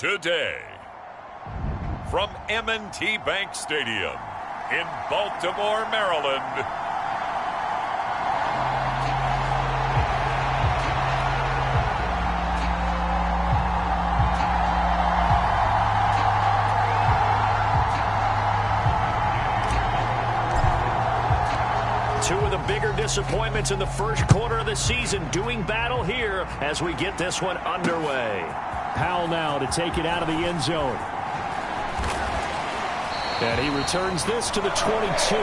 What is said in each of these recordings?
today. From M&T Bank Stadium in Baltimore, Maryland, two of the bigger disappointments in the first quarter of the season doing battle here as we get this one underway. Powell now to take it out of the end zone. And he returns this to the 22.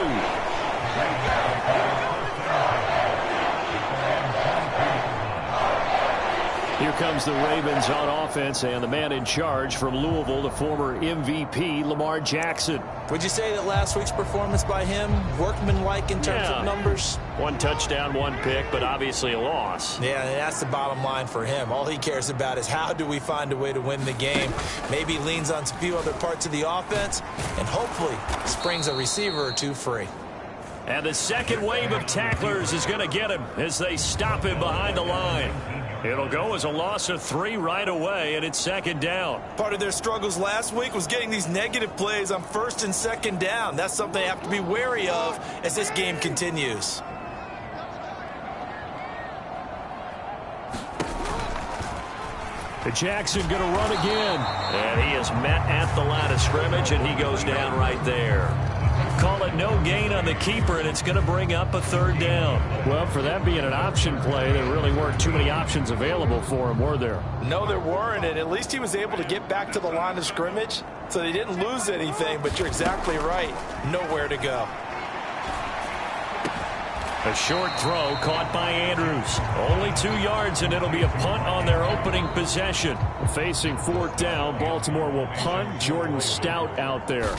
Here comes the Ravens on offense, and the man in charge from Louisville, the former MVP, Lamar Jackson. Would you say that last week's performance by him, workmanlike in terms of numbers? One touchdown, one pick, but obviously a loss. Yeah, that's the bottom line for him. All he cares about is how do we find a way to win the game. Maybe leans on a few other parts of the offense, and hopefully springs a receiver or two free. And the second wave of tacklers is going to get him as they stop him behind the line. It'll go as a loss of 3 right away, and it's second down. Part of their struggles last week was getting these negative plays on first and second down. That's something they have to be wary of as this game continues. Jackson going to run again. And he is met at the line of scrimmage, and he goes down right there. Call it no gain on the keeper, and it's going to bring up a third down. Well, for that being an option play, there really weren't too many options available for him, were there? No, there weren't, and at least he was able to get back to the line of scrimmage, so they didn't lose anything, but you're exactly right. Nowhere to go. A short throw caught by Andrews. Only 2 yards, and it'll be a punt on their opening possession. Facing fourth down, Baltimore will punt. Jordan Stout out there.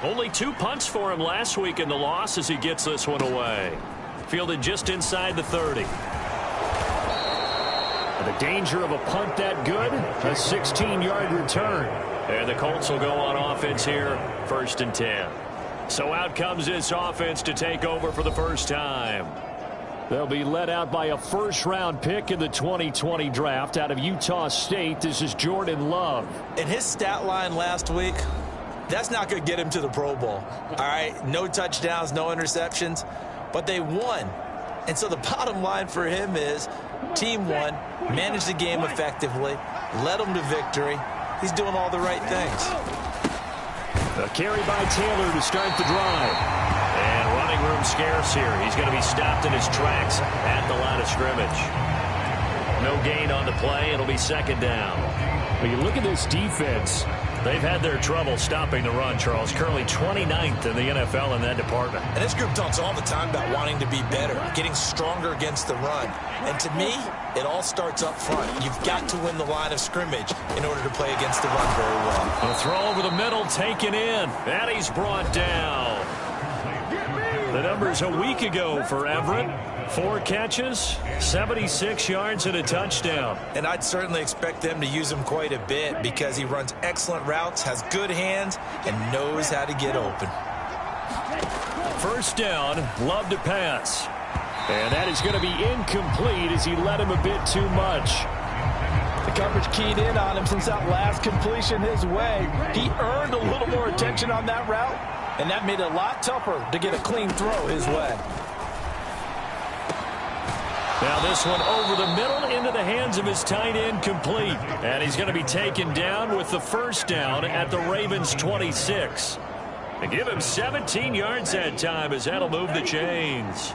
Only 2 punts for him last week in the loss as he gets this one away. Fielded just inside the 30. The danger of a punt that good, a 16-yard return. And the Colts will go on offense here, 1st and 10. So out comes this offense to take over for the first time. They'll be led out by a first-round pick in the 2020 draft out of Utah State. This is Jordan Love. And his stat line last week, that's not going to get him to the Pro Bowl. All right, no touchdowns, no interceptions, but they won. And so the bottom line for him is team won, managed the game effectively, led them to victory. He's doing all the right things. A carry by Taylor to start the drive. And running room scarce here. He's going to be stopped in his tracks at the line of scrimmage. No gain on the play. It'll be second down. When you look at this defense, they've had their trouble stopping the run, Charles. Currently 29th in the NFL in that department. And this group talks all the time about wanting to be better, getting stronger against the run. And to me, it all starts up front. You've got to win the line of scrimmage in order to play against the run very well. A throw over the middle taken in. And he's brought down. The numbers a week ago for Everett. 4 catches, 76 yards, and a touchdown. And I'd certainly expect them to use him quite a bit because he runs excellent routes, has good hands, and knows how to get open. First down, Love to pass. And that is going to be incomplete as he led him a bit too much. The coverage keyed in on him since that last completion his way. He earned a little more attention on that route, and that made it a lot tougher to get a clean throw his way. Now this one over the middle into the hands of his tight end, complete. And he's going to be taken down with the first down at the Ravens' 26. They give him 17 yards that time as that'll move the chains.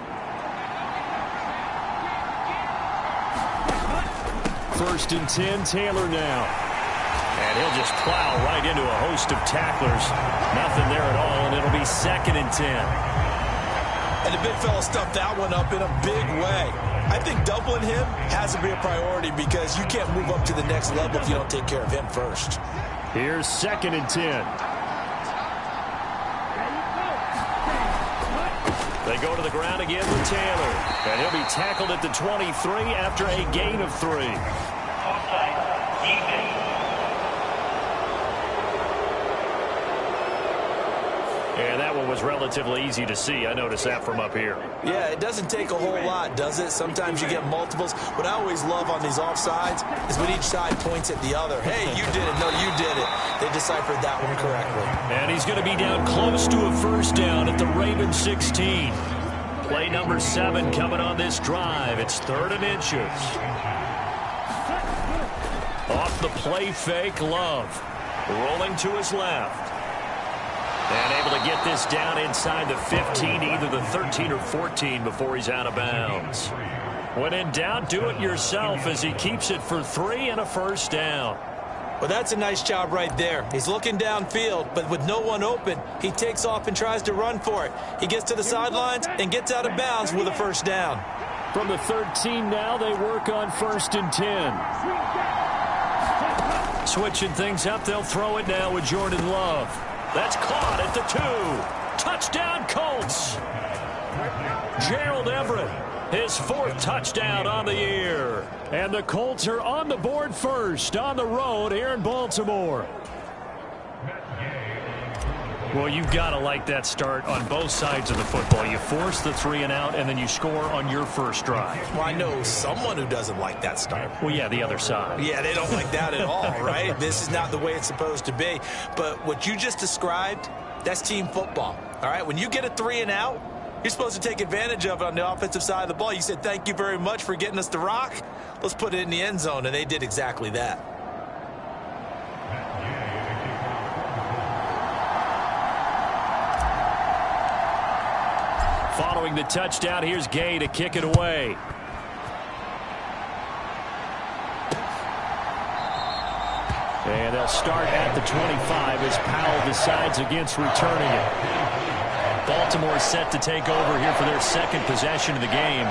First and 10, Taylor now. And he'll just plow right into a host of tacklers. Nothing there at all, and it'll be 2nd and 10. And the big fella stuffed that one up in a big way. I think doubling him has to be a priority because you can't move up to the next level if you don't take care of him first. Here's 2nd and 10. They go to the ground again with Taylor. And he'll be tackled at the 23 after a gain of 3. And that one was relatively easy to see. I noticed that from up here. Yeah, it doesn't take a whole lot, does it? Sometimes you get multiples. What I always love on these offsides is when each side points at the other. Hey, you did it. No, you did it. They deciphered that one correctly. And he's going to be down close to a first down at the Ravens 16. Play number 7 coming on this drive. It's 3rd and inches. Off the play fake, Love. Rolling to his left. And able to get this down inside the 15, either the 13 or 14 before he's out of bounds. When in doubt, do it yourself as he keeps it for 3 and a first down. Well, that's a nice job right there. He's looking downfield, but with no one open, he takes off and tries to run for it. He gets to the sidelines and gets out of bounds with a first down. From the 13 now, they work on 1st and 10. Switching things up, they'll throw it now with Jordan Love. That's caught at the 2. Touchdown, Colts. Gerald Everett, his 4th touchdown on the year. And the Colts are on the board first on the road here in Baltimore. Well, you've got to like that start on both sides of the football. You force the 3 and out, and then you score on your first drive. Well, I know someone who doesn't like that start. Well, yeah, the other side. Yeah, they don't like that at all, right? This is not the way it's supposed to be. But what you just described, that's team football, all right? When you get a 3 and out, you're supposed to take advantage of it on the offensive side of the ball. You said, thank you very much for getting us the rock. Let's put it in the end zone, and they did exactly that. Following the touchdown, here's Gay to kick it away. And they'll start at the 25 as Powell decides against returning it. Baltimore set to take over here for their 2nd possession of the game.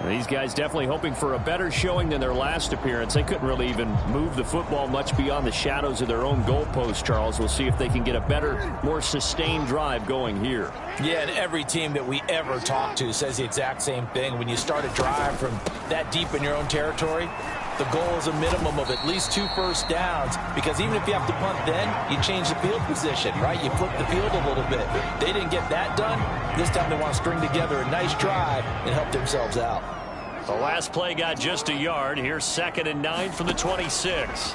These guys definitely hoping for a better showing than their last appearance. They couldn't really even move the football much beyond the shadows of their own goalpost, Charles. We'll see if they can get a better, more sustained drive going here. Yeah, and every team that we ever talk to says the exact same thing. When you start a drive from that deep in your own territory, the goal is a minimum of at least 2 first downs, because even if you have to punt then, you change the field position, right? You flip the field a little bit. They didn't get that done. This time they want to string together a nice drive and help themselves out. The last play got just a yard. Here's 2nd and 9 from the 26.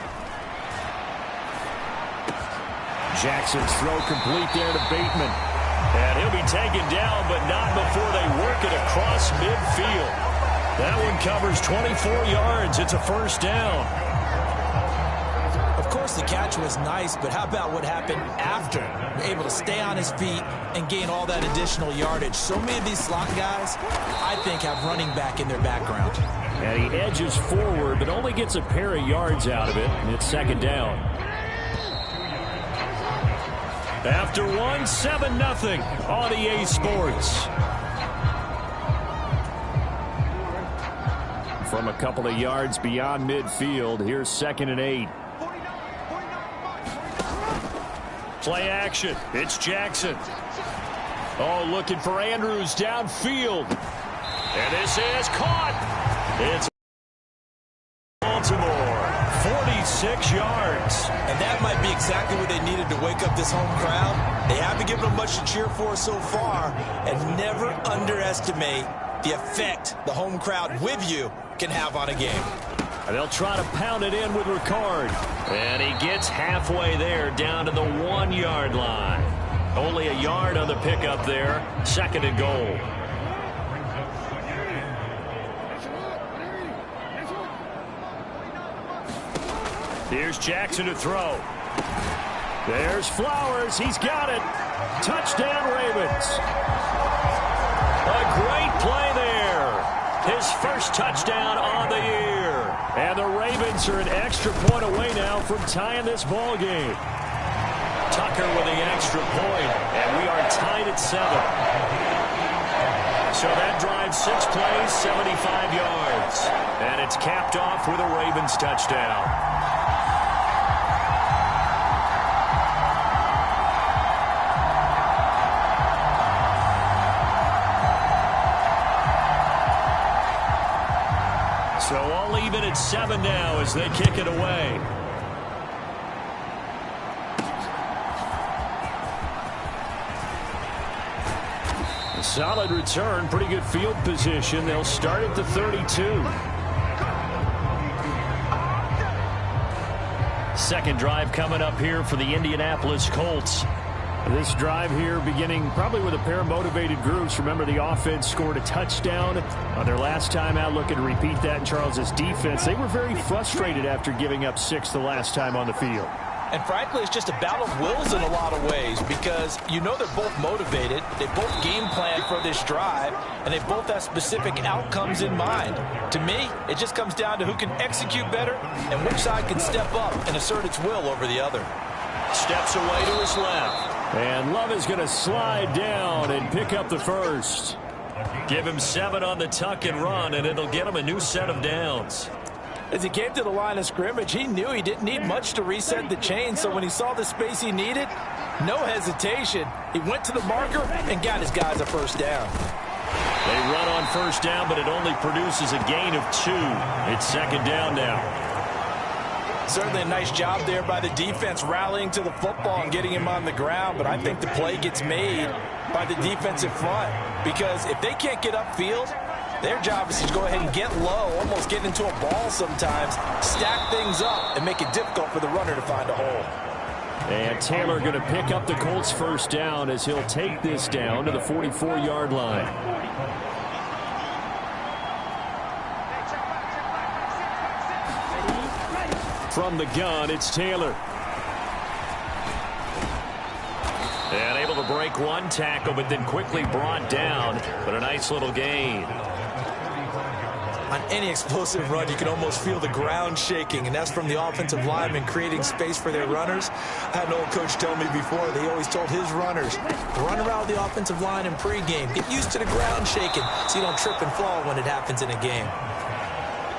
Jackson's throw complete there to Bateman. And he'll be taken down, but not before they work it across midfield. That one covers 24 yards. It's a first down. Of course, the catch was nice, but how about what happened after? Able to stay on his feet and gain all that additional yardage. So many of these slot guys, I think, have running back in their background. And he edges forward, but only gets a pair of yards out of it, and it's 2nd down. After 1, 7-0 on EA Sports. From a couple of yards beyond midfield, here's 2nd and 8. Play action. It's Jackson. Oh, looking for Andrews downfield. And this is caught. It's Baltimore. 46 yards. And that might be exactly what they needed to wake up this home crowd. They haven't given them much to cheer for so far. And never underestimate the effect the home crowd with you can have on a game. And they'll try to pound it in with Ricard. And he gets halfway there, down to the 1-yard line. Only a yard on the pickup there. 2nd and goal. Here's Jackson to throw. There's Flowers. He's got it. Touchdown, Ravens. A great play there. His first touchdown on the year. And the Ravens are an extra point away now from tying this ball game. Tucker with the extra point, and we are tied at 7. So that drives 6 plays, 75 yards. And it's capped off with a Ravens touchdown. So all even at 7 now as they kick it away. Solid return, pretty good field position. They'll start at the 32. Second drive coming up here for the Indianapolis Colts. This drive here beginning probably with a pair of motivated groups. Remember, the offense scored a touchdown on their last time out. Looking to repeat that in Charles's defense. They were very frustrated after giving up 6 the last time on the field. And frankly, it's just a battle of wills in a lot of ways because you know they're both motivated. They both game plan for this drive, and they both have specific outcomes in mind. To me, it just comes down to who can execute better and which side can step up and assert its will over the other. Steps away to his left. And Love is going to slide down and pick up the first. Give him 7 on the tuck and run, and it'll get him a new set of downs. As he came to the line of scrimmage, he knew he didn't need much to reset the chain, so when he saw the space he needed, no hesitation. He went to the marker and got his guys a first down. They run on first down, but it only produces a gain of 2. It's second down now. Certainly a nice job there by the defense rallying to the football and getting him on the ground, but I think the play gets made by the defensive front because if they can't get upfield, their job is to go ahead and get low, almost get into a ball sometimes, stack things up, and make it difficult for the runner to find a hole. And Taylor going to pick up the Colts first down as he'll take this down to the 44-yard line. From the gun, it's Taylor. And able to break one tackle, but then quickly brought down. But a nice little gain. On any explosive run, you can almost feel the ground shaking, and that's from the offensive linemen creating space for their runners. I had an old coach tell me before, they always told his runners, run around the offensive line in pregame. Get used to the ground shaking so you don't trip and fall when it happens in a game.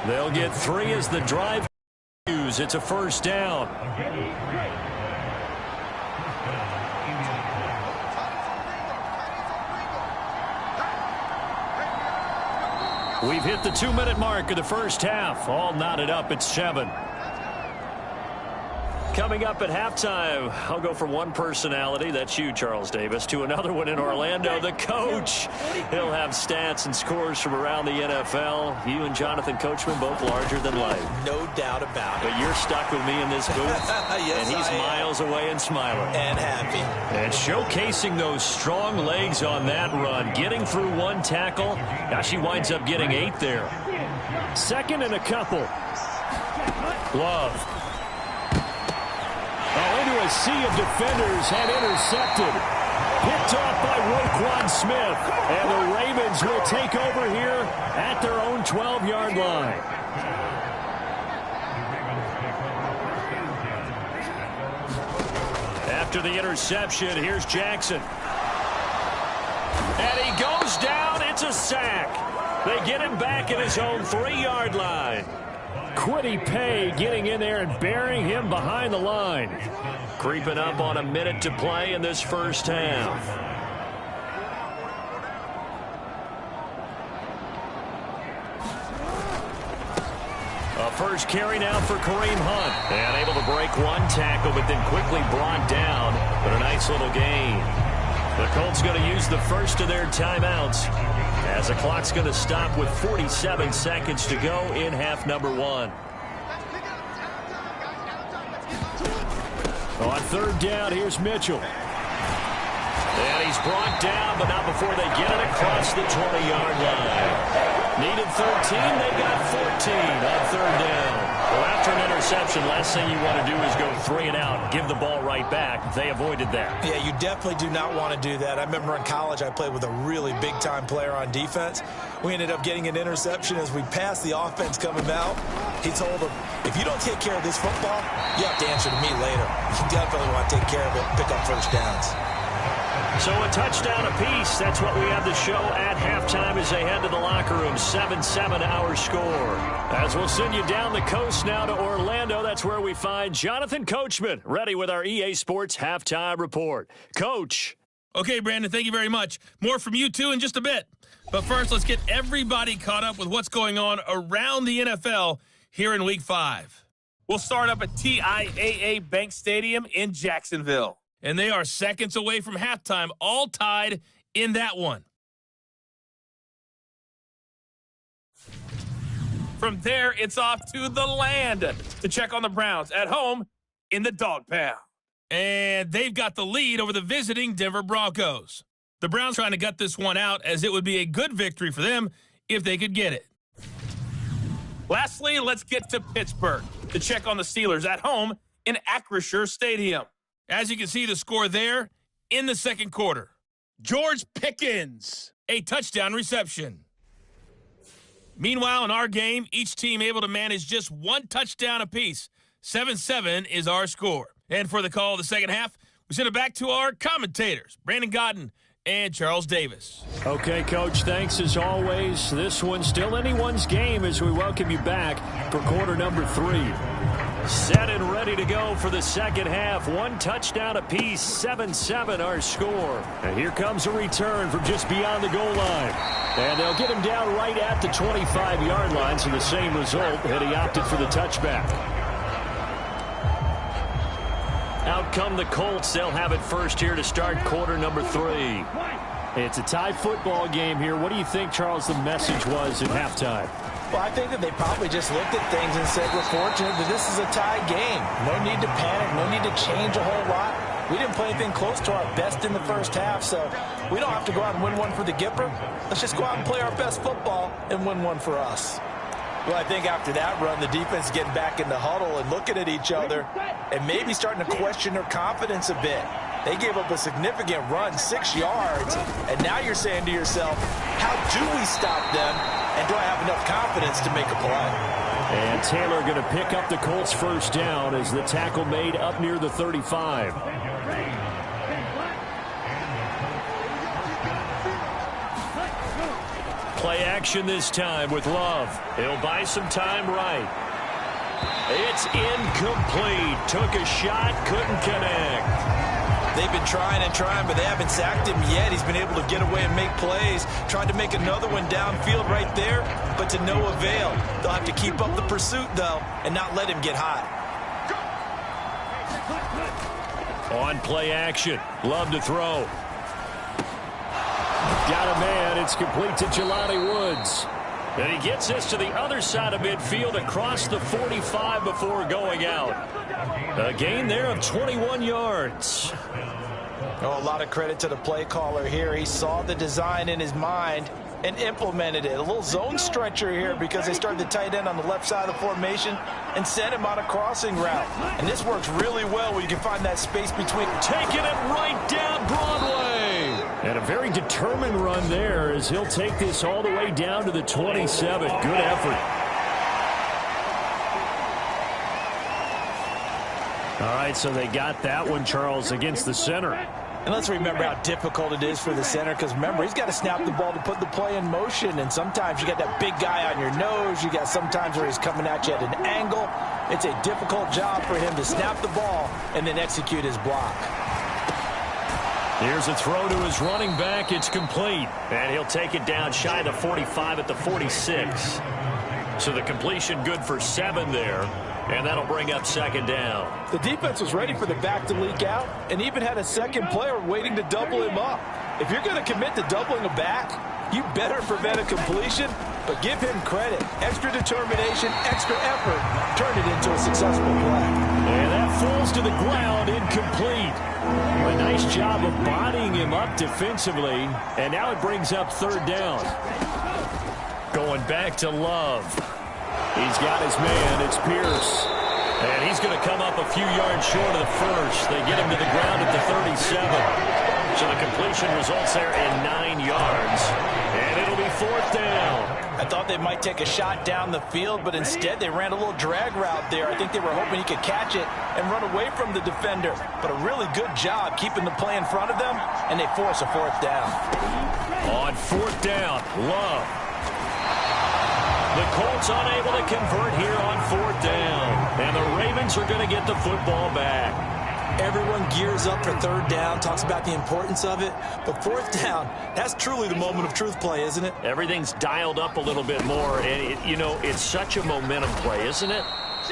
They'll get 3 as the drive continues. It's a first down. We've hit the 2-minute mark of the first half. All knotted up at 7. Coming up at halftime, I'll go from one personality, that's you, Charles Davis, to another one in Orlando, the coach. He'll have stats and scores from around the NFL. You and Jonathan Coachman, both larger than life. No doubt about it. But you're stuck with me in this booth, yes, and he's miles away and smiling. And happy. And showcasing those strong legs on that run, getting through one tackle. Now she winds up getting 8 there. Second and a couple. Love. Into a sea of defenders and intercepted. Picked off by Roquan Smith. And the Ravens will take over here at their own 12-yard line. After the interception, here's Jackson. And he goes down. It's a sack. They get him back at his own 3-yard line. Kwity Paye getting in there and burying him behind the line. Creeping up on a minute to play in this first half. A first carry now for Kareem Hunt. And able to break one tackle, but then quickly brought down. But a nice little gain. The Colts going to use the first of their timeouts, as the clock's going to stop with 47 seconds to go in half number 1. On third down, here's Mitchell. And he's brought down, but not before they get it across the 20-yard line. Needed 13, they got 14 on third down. Well, after an interception, last thing you want to do is go 3 and out, give the ball right back. They avoided that. Yeah, you definitely do not want to do that. I remember in college I played with a really big-time player on defense. We ended up getting an interception as we passed the offense coming out. He told him, if you don't take care of this football, you have to answer to me later. You definitely want to take care of it and pick up first downs. So a touchdown apiece. That's what we have to show at halftime as they head to the locker room. 7-7 our score. As we'll send you down the coast now to Orlando. That's where we find Jonathan Coachman ready with our EA Sports Halftime Report. Coach. Okay, Brandon, thank you very much. More from you, too, in just a bit. But first, let's get everybody caught up with what's going on around the NFL here in Week 5. We'll start up at TIAA Bank Stadium in Jacksonville. And they are seconds away from halftime, all tied in that one. From there, it's off to the land to check on the Browns at home in the Dog Pound. And they've got the lead over the visiting Denver Broncos. The Browns trying to gut this one out, as it would be a good victory for them if they could get it. Lastly, let's get to Pittsburgh to check on the Steelers at home in Acrisure Stadium. As you can see the score there in the second quarter. George Pickens, a touchdown reception. Meanwhile, in our game, each team able to manage just one touchdown apiece. 7-7 is our score. And for the call of the second half, we send it back to our commentators, Brandon Godden and Charles Davis. Okay, Coach, thanks as always. This one's still anyone's game as we welcome you back for quarter number 3. Set and ready to go for the second half. One touchdown apiece, 7-7 our score. And here comes a return from just beyond the goal line. And they'll get him down right at the 25-yard line, so the same result, and he opted for the touchback. Out come the Colts. They'll have it first here to start quarter number 3. It's a tie football game here. What do you think, Charles, the message was at halftime? Well, I think that they probably just looked at things and said, we're fortunate that this is a tie game. No need to panic. No need to change a whole lot. We didn't play anything close to our best in the first half, so we don't have to go out and win one for the Gipper. Let's just go out and play our best football and win one for us. Well, I think after that run, the defense is getting back in the huddle and looking at each other and maybe starting to question their confidence a bit. They gave up a significant run, 6 yards, and now you're saying to yourself, how do we stop them, and do I have enough confidence to make a play? And Taylor going to pick up the Colts first down as the tackle made up near the 35. Play action this time with Love. He'll buy some time right. It's incomplete. Took a shot, couldn't connect. They've been trying and trying, but they haven't sacked him yet. He's been able to get away and make plays. Tried to make another one downfield right there, but to no avail. They'll have to keep up the pursuit, though, and not let him get hot. On play action. Love to throw. Got a man. It's complete to Jelani Woods. And he gets this to the other side of midfield across the 45 before going out. A gain there of 21 yards. Oh, a lot of credit to the play caller here. He saw the design in his mind and implemented it. A little zone stretcher here because they started the tight end on the left side of the formation and sent him on a crossing route. And this works really well when you can find that space between. Taking it right down Broadway. And a very determined run there as he'll take this all the way down to the 27. Good effort. All right, so they got that one, Charles, against the center. And let's remember how difficult it is for the center, because remember, he's got to snap the ball to put the play in motion, and sometimes you got that big guy on your nose. You got sometimes where he's coming at you at an angle. It's a difficult job for him to snap the ball and then execute his block. Here's a throw to his running back. It's complete. And he'll take it down shy of the 45 at the 46. So the completion good for 7 there. And that'll bring up second down. The defense was ready for the back to leak out and even had a second player waiting to double him up. If you're going to commit to doubling a back, you better prevent a completion, but give him credit. Extra determination, extra effort turned it into a successful play. And that falls to the ground, incomplete. A nice job of bodying him up defensively, and now it brings up third down. Going back to Love. He's got his man. It's Pierce. And he's going to come up a few yards short of the first. They get him to the ground at the 37. So the completion results there in 9 yards. And it'll be fourth down. I thought they might take a shot down the field, but instead they ran a little drag route there. I think they were hoping he could catch it and run away from the defender. But a really good job keeping the play in front of them, and they force a fourth down. On fourth down, Love. The Colts unable to convert here on fourth down. And the Ravens are going to get the football back. Everyone gears up for third down, talks about the importance of it. But fourth down, that's truly the moment of truth play, isn't it? Everything's dialed up a little bit more. And, it's such a momentum play, isn't it?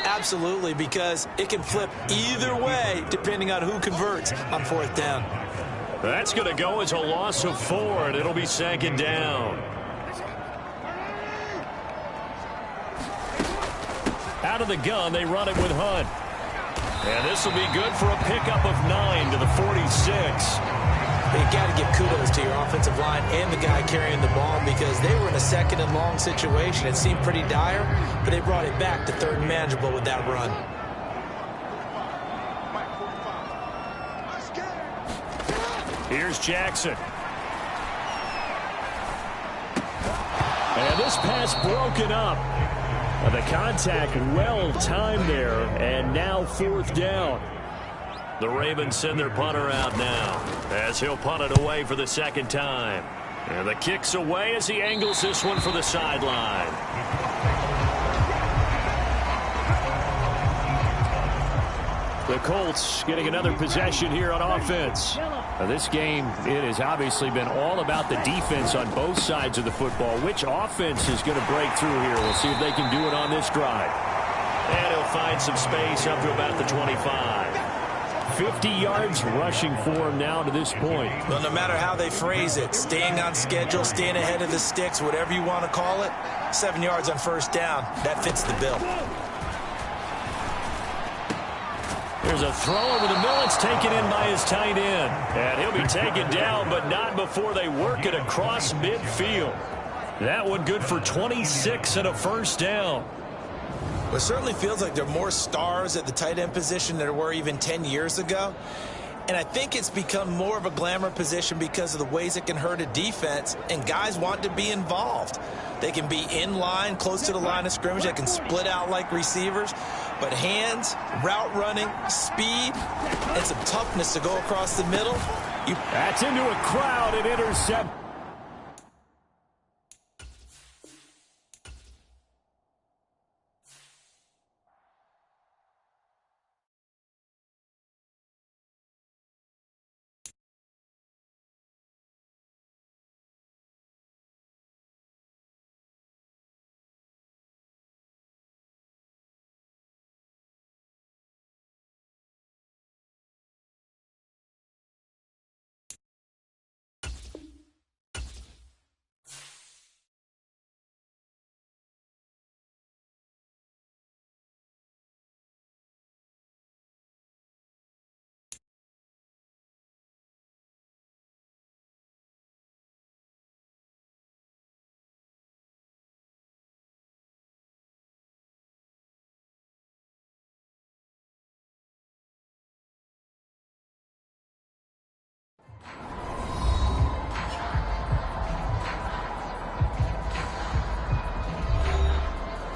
Absolutely, because it can flip either way depending on who converts on fourth down. That's going to go as a loss of 4, and it'll be second down. Out of the gun, they run it with Hunt. And this will be good for a pickup of 9 to the 46. You got to give kudos to your offensive line and the guy carrying the ball because they were in a second and long situation. It seemed pretty dire, but they brought it back to third and manageable with that run. Here's Jackson. And this pass broken up. The contact well timed there, and now 4th down. The Ravens send their punter out now as he'll punt it away for the 2nd time. And the kick's away as he angles this one for the sideline. The Colts getting another possession here on offense. Now this game, it has obviously been all about the defense on both sides of the football. Which offense is going to break through here? We'll see if they can do it on this drive. And he'll find some space up to about the 25. 50 yards rushing for him now to this point. Well, no matter how they phrase it, staying on schedule, staying ahead of the sticks, whatever you want to call it, 7 yards on 1st down, that fits the bill. There's a throw over the middle. It's taken in by his tight end. And he'll be taken down, but not before they work it across midfield. That one good for 26 and a 1st down. It certainly feels like there are more stars at the tight end position than there were even 10 years ago. And I think it's become more of a glamour position because of the ways it can hurt a defense, and guys want to be involved. They can be in line, close to the line of scrimmage. They can split out like receivers. But hands, route running, speed, and some toughness to go across the middle. That's into a crowd and intercept.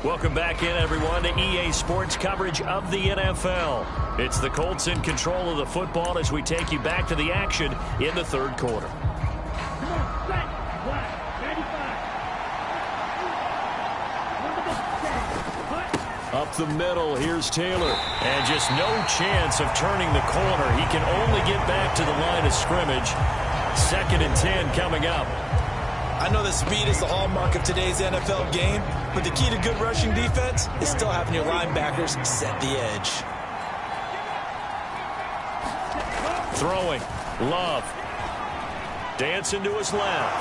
Welcome back in, everyone, to EA Sports coverage of the NFL. It's the Colts in control of the football as we take you back to the action in the 3rd quarter. Up the middle, here's Taylor. And just no chance of turning the corner. He can only get back to the line of scrimmage. 2nd and 10 coming up. I know that speed is the hallmark of today's NFL game, but the key to good rushing defense is still having your linebackers set the edge. Throwing. Love. Dancing to his left.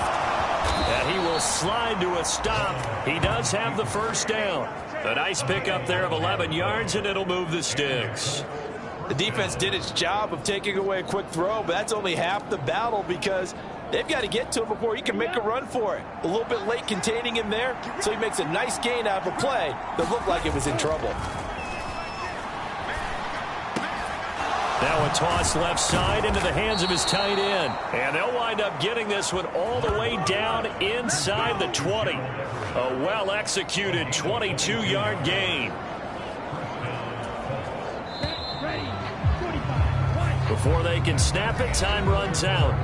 And he will slide to a stop. He does have the 1st down. A nice pickup there of 11 yards, and it'll move the sticks. The defense did its job of taking away a quick throw, but that's only half the battle because they've got to get to him before he can make a run for it. A little bit late containing him there, so he makes a nice gain out of a play that looked like it was in trouble. Now a toss left side into the hands of his tight end. And they'll wind up getting this one all the way down inside the 20. A well-executed 22-yard gain. Before they can snap it, time runs out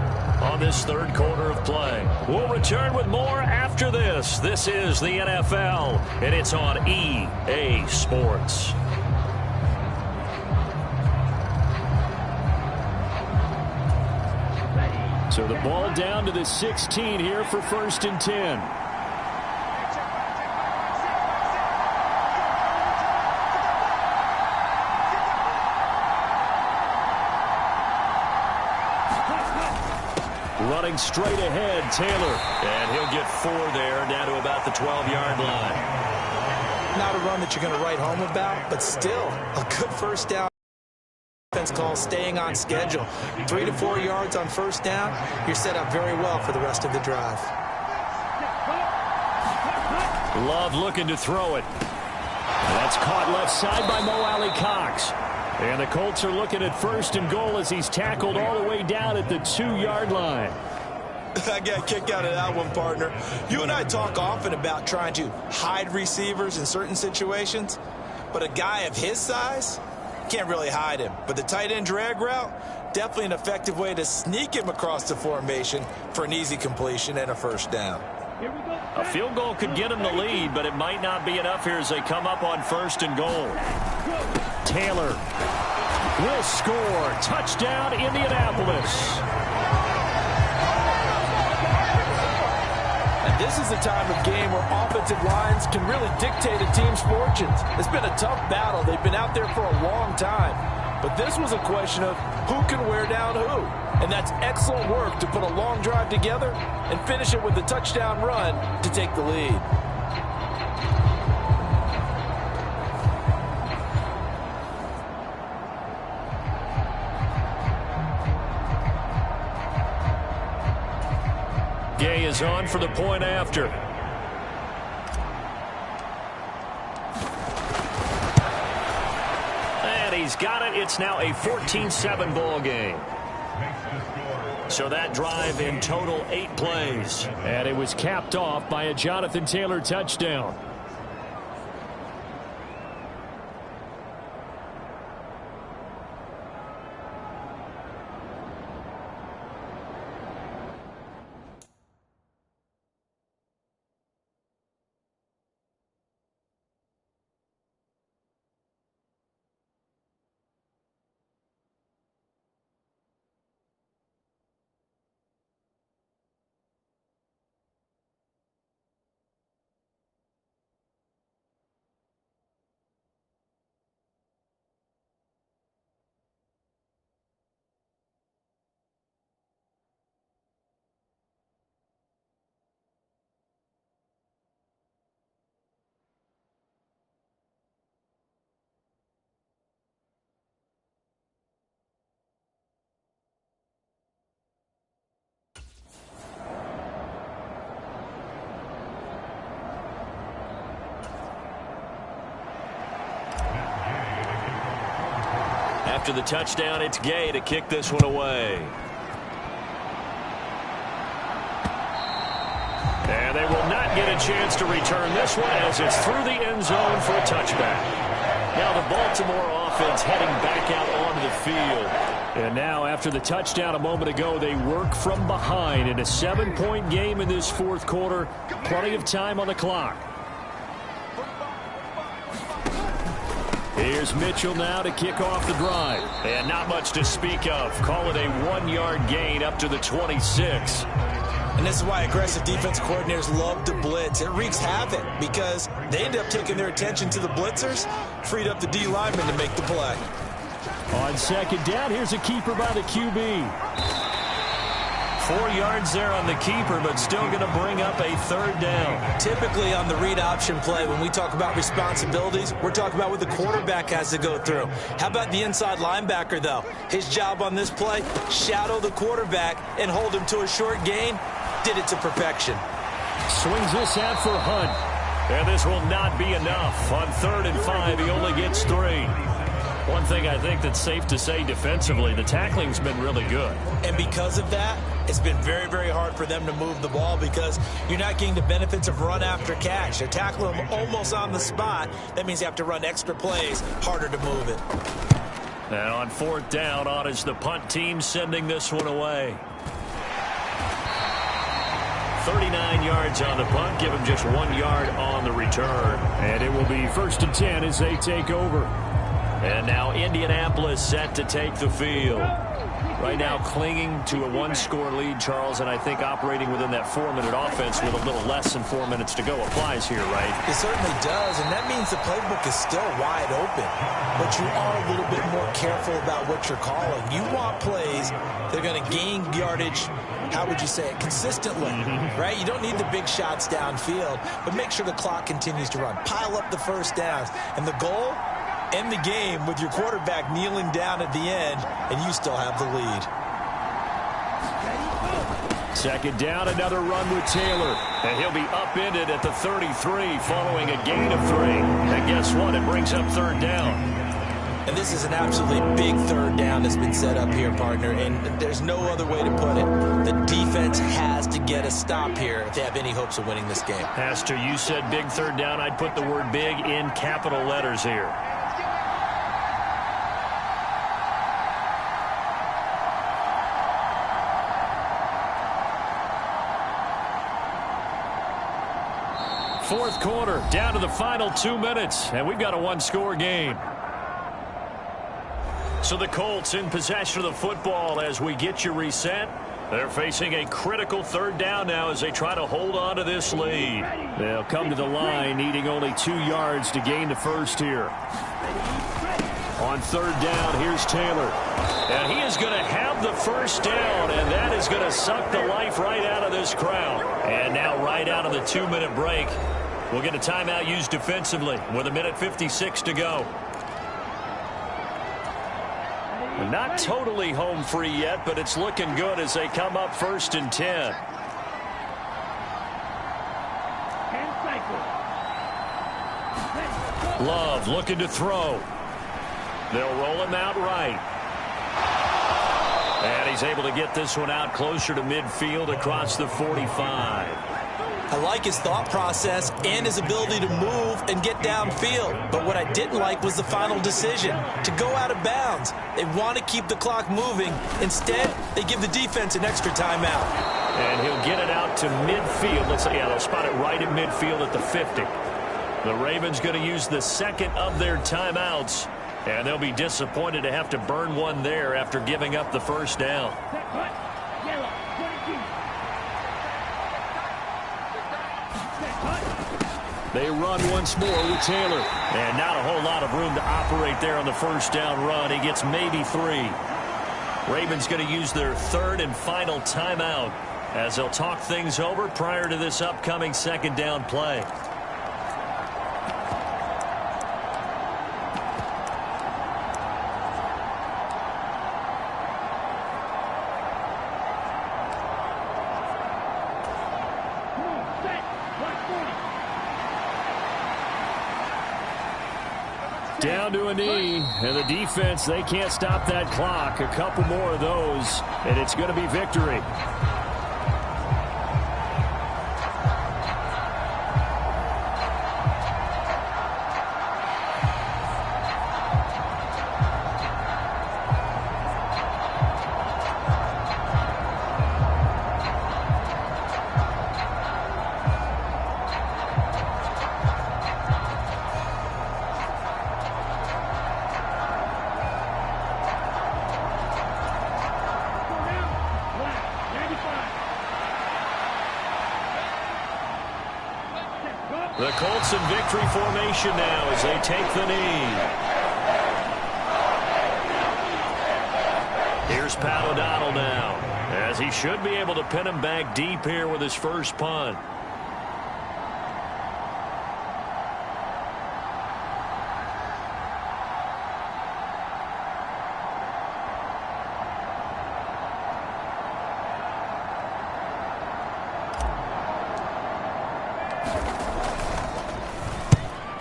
on this 3rd quarter of play. We'll return with more after this. This is the NFL, and it's on EA Sports. So the ball down to the 16 here for 1st and 10. Running straight ahead, Taylor. And he'll get 4 there, down to about the 12-yard line. not a run that you're going to write home about, but still a good first down. Defense call staying on schedule. 3 to 4 yards on first down. You're set up very well for the rest of the drive. Love looking to throw it. That's caught left side by Mo Alley Cox. And the Colts are looking at 1st and goal as he's tackled all the way down at the 2-yard line. I got a kick out of that one, partner. You and I talk often about trying to hide receivers in certain situations, but a guy of his size can't really hide him. But the tight end drag route, definitely an effective way to sneak him across the formation for an easy completion and a first down. A field goal could get him the lead, but it might not be enough here as they come up on 1st and goal. Taylor will score. Touchdown, Indianapolis. And this is a time of game where offensive lines can really dictate a team's fortunes. It's been a tough battle. They've been out there for a long time. But this was a question of who can wear down who. And that's excellent work to put a long drive together and finish it with a touchdown run to take the lead. Gay is on for the point after. And he's got it. It's now a 14-7 ball game. So that drive in total 8 plays. And it was capped off by a Jonathan Taylor touchdown. After the touchdown, it's Gay to kick this one away. And they will not get a chance to return this one as it's through the end zone for a touchback. Now the Baltimore offense heading back out onto the field. And now after the touchdown a moment ago, they work from behind in a 7-point game in this 4th quarter. Plenty of time on the clock. Here's Mitchell now to kick off the drive. And not much to speak of. Call it a 1-yard gain up to the 26. And this is why aggressive defense coordinators love to blitz. It wreaks havoc because they end up taking their attention to the blitzers, freed up the D lineman to make the play. On 2nd down, here's a keeper by the QB. 4 yards there on the keeper, but still going to bring up a 3rd down. Typically on the read option play, when we talk about responsibilities, we're talking about what the quarterback has to go through. How about the inside linebacker, though? His job on this play, shadow the quarterback and hold him to a short gain. Did it to perfection. Swings this out for Hunt. And this will not be enough. On 3rd and 5, he only gets 3. One thing I think that's safe to say defensively, the tackling's been really good. And because of that, it's been very, very hard for them to move the ball because you're not getting the benefits of run after catch. They're tackling them almost on the spot. That means you have to run extra plays, harder to move it. And on 4th down, on is the punt team sending this one away. 39 yards on the punt, give him just 1 yard on the return. And it will be 1st and 10 as they take over. And now Indianapolis set to take the field. Right now clinging to a one-score lead, Charles, and I think operating within that 4-minute offense with a little less than 4 minutes to go applies here, right? It certainly does, and that means the playbook is still wide open. But you are a little bit more careful about what you're calling. You want plays that are going to gain yardage, how would you say it, consistently, right? You don't need the big shots downfield, but make sure the clock continues to run. Pile up the first downs. And the goal? End the game with your quarterback kneeling down at the end, and you still have the lead. Second down, another run with Taylor. And he'll be upended at the 33 following a gain of 3. And guess what? It brings up third down. And this is an absolutely big third down that's been set up here, partner, and there's no other way to put it. The defense has to get a stop here if they have any hopes of winning this game. Pastor, you said big third down. I'd put the word big in capital letters here. Fourth quarter, down to the final 2 minutes, and we've got a one-score game. So the Colts in possession of the football as we get you reset. They're facing a critical third down now as they try to hold on to this lead. They'll come to the line needing only 2 yards to gain the first here. On third down, here's Taylor. And he is going to have the first down, and that is going to suck the life right out of this crowd. And now right out of the 2-minute break, we'll get a timeout used defensively with 1:56 to go. Not totally home free yet, but it's looking good as they come up 1st and 10. Love looking to throw. They'll roll him out right. And he's able to get this one out closer to midfield across the 45. I like his thought process and his ability to move and get downfield. But what I didn't like was the final decision, to go out of bounds. They want to keep the clock moving. Instead, they give the defense an extra timeout. And he'll get it out to midfield. Let's say, yeah, they'll spot it right at midfield at the 50. The Ravens going to use the second of their timeouts. And they'll be disappointed to have to burn one there after giving up the first down. They run once more with Taylor. And not a whole lot of room to operate there on the first down run. He gets maybe 3. Ravens going to use their third and final timeout as they'll talk things over prior to this upcoming second down play. Down to a knee, and the defense, they can't stop that clock. A couple more of those, and it's going to be victory. The Colts in victory formation now as they take the knee. Here's Pat O'Donnell now, as he should be able to pin him back deep here with his first punt.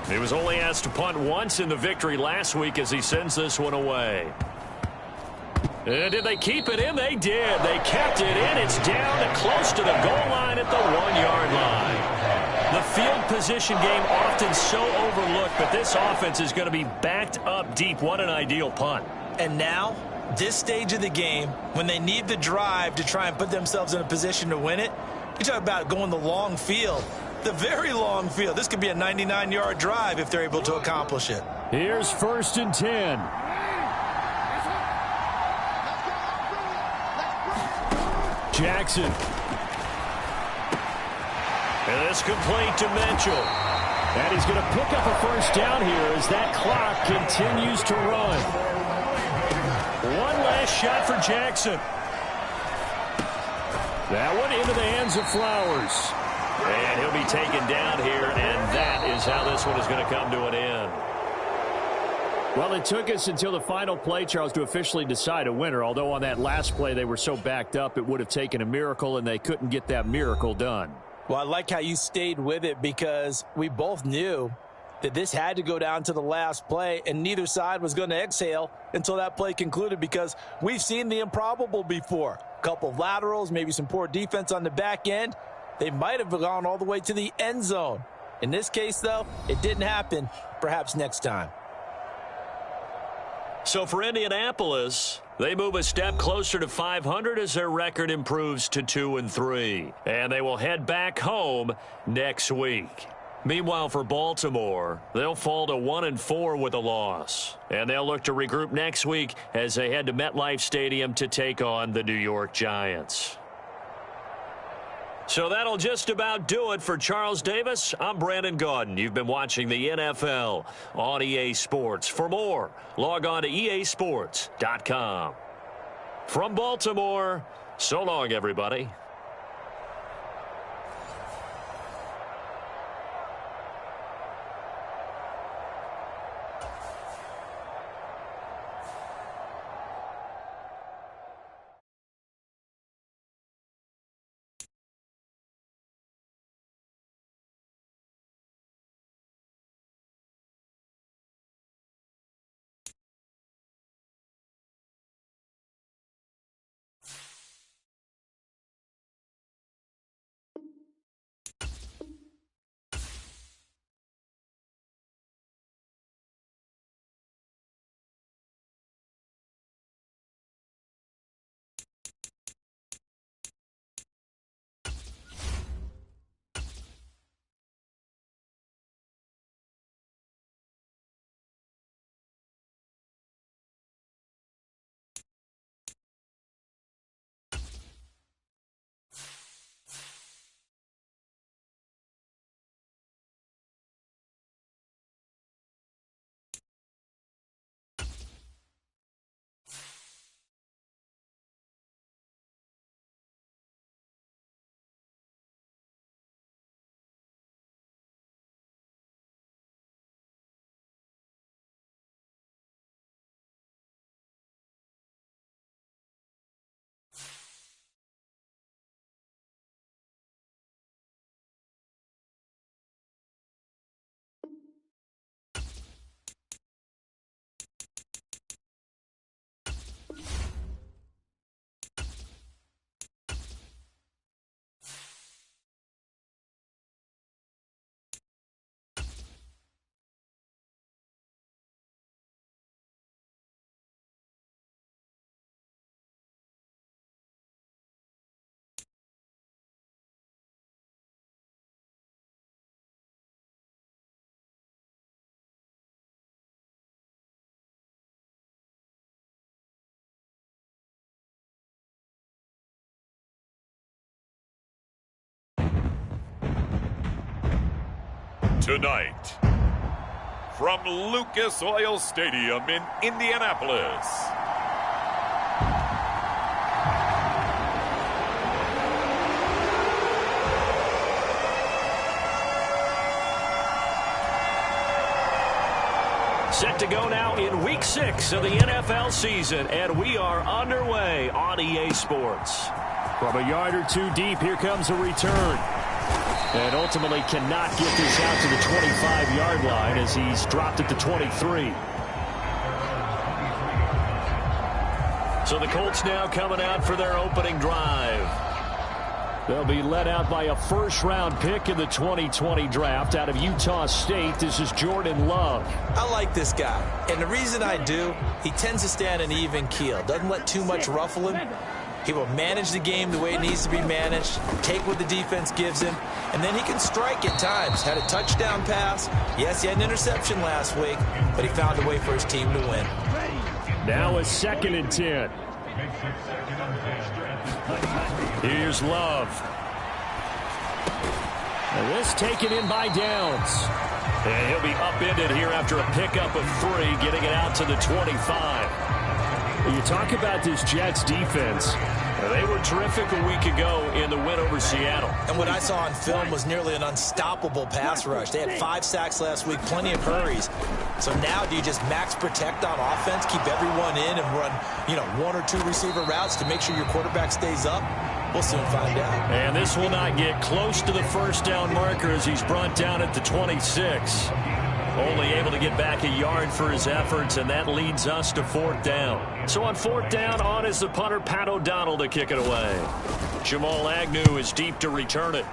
He was only asked to punt once in the victory last week as he sends this one away. And did they keep it in? They did. They kept it in. It's down to close to the goal line at the 1-yard line. The field position game often so overlooked, but this offense is going to be backed up deep. What an ideal punt. And now, this stage of the game, when they need the drive to try and put themselves in a position to win it, you talk about going the long field. the very long field. This could be a 99-yard drive if they're able to accomplish it. Here's 1st and 10. Jackson. And this complete to Mitchell. And he's going to pick up a first down here as that clock continues to run. One last shot for Jackson. That one into the hands of Flowers. And he'll be taken down here, and that is how this one is going to come to an end. Well, it took us until the final play, Charles, to officially decide a winner, although on that last play they were so backed up it would have taken a miracle, and they couldn't get that miracle done. Well, I like how you stayed with it because we both knew that this had to go down to the last play, and neither side was going to exhale until that play concluded because we've seen the improbable before. A couple of laterals, maybe some poor defense on the back end. They might have gone all the way to the end zone. In this case, though, it didn't happen. Perhaps next time. So for Indianapolis, they move a step closer to 500 as their record improves to 2-3. And they will head back home next week. Meanwhile, for Baltimore, they'll fall to 1-4 with a loss. And they'll look to regroup next week as they head to MetLife Stadium to take on the New York Giants. So that'll just about do it for Charles Davis. I'm Brandon Gaudin. You've been watching the NFL on EA Sports. For more, log on to easports.com. From Baltimore, so long, everybody. Tonight, from Lucas Oil Stadium in Indianapolis, Set to go now in Week 6 of the NFL season, and we are underway on EA Sports. From a yard or two deep, here comes a return. And ultimately cannot get this out to the 25-yard line as he's dropped at the 23. So the Colts now coming out for their opening drive. They'll be led out by a first-round pick in the 2020 draft out of Utah State. This is Jordan Love. I like this guy, and the reason I do, he tends to stay on an even keel. Doesn't let too much ruffle him. He will manage the game the way it needs to be managed, take what the defense gives him, and then he can strike at times. Had a touchdown pass. Yes, he had an interception last week, but he found a way for his team to win. Now a 2nd and 10. Here's Love. And this taken in by Downs. And he'll be upended here after a pickup of 3, getting it out to the 25. You talk about this Jets defense. They were terrific a week ago in the win over Seattle. And what I saw on film was nearly an unstoppable pass rush. They had 5 sacks last week, plenty of hurries. So now do you just max protect on offense, keep everyone in, and run, 1 or 2 receiver routes to make sure your quarterback stays up? We'll soon find out. And this will not get close to the first down marker as he's brought down at the 26. Only able to get back a yard for his efforts, and that leads us to 4th down. So on 4th down, on is the punter, Pat O'Donnell, to kick it away. Jamal Agnew is deep to return it.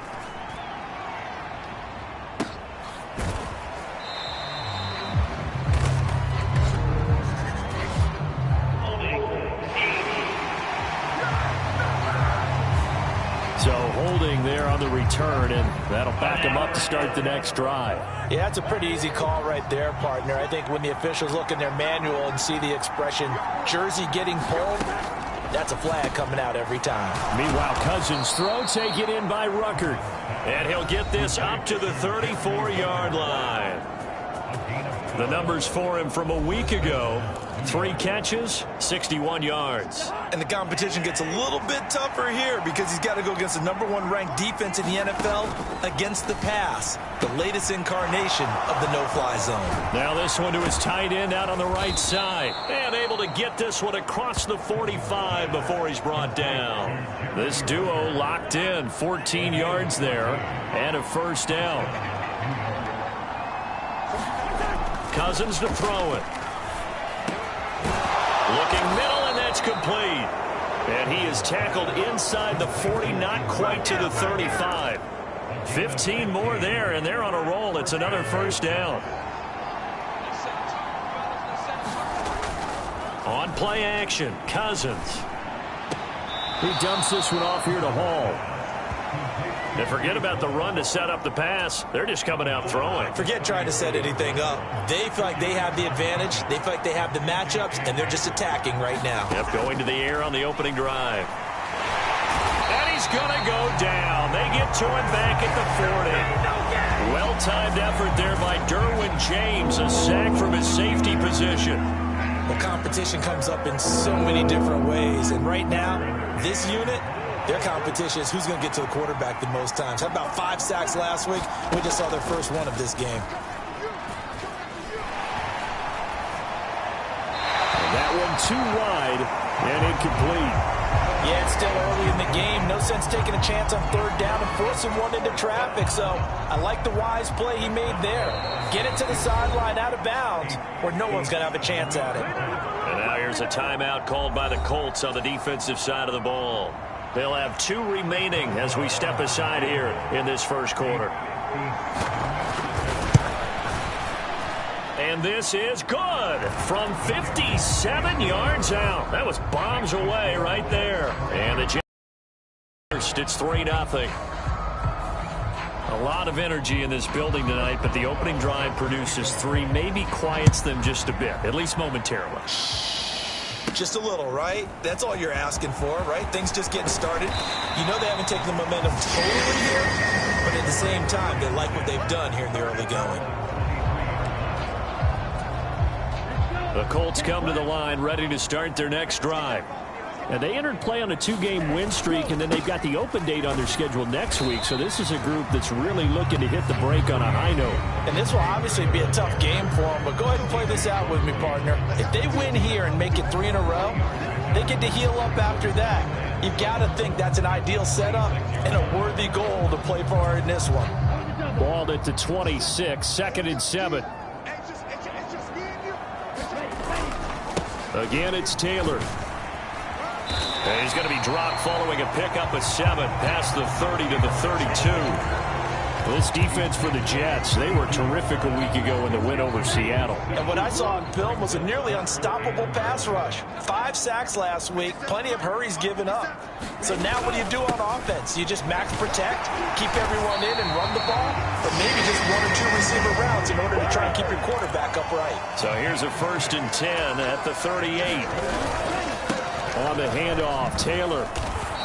So holding there on the return, and that'll back him up to start the next drive. Yeah, that's a pretty easy call right there, partner. I think when the officials look in their manual and see the expression jersey getting pulled, that's a flag coming out every time. Meanwhile, Cousins' throw taken in by Ruckert. And he'll get this up to the 34-yard line. The numbers for him from a week ago: 3 catches, 61 yards. And the competition gets a little bit tougher here because he's got to go against the #1 ranked defense in the NFL against the pass, the latest incarnation of the no-fly zone. Now this one to his tight end out on the right side. And able to get this one across the 45 before he's brought down. This duo locked in, 14 yards there, and a 1st down. Cousins to throw it. Looking middle, and that's complete. And he is tackled inside the 40, not quite to the 35. 15 more there, and they're on a roll. It's another 1st down. On play action, Cousins. He dumps this one off here to Hall. And forget about the run to set up the pass. They're just coming out throwing. Forget trying to set anything up. They feel like they have the advantage. They feel like they have the matchups, and they're just attacking right now. Yep, going to the air on the opening drive. And he's going to go down. They get to him back at the 40. Well-timed effort there by Derwin James. A sack from his safety position. Well, competition comes up in so many different ways. And right now, this unit, their competition is who's going to get to the quarterback the most times. How about 5 sacks last week? We just saw their first one of this game. And that one too wide and incomplete. Yeah, it's still early in the game. No sense taking a chance on 3rd down and forcing one into traffic. So I like the wise play he made there. Get it to the sideline out of bounds where no one's going to have a chance at it. And now here's a timeout called by the Colts on the defensive side of the ball. They'll have 2 remaining as we step aside here in this 1st quarter. And this is good from 57 yards out. That was bombs away right there. And the Jets, it's 3-0. A lot of energy in this building tonight, but the opening drive produces 3, maybe quiets them just a bit, at least momentarily. Just a little, right? That's all you're asking for, right? Things just getting started. You know they haven't taken the momentum totally here, but at the same time, they like what they've done here in the early going. The Colts come to the line ready to start their next drive. And they entered play on a 2-game win streak, and then they've got the open date on their schedule next week. So this is a group that's really looking to hit the break on a high note. And this will obviously be a tough game for them, but go ahead and play this out with me, partner. If they win here and make it 3 in a row, they get to heal up after that. You've got to think that's an ideal setup and a worthy goal to play for in this one. Balled at the 26, 2nd and 7. Again, it's Taylor. And he's going to be dropped following a pickup of 7 past the 30 to the 32. This defense for the Jets, they were terrific a week ago in the win over Seattle. And what I saw on film was a nearly unstoppable pass rush. 5 sacks last week, plenty of hurries given up. So now what do you do on offense? You just max protect, keep everyone in and run the ball, or maybe just 1 or 2 receiver routes in order to try and keep your quarterback upright. So here's a 1st and 10 at the 38. On the handoff, Taylor.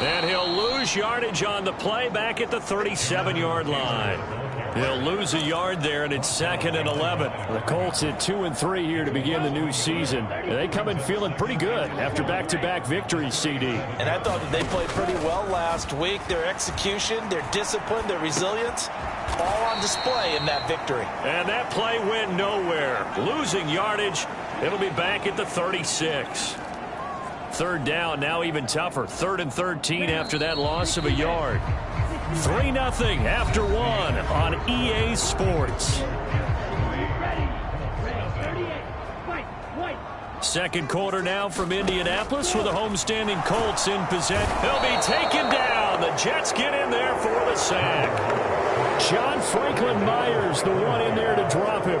And he'll lose yardage on the play back at the 37-yard line. He'll lose a yard there, and it's 2nd and 11. The Colts at 2-3 here to begin the new season. They come in feeling pretty good after back-to-back victories, CD. And I thought that they played pretty well last week. Their execution, their discipline, their resilience, all on display in that victory. And that play went nowhere. Losing yardage, it'll be back at the 36. 3rd down, now even tougher. 3rd and 13 after that loss of a yard. 3-0 after 1 on EA Sports. Second quarter now from Indianapolis with the homestanding Colts in possession. He'll be taken down. The Jets get in there for the sack. John Franklin Myers, the one in there to drop him.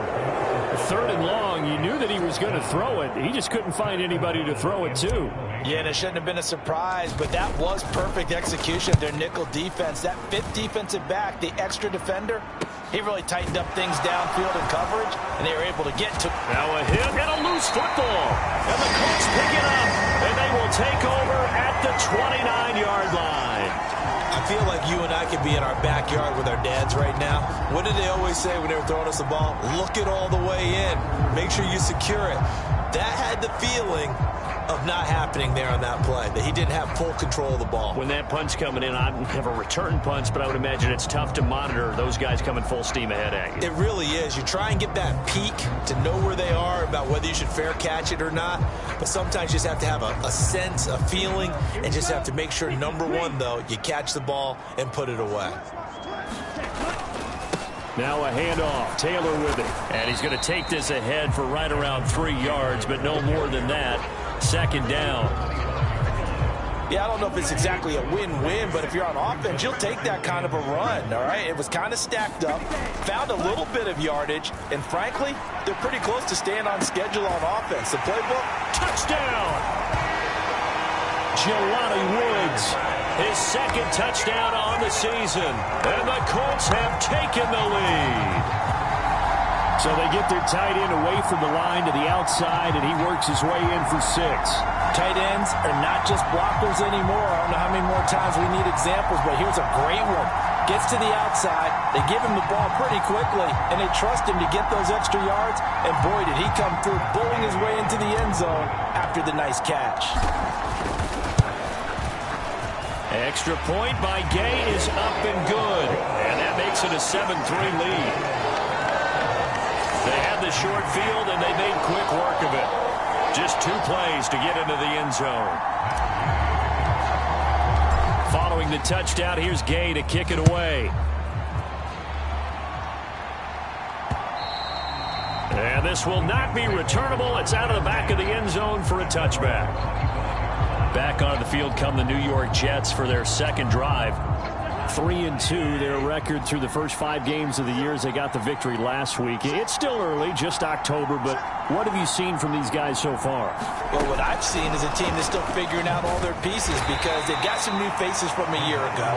3rd and long, you knew that he was going to throw it. He just couldn't find anybody to throw it to. Yeah, and it shouldn't have been a surprise, but that was perfect execution of their nickel defense. That 5th defensive back, the extra defender, he really tightened up things downfield in coverage, and they were able to get to. Now a hit and a loose football. And the Colts pick it up, and they will take over at the 29-yard line. I feel like you and I could be in our backyard with our dads right now. What did they always say when they were throwing us the ball? Look it all the way in. Make sure you secure it. That had the feeling of not happening there on that play, that he didn't have full control of the ball. When that punch coming in, I have a return punch, but I would imagine it's tough to monitor those guys coming full steam ahead at you. It really is. You try and get that peek to know where they are, about whether you should fair catch it or not, but sometimes you just have to have a sense, a feeling, and just have to make sure, number one, though, you catch the ball and put it away. Now a handoff. Taylor with it. And he's going to take this ahead for right around 3 yards, but no more than that. 2nd down. Yeah, I don't know if it's exactly a win-win, but if you're on offense, you'll take that kind of a run, all right? It was kind of stacked up, found a little bit of yardage, and frankly, they're pretty close to staying on schedule on offense. The playbook, touchdown! Jelani Woods, his 2nd touchdown on the season, and the Colts have taken the lead. So they get their tight end away from the line to the outside, and he works his way in for 6. Tight ends are not just blockers anymore. I don't know how many more times we need examples, but here's a great one. Gets to the outside, they give him the ball pretty quickly, and they trust him to get those extra yards, and boy, did he come through, bowling his way into the end zone after the nice catch. Extra point by Gay is up and good, and that makes it a 7-3 lead. They had the short field, and they made quick work of it. Just 2 plays to get into the end zone. Following the touchdown, here's Gay to kick it away. And this will not be returnable. It's out of the back of the end zone for a touchback. Back onto the field come the New York Jets for their 2nd drive. 3-2, their record through the first 5 games of the year as they got the victory last week. It's still early, just October, but what have you seen from these guys so far? Well, what I've seen is a team that's still figuring out all their pieces because they've got some new faces from a year ago,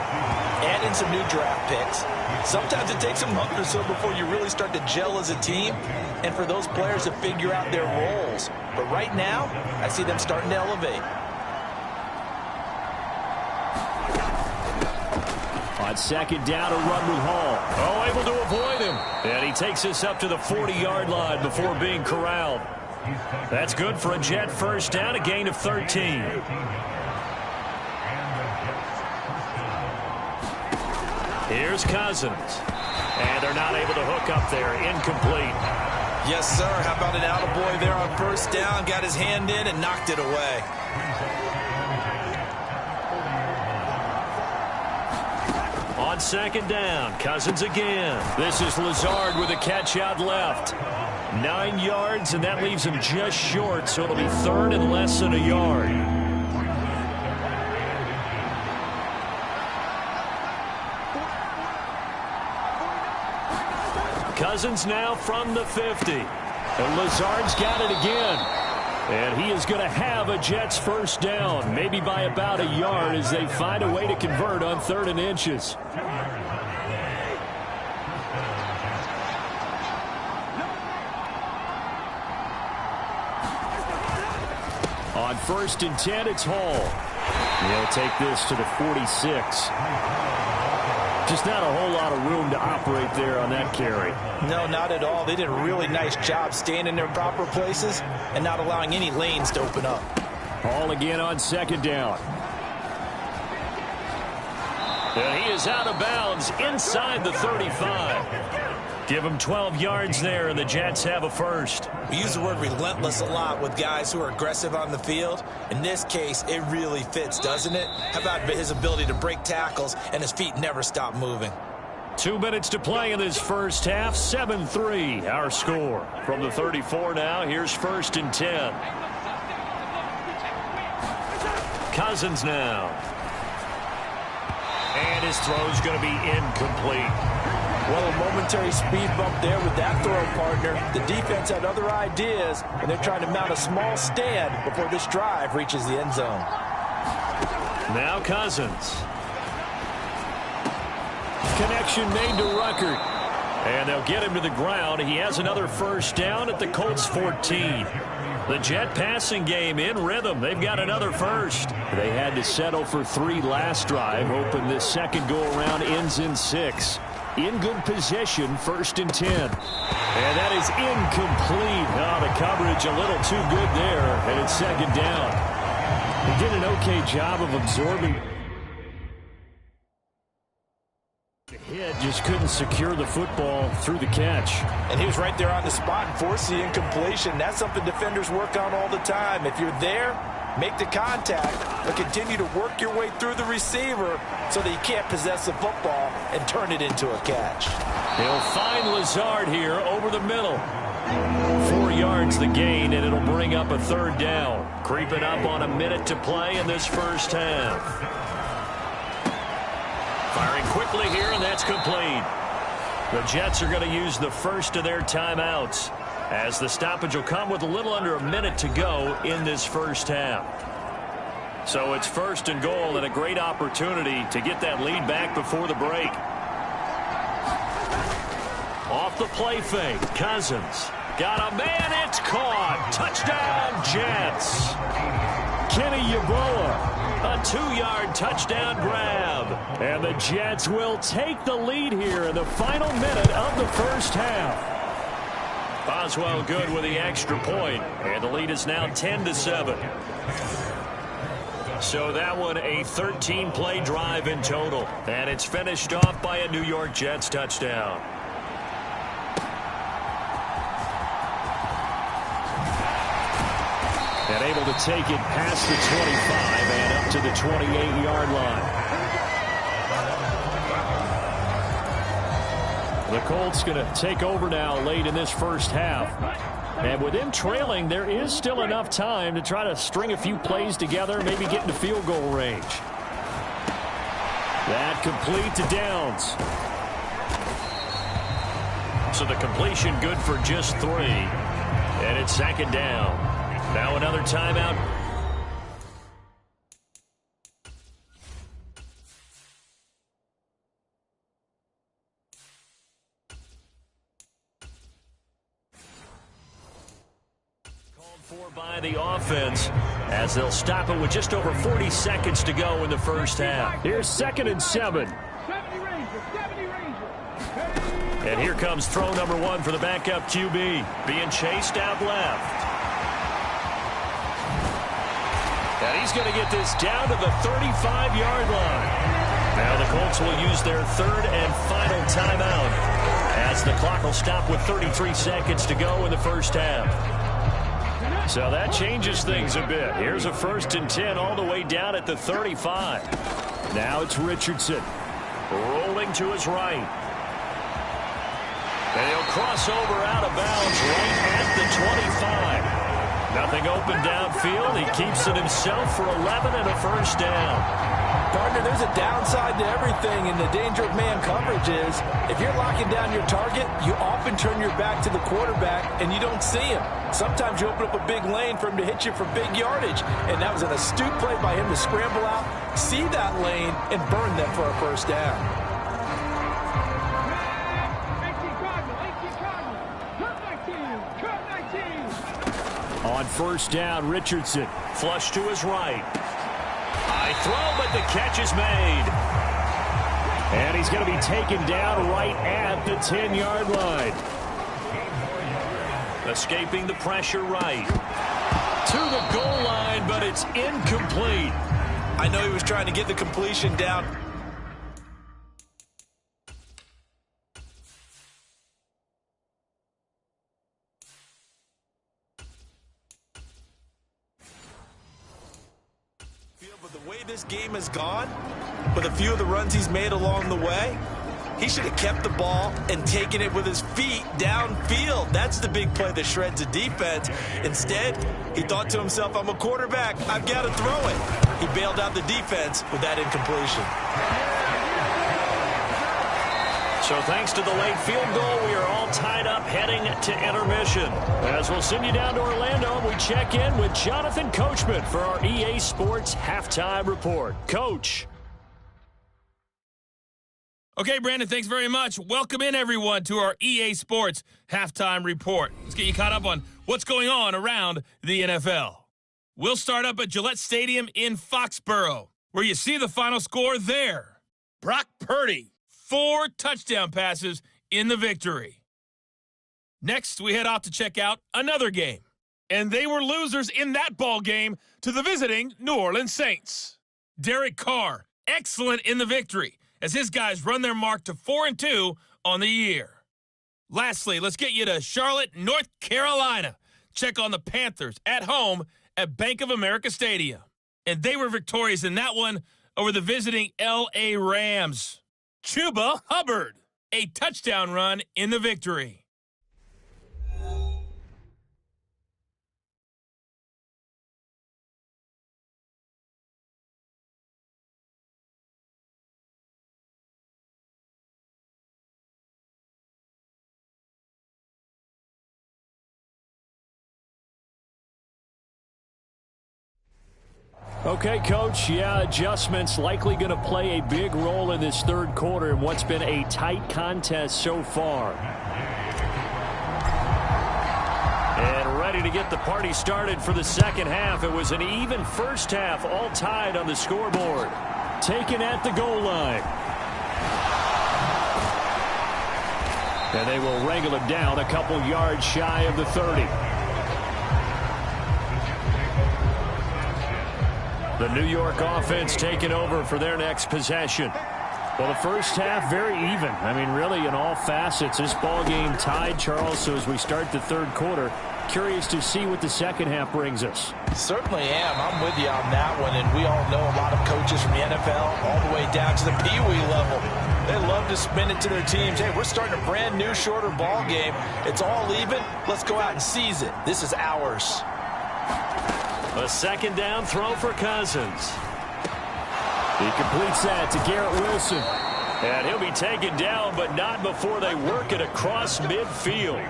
adding some new draft picks. Sometimes it takes a month or so before you really start to gel as a team and for those players to figure out their roles. But right now, I see them starting to elevate. On 2nd down, a run with Hall. Oh, able to avoid him. And he takes us up to the 40-yard line before being corralled. That's good for a Jet 1st down, a gain of 13. Here's Cousins. And they're not able to hook up there. Incomplete. Yes, sir. How about an attaboy there on 1st down? Got his hand in and knocked it away. On 2nd down, Cousins again. This is Lazard with a catch out left. 9 yards, and that leaves him just short, so it'll be 3rd and less than a yard. Cousins now from the 50. And Lazard's got it again. And he is going to have a Jets first down, maybe by about a yard as they find a way to convert on 3rd and inches. On 1st and 10, it's Hall. He'll take this to the 46. Just not a whole lot of room to operate there on that carry. No, not at all. They did a really nice job staying in their proper places and not allowing any lanes to open up. Hall again on 2nd down. And he is out of bounds inside the 35. Give him 12 yards there, and the Jets have a first. We use the word relentless a lot with guys who are aggressive on the field. In this case, it really fits, doesn't it? How about his ability to break tackles and his feet never stop moving? 2 minutes to play in this first half. 7-3 our score. From the 34 now, here's 1st and 10. Cousins now. And his throw's going to be incomplete. Well, a momentary speed bump there with that throw partner. The defense had other ideas, and they're trying to mount a small stand before this drive reaches the end zone. Now Cousins. Connection made to Ruckert. And they'll get him to the ground. He has another first down at the Colts 14. The Jet passing game in rhythm. They've got another first. They had to settle for 3 last drive, hoping this second go-around ends in 6. In good position, 1st and 10. And that is incomplete. Oh, the coverage a little too good there, and it's 2nd down. He did an okay job of absorbing the hit, just couldn't secure the football through the catch. And he was right there on the spot and forced the incompletion. That's something defenders work on all the time. If you're there, make the contact, but continue to work your way through the receiver so that you can't possess the football and turn it into a catch. He'll find Lazard here over the middle. 4 yards the gain, and it'll bring up a 3rd down. Creeping up on a minute to play in this first half. Firing quickly here, and that's complete. The Jets are going to use the first of their timeouts, as the stoppage will come with a little under a minute to go in this first half. So it's 1st and goal, and a great opportunity to get that lead back before the break. Off the play fake, Cousins. Got a man, it's caught. Touchdown, Jets. Kenny Yeboah, a 2-yard touchdown grab. And the Jets will take the lead here in the final minute of the first half. Boswell good with the extra point, and the lead is now 10-7. So that one a 13-play drive in total, and it's finished off by a New York Jets touchdown. And able to take it past the 25 and up to the 28-yard line. The Colts going to take over now late in this first half. And with them trailing, there is still enough time to try to string a few plays together, maybe get into field goal range. That complete to Downs. So the completion good for just 3. And it's 2nd down. Now another timeout. By the offense as they'll stop it with just over 40 seconds to go in the first half. Here's 2nd and 7. And here comes throw number 1 for the backup QB, being chased out left. And he's going to get this down to the 35-yard line. Now the Colts will use their 3rd and final timeout as the clock will stop with 33 seconds to go in the first half. So that changes things a bit. Here's a 1st and 10 all the way down at the 35. Now it's Richardson rolling to his right. And he'll cross over out of bounds right at the 25. Nothing open downfield. He keeps it himself for 11 and a first down. Partner, there's a downside to everything, and the danger of man coverage is if you're locking down your target, you often turn your back to the quarterback and you don't see him. Sometimes you open up a big lane for him to hit you for big yardage, and that was an astute play by him to scramble out, see that lane, and burn them for a first down. On first down, Richardson, flush to his right. High throw, but the catch is made. And he's going to be taken down right at the 10-yard line. Escaping the pressure right. To the goal line, but it's incomplete. I know he was trying to get the completion down. But the way this game has gone, with a few of the runs he's made along the way, he should have kept the ball and taken it with his feet downfield. That's the big play that shreds the defense. Instead, he thought to himself, I'm a quarterback. I've got to throw it. He bailed out the defense with that incompletion. So thanks to the late field goal, we are all tied up heading to intermission. As we'll send you down to Orlando, we check in with Jonathan Coachman for our EA Sports Halftime Report. Coach. Okay, Brandon, thanks very much. Welcome in, everyone, to our EA Sports Halftime Report. Let's get you caught up on what's going on around the NFL. We'll start up at Gillette Stadium in Foxborough, where you see the final score there. Brock Purdy, 4 touchdown passes in the victory. Next, we head off to check out another game. And they were losers in that ball game to the visiting New Orleans Saints. Derek Carr, excellent in the victory, as his guys run their mark to 4-2 on the year. Lastly, let's get you to Charlotte, North Carolina. Check on the Panthers at home at Bank of America Stadium. And they were victorious in that one over the visiting L.A. Rams. Chuba Hubbard, a touchdown run in the victory. Okay, Coach, adjustments likely going to play a big role in this third quarter in what's been a tight contest so far. And ready to get the party started for the second half. It was an even first half, all tied on the scoreboard. Taken at the goal line. And they will wrangle him down a couple yards shy of the 30. The New York offense taking over for their next possession. Well, the first half, very even. I mean, really, in all facets, this ball game tied, Charles. So as we start the third quarter, curious to see what the second half brings us. Certainly am. I'm with you on that one. And we all know a lot of coaches from the NFL all the way down to the Pee-wee level. They love to spin it to their teams. Hey, we're starting a brand new, shorter ball game. It's all even. Let's go out and seize it. This is ours. A second down throw for Cousins. He completes that to Garrett Wilson. And he'll be taken down, but not before they work it across midfield.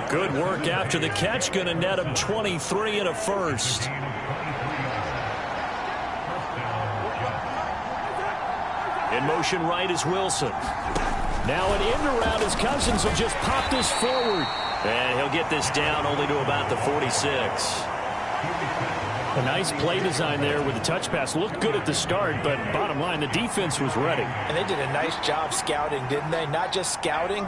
Good work after the catch. Going to net him 23 and a first. In motion right is Wilson. Now an end around as Cousins will just pop this forward. And he'll get this down only to about the 46. A nice play design there with the touch pass. Looked good at the start, but bottom line, the defense was ready. And they did a nice job scouting, didn't they? Not just scouting,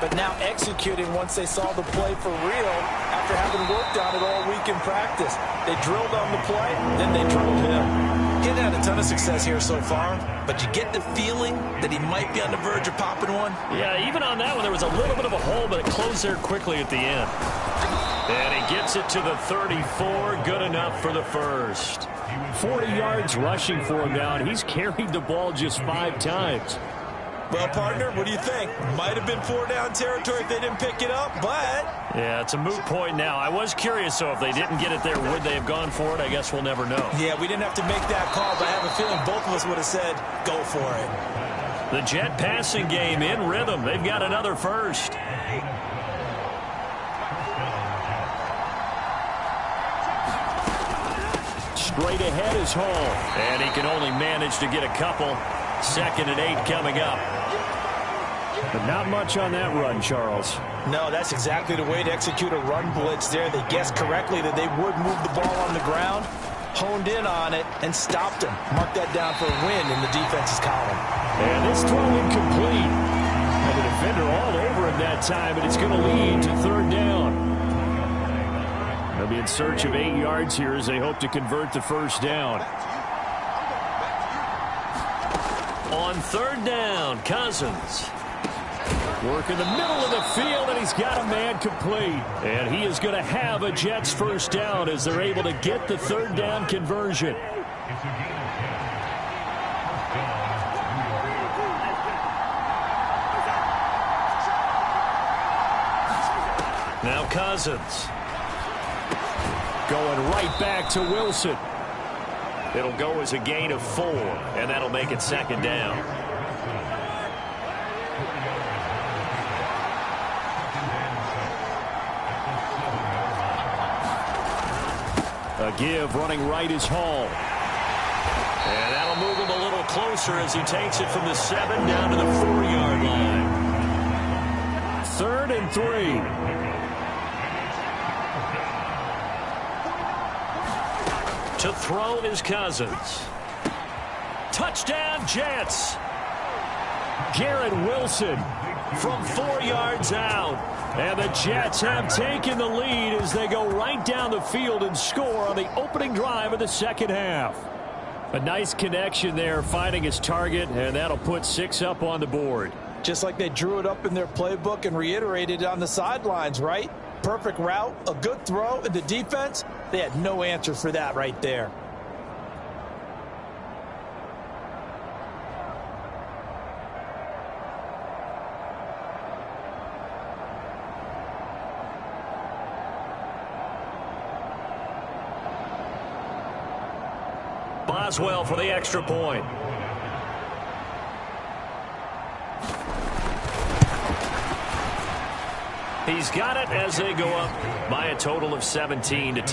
but now executing once they saw the play for real after having worked on it all week in practice. They drilled on the play, then they drilled him. He's had a ton of success here so far, but you get the feeling that he might be on the verge of popping one. Yeah, even on that one, there was a little bit of a hole, but it closed there quickly at the end. And he gets it to the 34. Good enough for the first. 40 yards rushing for him now, and he's carried the ball just 5 times. Well, partner, what do you think? Might have been 4-down territory if they didn't pick it up, but... Yeah, it's a moot point now. I was curious, so if they didn't get it there, would they have gone for it? I guess we'll never know. Yeah, we didn't have to make that call, but I have a feeling both of us would have said, go for it. The Jet passing game in rhythm. They've got another first. Straight ahead is Hall. And he can only manage to get a couple. 2nd and 8 coming up. But not much on that run, Charles. No, that's exactly the way to execute a run blitz there. They guessed correctly that they would move the ball on the ground, honed in on it, and stopped him. Mark that down for a win in the defense's column. And this throw incomplete. And the defender all over him that time, and it's going to lead to 3rd down. They'll be in search of 8 yards here as they hope to convert the 1st down. On 3rd down, Cousins. Work in the middle of the field, and he's got a man complete. And he is going to have a Jets 1st down as they're able to get the 3rd down conversion. Now Cousins. Going right back to Wilson. It'll go as a gain of 4, and that'll make it 2nd down. A give running right is Hall. And that'll move him a little closer as he takes it from the 7 down to the 4-yard line. 3rd and 3. To throw is Cousins. Touchdown, Jets. Garrett Wilson from 4 yards out. And the Jets have taken the lead as they go right down the field and score on the opening drive of the 2nd half. A nice connection there, finding his target, and that'll put 6 up on the board. Just like they drew it up in their playbook and reiterated it on the sidelines, right? Perfect route, a good throw, and the defense, they had no answer for that right there. Boswell for the extra point. He's got it as they go up by a total of 17-10.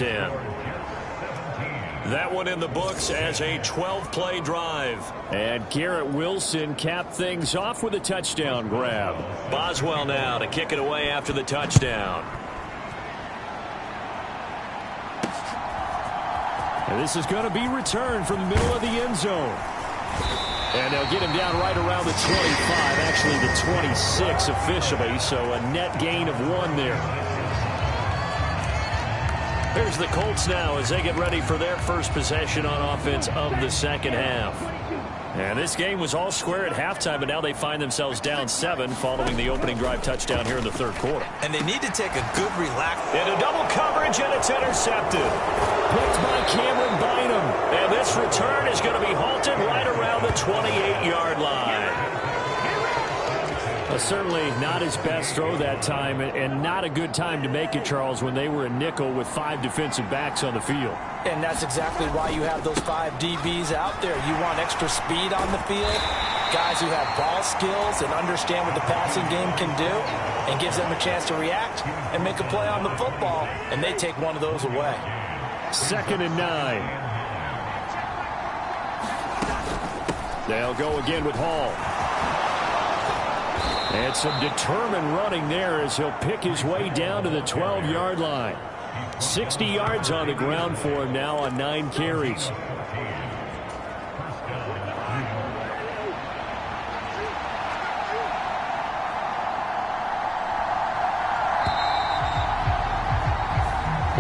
That one in the books as a 12-play drive. And Garrett Wilson capped things off with a touchdown grab. Boswell now to kick it away after the touchdown. And this is going to be returned from the middle of the end zone. And they'll get him down right around the 25, actually the 26 officially, so a net gain of 1 there. Here's the Colts now as they get ready for their first possession on offense of the 2nd half. And this game was all square at halftime, but now they find themselves down 7 following the opening drive touchdown here in the 3rd quarter. And they need to take a good relax. Into double coverage, and it's intercepted. Picked by Cameron Bynum. And this return is going to be halted right around the 28-yard line. Certainly not his best throw that time, and not a good time to make it, Charles, when they were a nickel with 5 defensive backs on the field. And that's exactly why you have those 5 DBs out there. You want extra speed on the field, guys who have ball skills and understand what the passing game can do, and gives them a chance to react and make a play on the football, and they take one of those away. 2nd and 9. They'll go again with Hall. And some determined running there as he'll pick his way down to the 12-yard line. 60 yards on the ground for him now on 9 carries.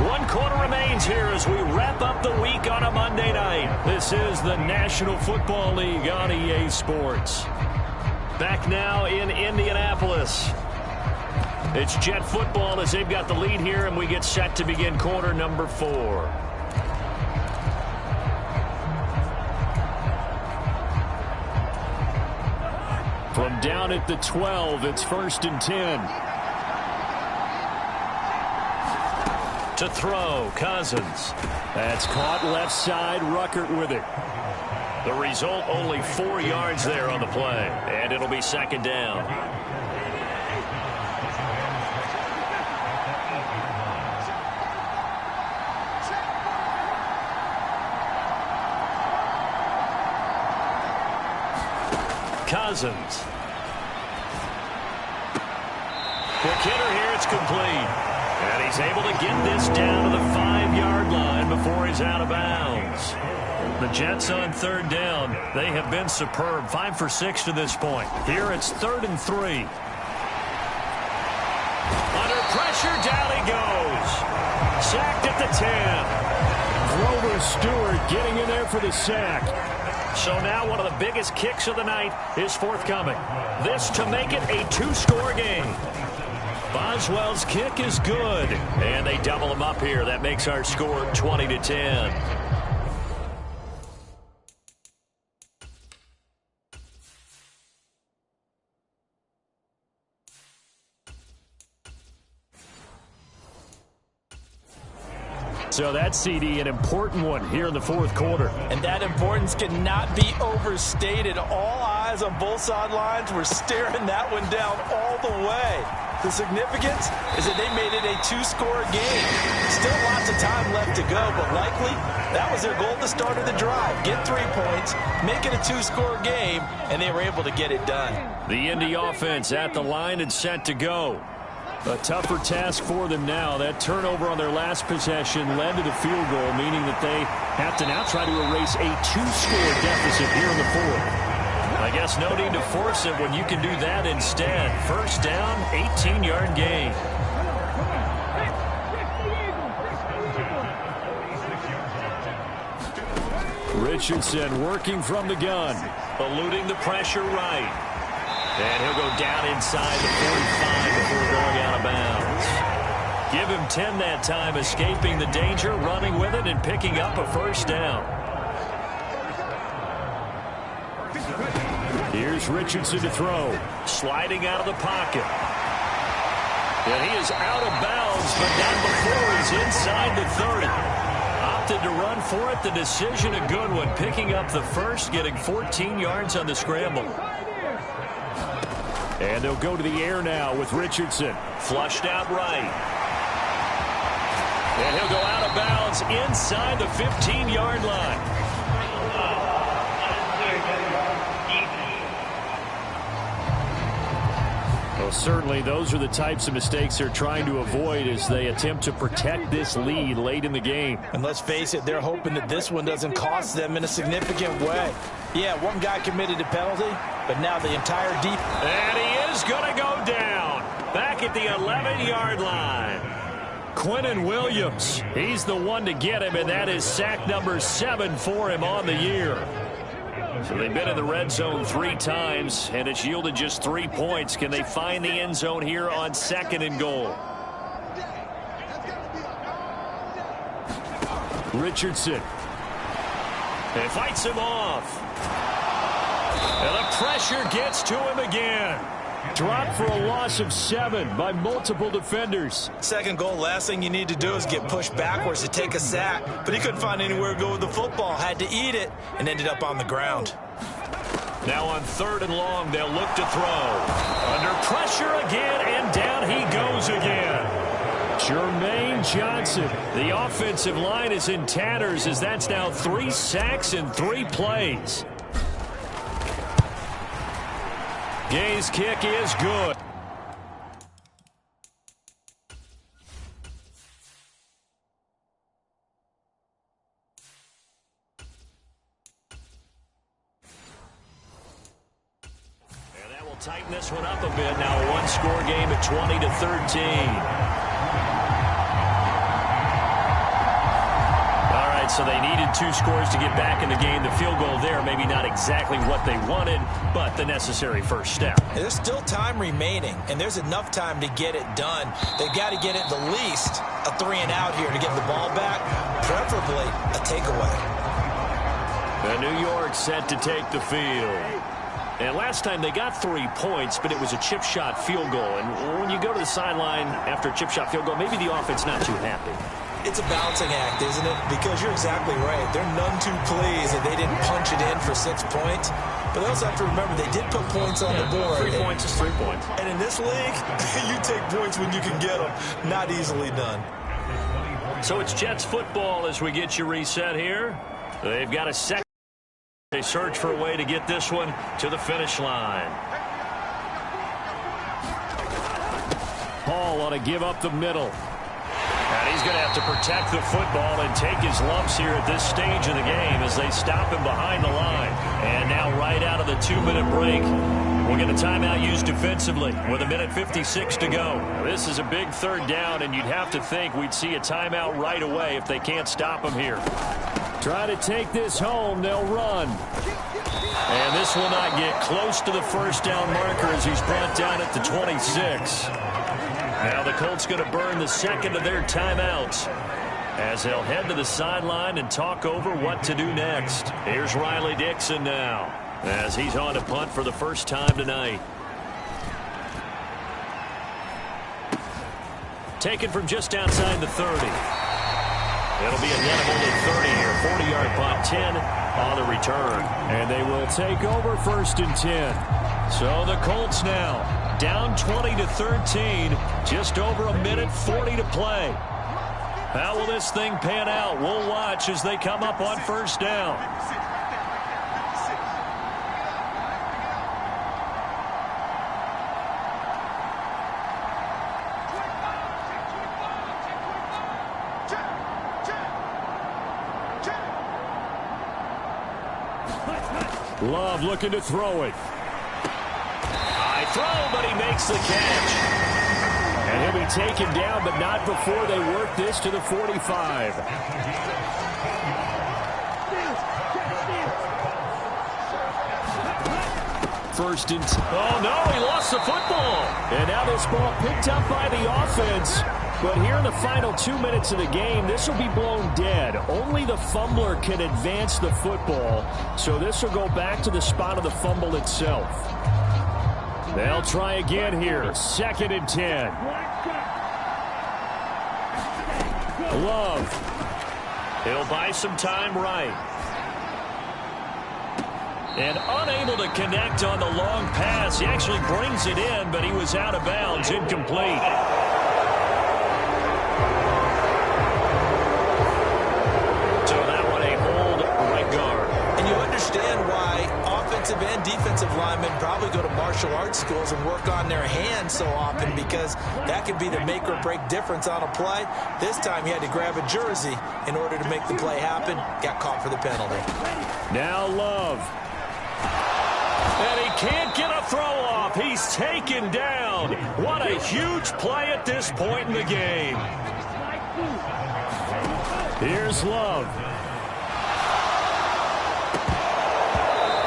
One quarter remains here as we wrap up the week on a Monday night. This is the National Football League on EA Sports. Back now in Indianapolis. It's Jet football as they've got the lead here, and we get set to begin quarter number 4. From down at the 12, it's 1st and 10. To throw, Cousins. That's caught left side, Ruckert with it. The result, only 4 yards there on the play, and it'll be 2nd down. Cousins. Quick hitter here, it's complete. And he's able to get this down to the 5-yard line before he's out of bounds. The Jets on 3rd down. They have been superb. 5 for 6 to this point. Here it's 3rd and 3. Under pressure, down he goes. Sacked at the 10. Grover Stewart getting in there for the sack. So now one of the biggest kicks of the night is forthcoming. This to make it a 2-score game. Boswell's kick is good. And they double him up here. That makes our score 20-10. So that CD, an important one here in the 4th quarter. And that importance cannot be overstated. All eyes on both sidelines were staring that one down all the way. The significance is that they made it a 2-score game. Still lots of time left to go, but likely that was their goal at the start of the drive. Get 3 points, make it a 2-score game, and they were able to get it done. The Indy offense at the line and set to go. A tougher task for them now. That turnover on their last possession led to the field goal, meaning that they have to now try to erase a 2-score deficit here in the 4th. I guess no need to force it when you can do that instead. 1st down, 18-yard gain. Richardson working from the gun, eluding the pressure right. And he'll go down inside the 45 before going out of bounds. Give him 10 that time, escaping the danger, running with it, and picking up a 1st down. Here's Richardson to throw. Sliding out of the pocket. And he is out of bounds, but not before he's inside the 30. Opted to run for it. The decision a good one. Picking up the 1st, getting 14 yards on the scramble. And they'll go to the air now with Richardson. Flushed out right. And he'll go out of bounds inside the 15-yard line. Well, certainly those are the types of mistakes they're trying to avoid as they attempt to protect this lead late in the game. And let's face it, they're hoping that this one doesn't cost them in a significant way. Yeah, one guy committed a penalty, but now the entire deep. And he is going to go down. Back at the 11-yard line. Quinnen Williams, he's the one to get him, and that is sack number 7 for him on the year. So they've been in the red zone 3 times, and it's yielded just 3 points. Can they find the end zone here on 2nd and goal? Richardson. And fights him off. And the pressure gets to him again. Dropped for a loss of 7 by multiple defenders. 2nd goal, last thing you need to do is get pushed backwards to take a sack. But he couldn't find anywhere to go with the football. Had to eat it and ended up on the ground. Now on 3rd and long, they'll look to throw. Under pressure again, and down he goes again. Jermaine Johnson. The offensive line is in tatters as that's now 3 sacks in 3 plays. Gay's kick is good. And that will tighten this one up a bit. Now a 1-score game at 20-13. So they needed 2 scores to get back in the game. The field goal there, maybe not exactly what they wanted, but the necessary first step. There's still time remaining, and there's enough time to get it done. They've got to get it the least a 3-and-out here to get the ball back, preferably a takeaway. And New York set to take the field. And last time they got 3 points, but it was a chip shot field goal. And when you go to the sideline after a chip shot field goal, maybe the offense not too happy. It's a balancing act, isn't it? Because you're exactly right. They're none too pleased that they didn't punch it in for 6 points. But they also have to remember they did put points on the board. 3 points is 3 points. And in this league, you take points when you can get them. Not easily done. So it's Jets football as we get you reset here. They've got a second. They search for a way to get this one to the finish line. Hall ought to give up the middle. And he's going to have to protect the football and take his lumps here at this stage of the game as they stop him behind the line. And now right out of the 2-minute break, we'll get a timeout used defensively with 1:56 to go. This is a big third down, and you'd have to think we'd see a timeout right away if they can't stop him here. Try to take this home. They'll run. And this will not get close to the first down marker as he's brought down at the 26. Now the Colts going to burn the second of their timeouts as they'll head to the sideline and talk over what to do next. Here's Riley Dixon now as he's on to punt for the first time tonight. Taken from just outside the 30. It'll be a net of only 30 here. 40-yard punt, 10 on the return. And they will take over 1st and 10. So the Colts now down 20-13. Just over 1:40 to play. How will this thing pan out? We'll watch as they come up on 1st down. Love looking to throw it. High throw, but he makes the catch. And he'll be taken down, but not before they work this to the 45. First and... Oh, no, he lost the football. And now this ball picked up by the offense. But here in the final 2 minutes of the game, this will be blown dead. Only the fumbler can advance the football. So this will go back to the spot of the fumble itself. They'll try again here. 2nd and 10. Love. He'll buy some time right. And unable to connect on the long pass. He actually brings it in, but he was out of bounds. Incomplete. So that one a hold right guard. And you understand why offensive and defensive linemen probably go to martial arts schools and work on their hands so often, because that could be the make or break difference on a play. This time he had to grab a jersey in order to make the play happen. Got caught for the penalty. Now Love. And he can't get a throw off. He's taken down. What a huge play at this point in the game. Here's Love.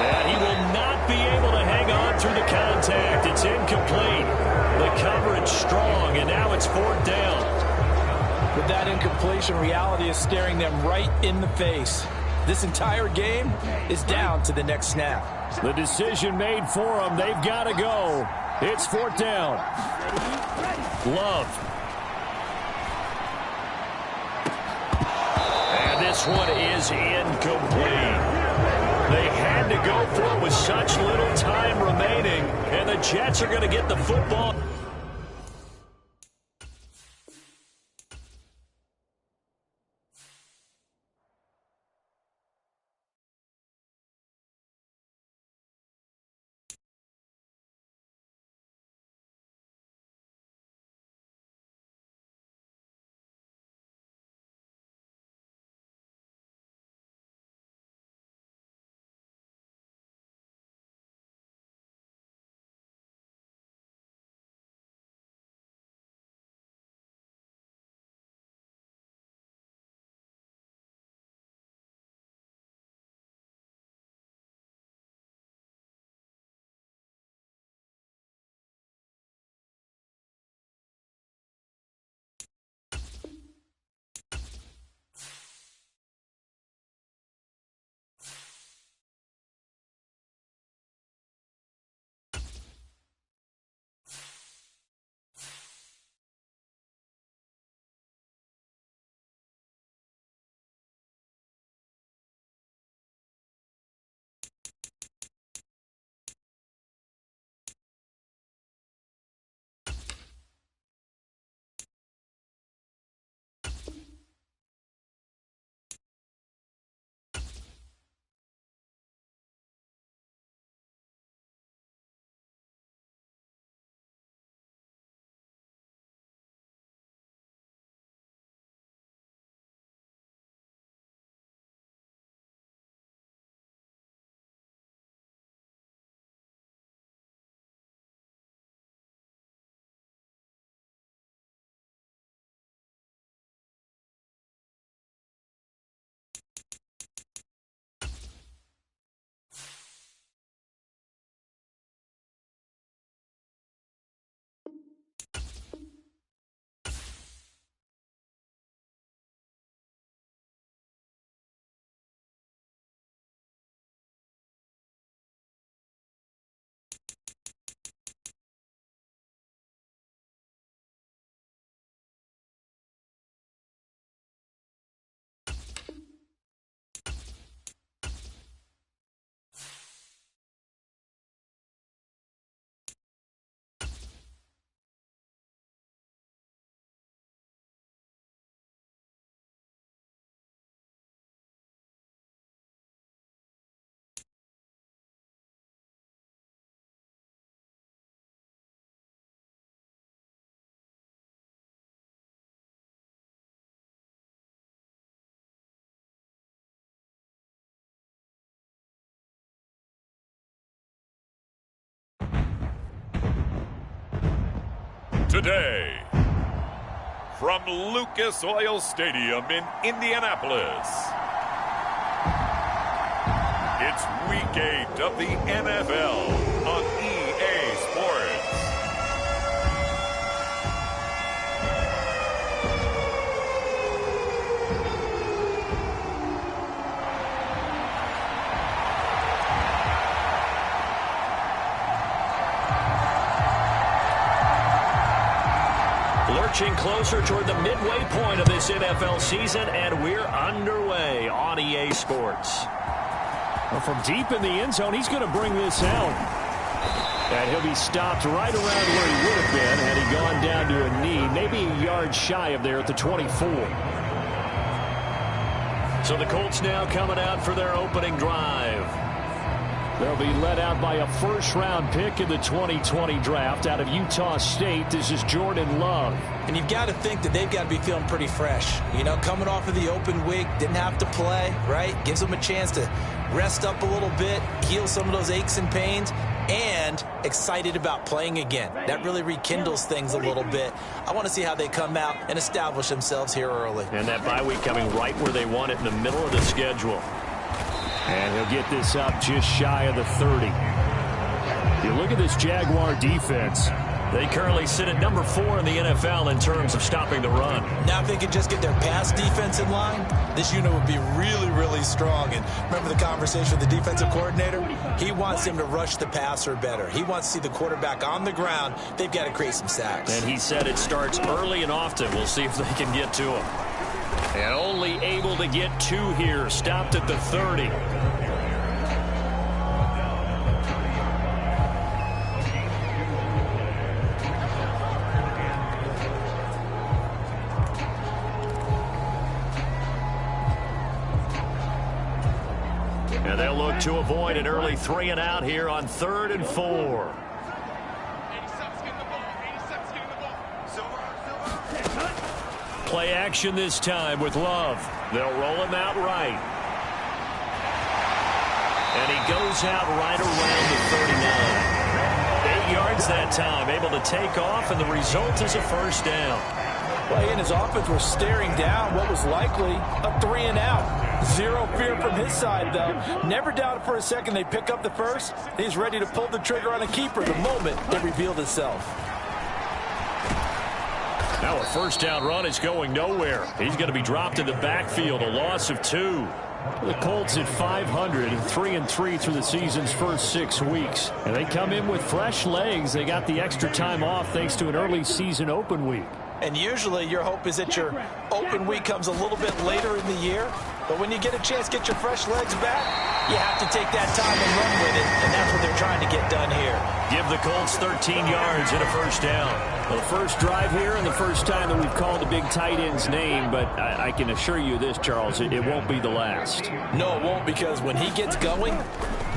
And he will not be able to hang on through the contact. It's incomplete. The coverage strong, and now it's 4th down. With that incompletion, reality is staring them right in the face. This entire game is down to the next snap. The decision made for them. They've got to go. It's 4th down. Love. And this one is incomplete. They had to go for it with such little time remaining. And the Jets are going to get the football. Today, from Lucas Oil Stadium in Indianapolis, it's Week 8 of the NFL on EA Sports. Lurching closer toward the midway point of this NFL season, and we're underway on EA Sports. Well, from deep in the end zone, he's going to bring this out. And he'll be stopped right around where he would have been had he gone down to a knee, maybe a yard shy of there at the 24. So the Colts now coming out for their opening drive. They'll be led out by a first-round pick in the 2020 draft out of Utah State. This is Jordan Love. And you've got to think that they've got to be feeling pretty fresh. You know, coming off of the open week, didn't have to play, right? Gives them a chance to rest up a little bit, heal some of those aches and pains, and excited about playing again. That really rekindles things a little bit. I want to see how they come out and establish themselves here early. And that bye week coming right where they want it, in the middle of the schedule. And he'll get this up just shy of the 30. You look at this Jaguar defense. They currently sit at number 4 in the NFL in terms of stopping the run. Now if they could just get their pass defense in line, this unit would be really, really strong. And remember the conversation with the defensive coordinator? He wants them to rush the passer better. He wants to see the quarterback on the ground. They've got to create some sacks. And he said it starts early and often. We'll see if they can get to him. And only able to get 2 here. Stopped at the 30. And they'll look to avoid an early 3 and out here on 3rd and 4. Play action this time with Love. They'll roll him out right. And he goes out right around the 39. 8 yards that time, able to take off, and the result is a first down. Well, he and his offense were staring down what was likely a 3 and out. Zero fear from his side, though. Never doubted for a second they pick up the first. He's ready to pull the trigger on a keeper the moment it revealed itself. Now a first down run is going nowhere. He's going to be dropped in the backfield, a loss of 2. The Colts at 500, 3-3 through the season's first 6 weeks. And they come in with fresh legs. They got the extra time off thanks to an early season open week. And usually your hope is that your open week comes a little bit later in the year. But when you get a chance to get your fresh legs back, you have to take that time and run with it. And that's what they're trying to get done here. Give the Colts 13 yards and a first down. Well, the first drive here and the first time that we've called the big tight end's name. But I can assure you this, Charles, it won't be the last. No, it won't, because when he gets going,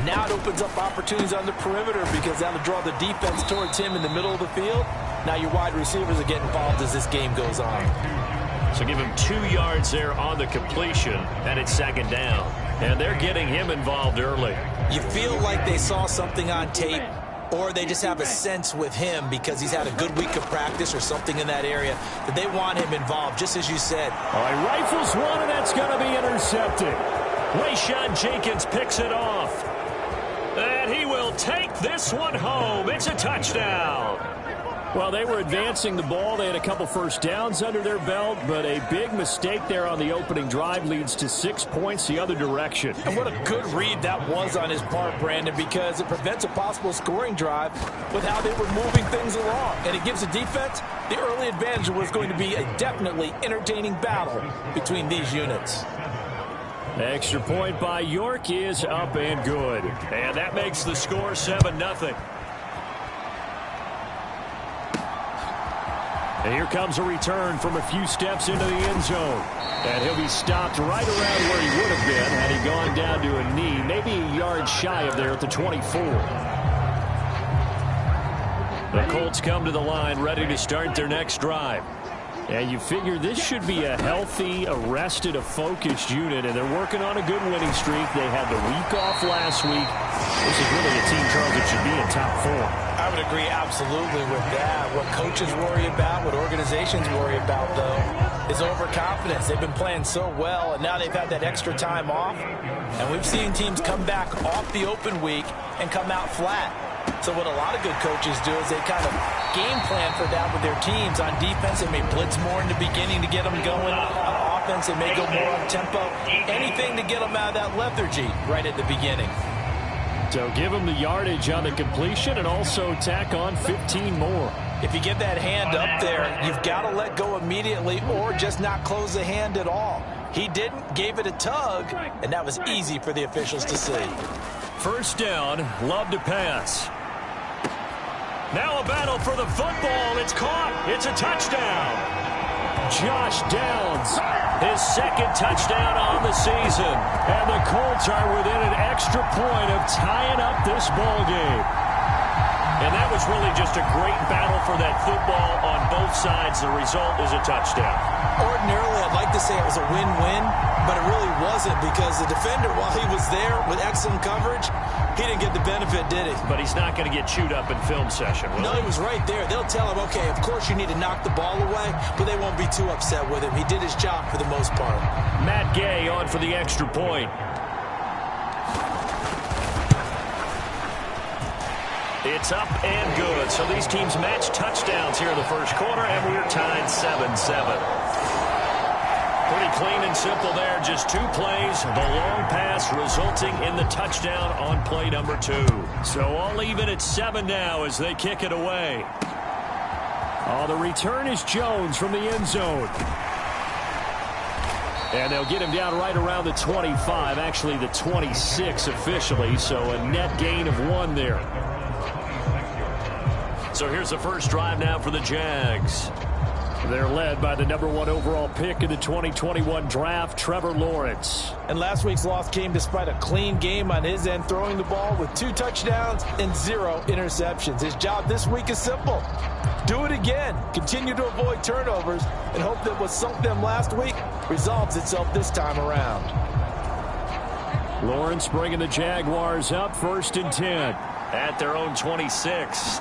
now it opens up opportunities on the perimeter because that'll draw the defense towards him in the middle of the field. Now your wide receivers are getting involved as this game goes on. So give him 2 yards there on the completion, and it's 2nd down. And they're getting him involved early. You feel like they saw something on tape, or they just have a sense with him because he's had a good week of practice or something in that area that they want him involved, just as you said. All right, rifles one, and that's going to be intercepted. Rayshon Jenkins picks it off. And he will take this one home. It's a touchdown. Well, they were advancing the ball. They had a couple first downs under their belt, but a big mistake there on the opening drive leads to 6 points the other direction. And what a good read that was on his part, Brandon, because it prevents a possible scoring drive with how they were moving things along. And it gives the defense the early advantage of what's going to be a definitely entertaining battle between these units. Extra point by York is up and good. And that makes the score 7-0. And here comes a return from a few steps into the end zone. And he'll be stopped right around where he would have been had he gone down to a knee, maybe a yard shy of there at the 24. The Colts come to the line ready to start their next drive. And you figure this should be a healthy, arrested, a focused unit, and they're working on a good winning streak. They had the week off last week. This is really a team, Charles, that should be in top 4. I would agree absolutely with that. What coaches worry about, what organizations worry about, though, is overconfidence. They've been playing so well, and now they've had that extra time off. And we've seen teams come back off the open week and come out flat. So what a lot of good coaches do is they kind of game plan for that with their teams. On defense, they may blitz more in the beginning to get them going. On offense, they may go more on tempo. Anything to get them out of that lethargy right at the beginning. So give them the yardage on the completion and also tack on 15 more. If you get that hand up there, you've got to let go immediately or just not close the hand at all. He didn't, gave it a tug, and that was easy for the officials to see. First down, Love to pass. Now a battle for the football. It's caught. It's a touchdown. Josh Downs, his second touchdown on the season. And the Colts are within an extra point of tying up this ball game. And that was really just a great battle for that football on both sides. The result is a touchdown. Ordinarily, I'd like to say it was a win-win, but it really wasn't because the defender, while he was there with excellent coverage, he didn't get the benefit, did he? But he's not going to get chewed up in film session, will No, he was right there. They'll tell him, okay, of course you need to knock the ball away, but they won't be too upset with him. He did his job for the most part. Matt Gay on for the extra point. It's up and good. So these teams match touchdowns here in the first quarter, and we're tied 7-7. Pretty clean and simple there. Just two plays. The long pass resulting in the touchdown on play number 2. So all even at 7 now as they kick it away. Oh, the return is Jones from the end zone. And they'll get him down right around the 25, actually the 26 officially, so a net gain of 1 there. So here's the first drive now for the Jags. They're led by the number 1 overall pick in the 2021 draft, Trevor Lawrence. And last week's loss came despite a clean game on his end, throwing the ball with 2 touchdowns and 0 interceptions. His job this week is simple. Do it again. Continue to avoid turnovers and hope that what sunk them last week resolves itself this time around. Lawrence bringing the Jaguars up, 1st and 10. At their own 26.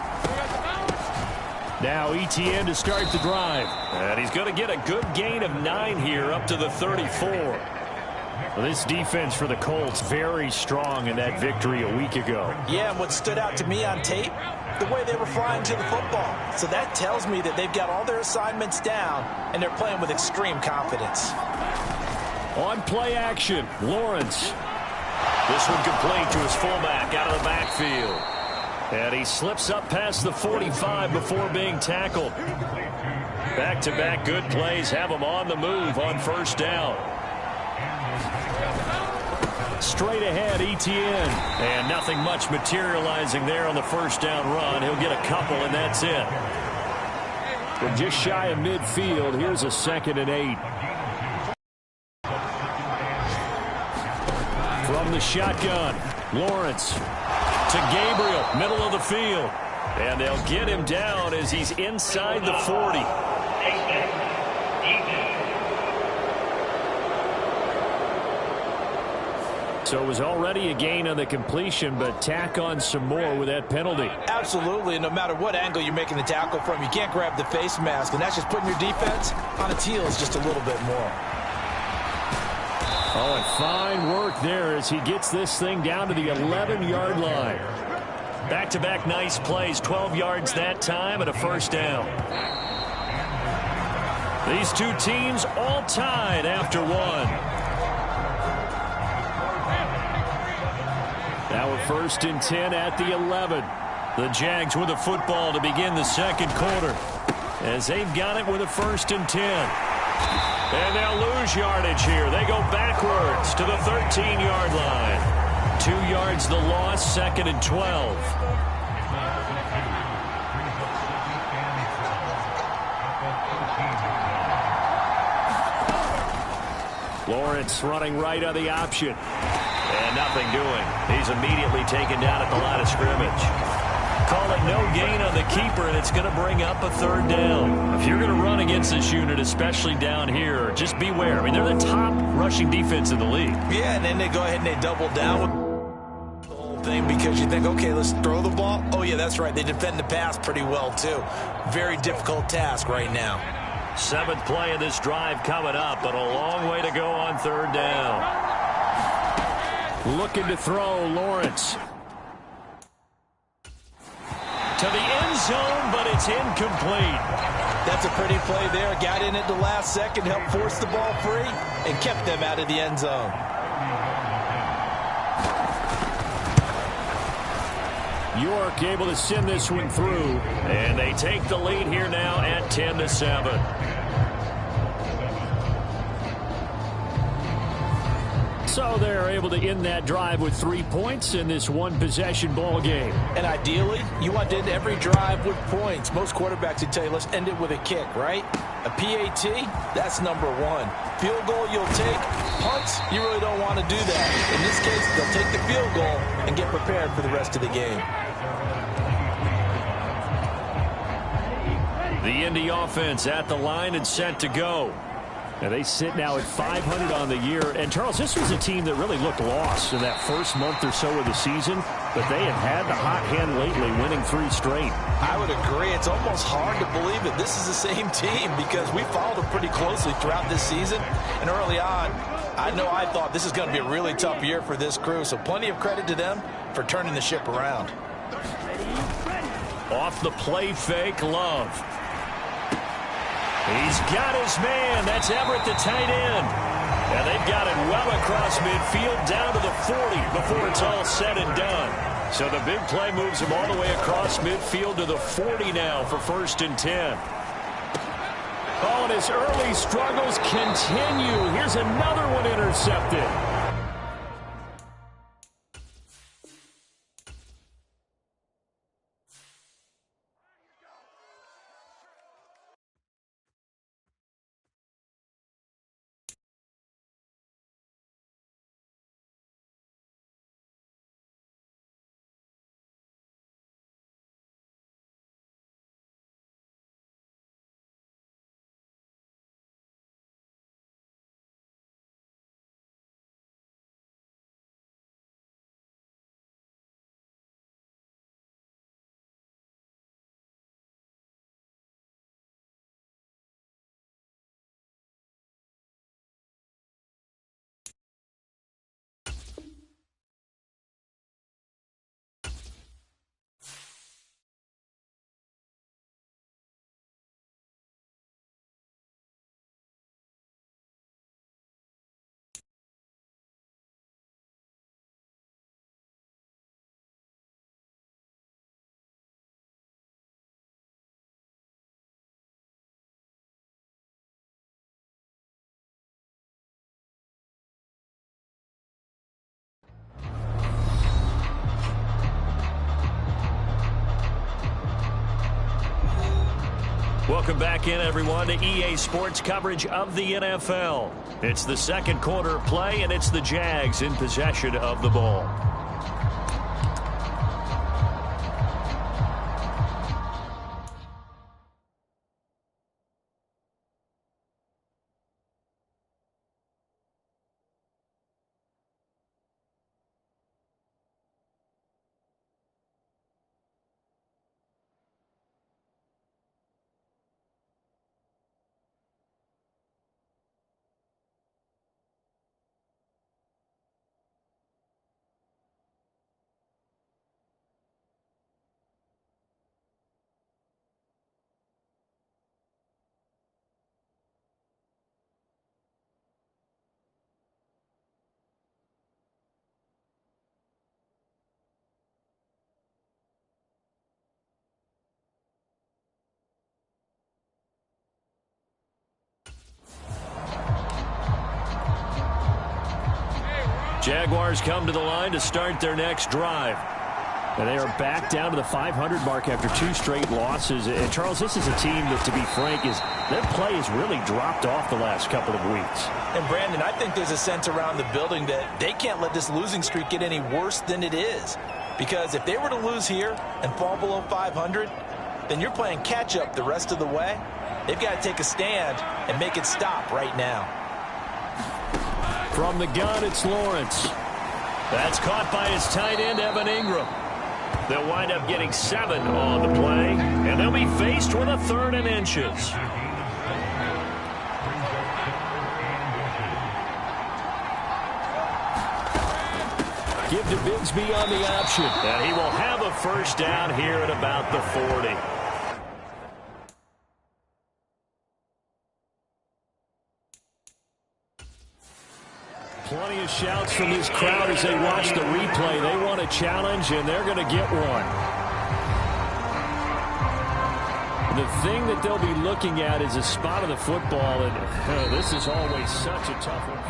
Now ETN to start the drive. And he's going to get a good gain of 9 here up to the 34. Well, this defense for the Colts very strong in that victory a week ago. Yeah, and what stood out to me on tape, the way they were flying to the football. So that tells me that they've got all their assignments down and they're playing with extreme confidence. On play action, Lawrence. This one complete to his fullback out of the backfield. And he slips up past the 45 before being tackled. Back-to-back good plays have him on the move on first down. Straight ahead, ETN. And nothing much materializing there on the first down run. He'll get a couple, and that's it. We're just shy of midfield. Here's a 2nd and 8. From the shotgun, Lawrence to Gabriel, middle of the field. And they'll get him down as he's inside the 40. So it was already a gain on the completion, but tack on some more with that penalty. Absolutely, and no matter what angle you're making the tackle from, you can't grab the face mask, and that's just putting your defense on its heels just a little bit more. Oh, and fine work there as he gets this thing down to the 11-yard line. Back-to-back nice plays, 12 yards that time and a first down. These two teams all tied after 1. Now we're 1st and 10 at the 11. The Jags with the football to begin the second quarter as they've got it with a 1st and 10. And they'll lose yardage here. They go backwards to the 13-yard line. 2 yards the loss, 2nd and 12. Lawrence running right on the option. And nothing doing. He's immediately taken down at the line of scrimmage. Call it no gain on the keeper, and it's going to bring up a 3rd down. If you're going to run against this unit, especially down here, just beware. I mean, they're the top rushing defense in the league. Yeah, and then they go ahead and they double down with thing because you think, okay, let's throw the ball. Oh, yeah, that's right. They defend the pass pretty well, too. Very difficult task right now. 7th play of this drive coming up, but a long way to go on 3rd down. Looking to throw, Lawrence. To the end zone, but it's incomplete. That's a pretty play there. Got in at the last second, helped force the ball free, and kept them out of the end zone. York able to send this one through, and they take the lead here now at 10-7. So they're able to end that drive with 3 points in this one-possession ball game. And ideally, you want to end every drive with points. Most quarterbacks would tell you, let's end it with a kick, right? A PAT, that's number 1. Field goal you'll take. Punts, you really don't want to do that. In this case, they'll take the field goal and get prepared for the rest of the game. The Indy offense at the line and set to go. And they sit now at 500 on the year. And, Charles, this was a team that really looked lost in that first month or so of the season. But they have had the hot hand lately, winning 3 straight. I would agree. It's almost hard to believe it. This is the same team because we followed them pretty closely throughout this season. And early on, I thought this is going to be a really tough year for this crew. So plenty of credit to them for turning the ship around. Off the play fake, Love. He's got his man. That's Everett, the tight end. And they've got it well across midfield down to the 40 before it's all said and done. So the big play moves him all the way across midfield to the 40 now for 1st and 10. Oh, and his early struggles continue. Here's another one intercepted. Welcome back in, everyone, to EA Sports coverage of the NFL. It's the 2nd quarter play, and it's the Jags in possession of the ball. Jaguars come to the line to start their next drive. And they are back down to the 500 mark after 2 straight losses. And, Charles, this is a team that, to be frank, their play has really dropped off the last couple of weeks. And, Brandon, I think there's a sense around the building that they can't let this losing streak get any worse than it is. Because if they were to lose here and fall below 500, then you're playing catch-up the rest of the way. They've got to take a stand and make it stop right now. From the gun, it's Lawrence. That's caught by his tight end, Evan Ingram. They'll wind up getting 7 on the play, and they'll be faced with a 3rd and inches. Give to Bigsby on the option, and he will have a first down here at about the 40. Plenty of shouts from this crowd as they watch the replay. They want a challenge, and they're going to get one. The thing that they'll be looking at is a spot of the football, and this is always such a tough one.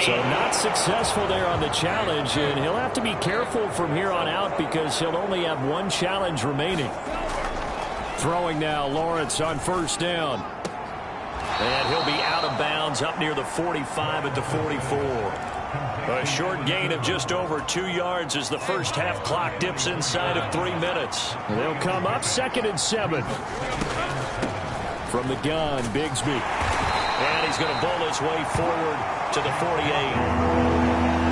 So not successful there on the challenge, and he'll have to be careful from here on out because he'll only have 1 challenge remaining. Throwing now, Lawrence on first down. And he'll be out of bounds up near the 45 at the 44. A short gain of just over 2 yards as the first half clock dips inside of 3 minutes. They'll come up 2nd and 7. From the gun, Bigsby. And he's going to bowl his way forward to the 48.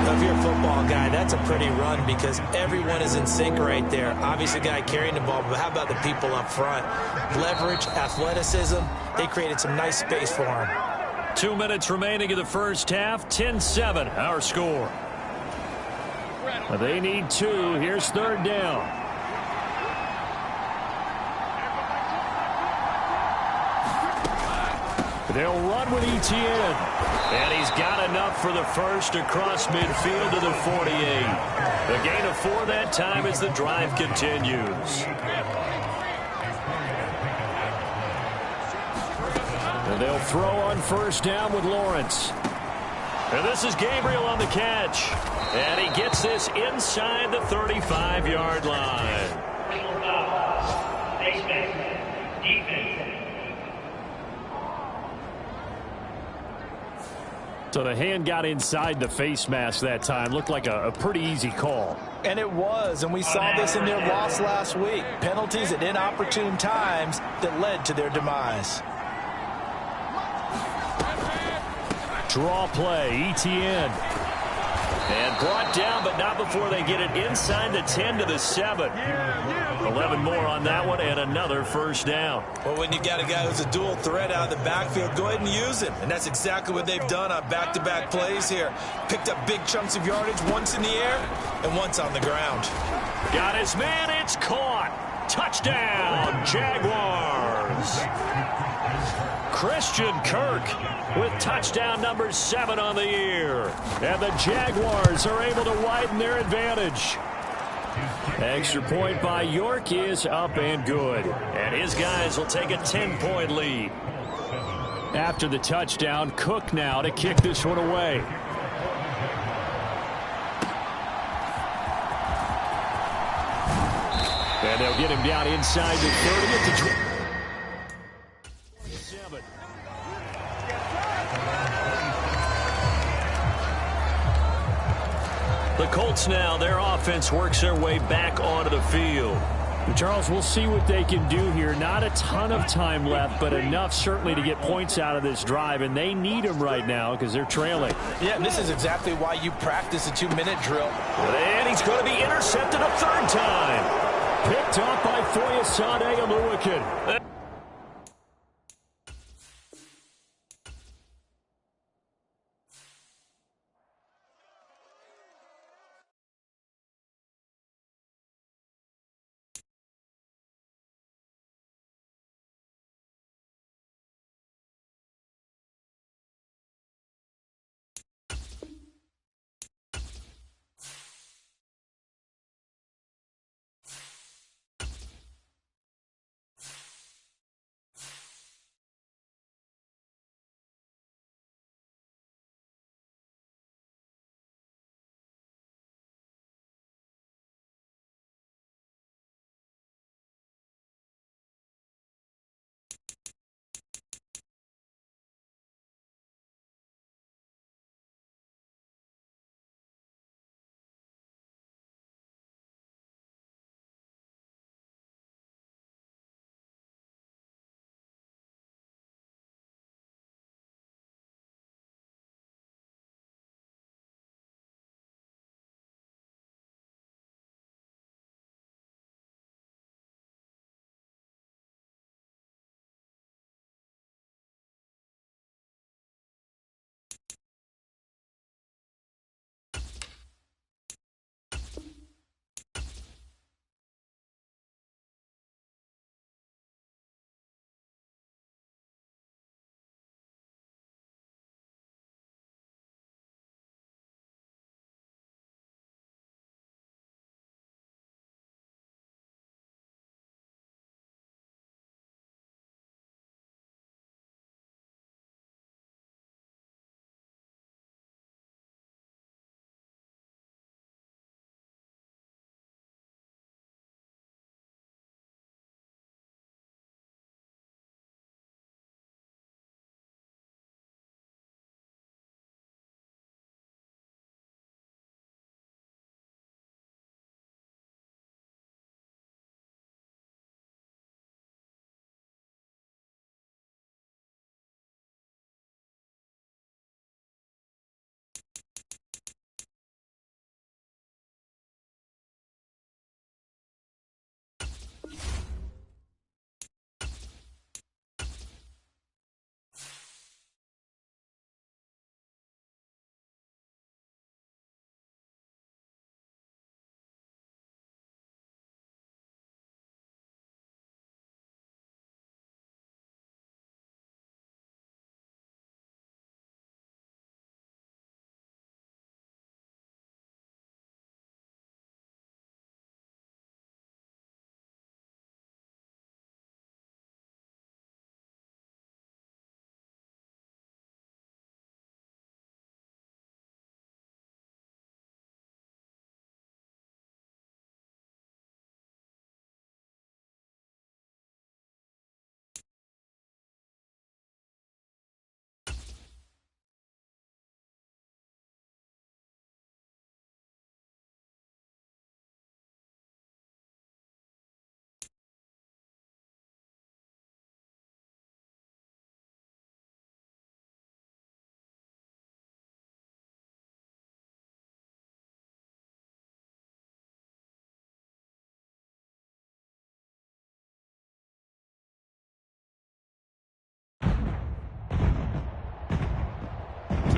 Now, if you're a football guy, that's a pretty run because everyone is in sync right there. Obviously, the guy carrying the ball, but how about the people up front? Leverage, athleticism, they created some nice space for him. 2 minutes remaining in the first half, 10-7, our score. They need 2. Here's 3rd down. They'll run with Etienne. And he's got enough for the first across midfield to the 48. A gain of 4 that time as the drive continues. And they'll throw on first down with Lawrence. And this is Gabriel on the catch. And he gets this inside the 35-yard line. So the hand got inside the face mask that time. Looked like a pretty easy call. And it was, and we saw this in their loss last week. Penalties at inopportune times that led to their demise. Draw play, Etienne. And brought down, but not before they get it inside the 10 to the 7. 11 more on that one, and another first down. Well, when you got a guy who's a dual threat out of the backfield, go ahead and use him. And that's exactly what they've done on back-to-back plays here. Picked up big chunks of yardage, once in the air and once on the ground. Got his man, it's caught. Touchdown, Jaguars. Christian Kirk with touchdown number 7 on the year. And the Jaguars are able to widen their advantage. Extra point by York is up and good. And his guys will take a 10-point lead. After the touchdown, Cook now to kick this one away. And they'll get him down inside the 30 at the 27. The Colts now, their offense works their way back onto the field. Charles, we'll see what they can do here. Not a ton of time left, but enough certainly to get points out of this drive, and they need them right now because they're trailing. Yeah, and this is exactly why you practice a 2-minute drill. And he's going to be intercepted a 3rd time. Picked off by Foyesade Oluwakin.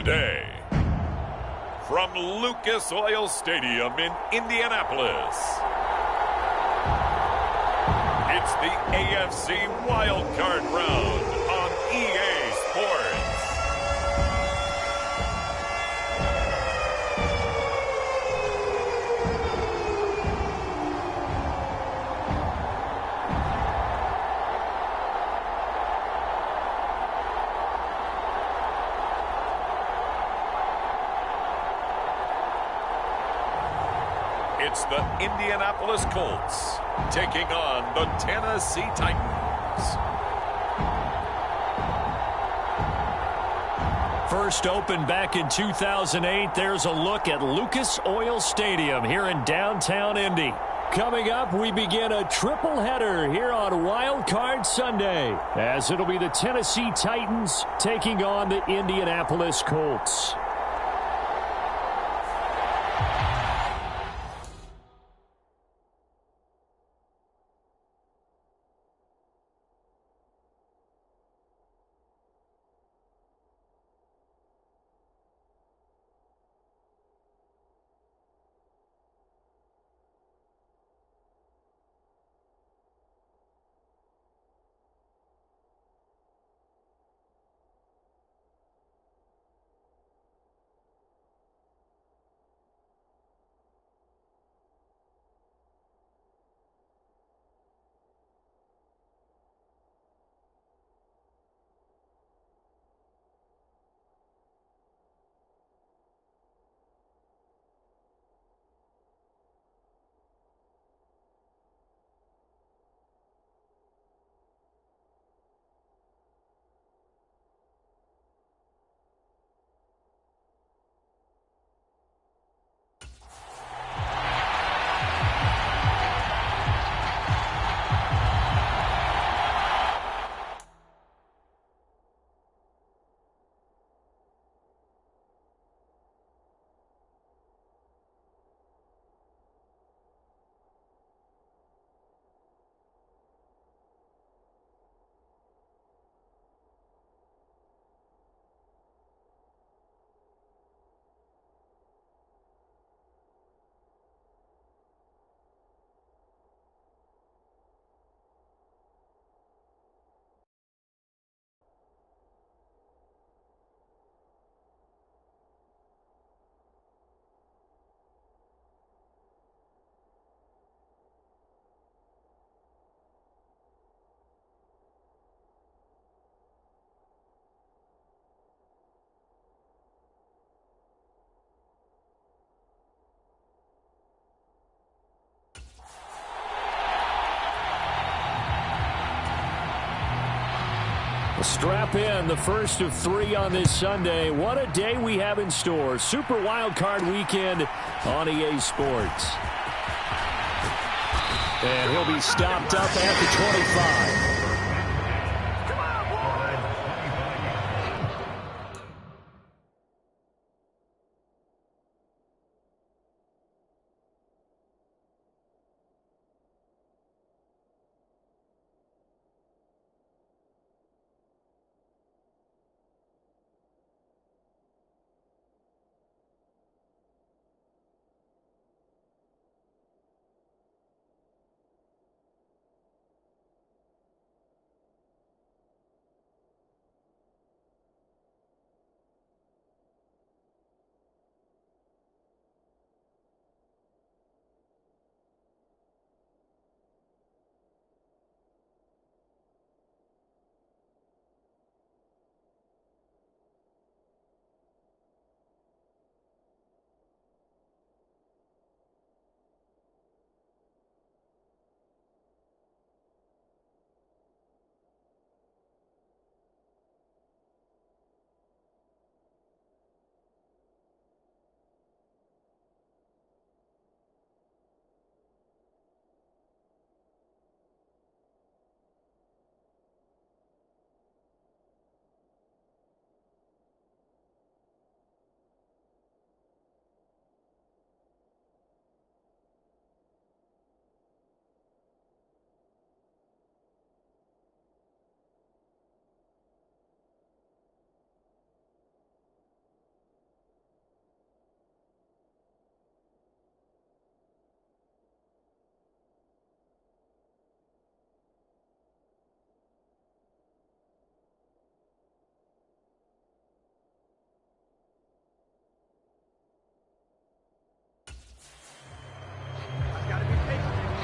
day. From Lucas Oil Stadium in Indianapolis, it's the AFC Wildcard Round on EA Sports. It's the Indianapolis Colts taking on the Tennessee Titans. First opened back in 2008, there's a look at Lucas Oil Stadium here in downtown Indy. Coming up, we begin a triple header here on Wild Card Sunday, as it'll be the Tennessee Titans taking on the Indianapolis Colts. Strap in, the first of 3 on this Sunday. What a day we have in store. Super Wild Card Weekend on EA Sports. And he'll be stopped up at the 25.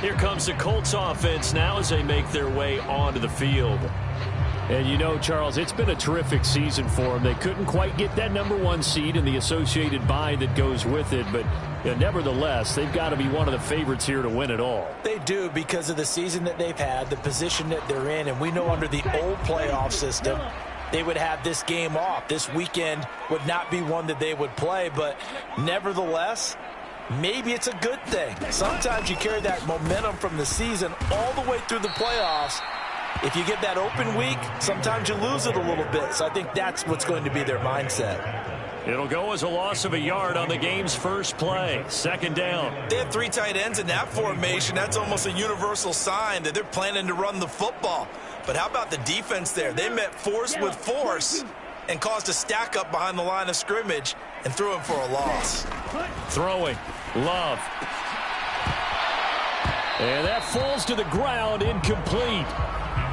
Here comes the Colts offense now as they make their way onto the field. And you know, Charles, it's been a terrific season for them. They couldn't quite get that #1 seed and the associated bye that goes with it, but nevertheless, they've got to be one of the favorites here to win it all. They do, because of the season that they've had, the position that they're in, and we know under the old playoff system, they would have this game off. This weekend would not be one that they would play, but nevertheless, maybe it's a good thing. Sometimes you carry that momentum from the season all the way through the playoffs. If you get that open week, sometimes you lose it a little bit. So I think that's what's going to be their mindset. It'll go as a loss of a yard on the game's first play. 2nd down. They have 3 tight ends in that formation. That's almost a universal sign that they're planning to run the football. But how about the defense there? They met force with force and caused a stack up behind the line of scrimmage and threw him for a loss. Throwing. Love. And that falls to the ground, incomplete.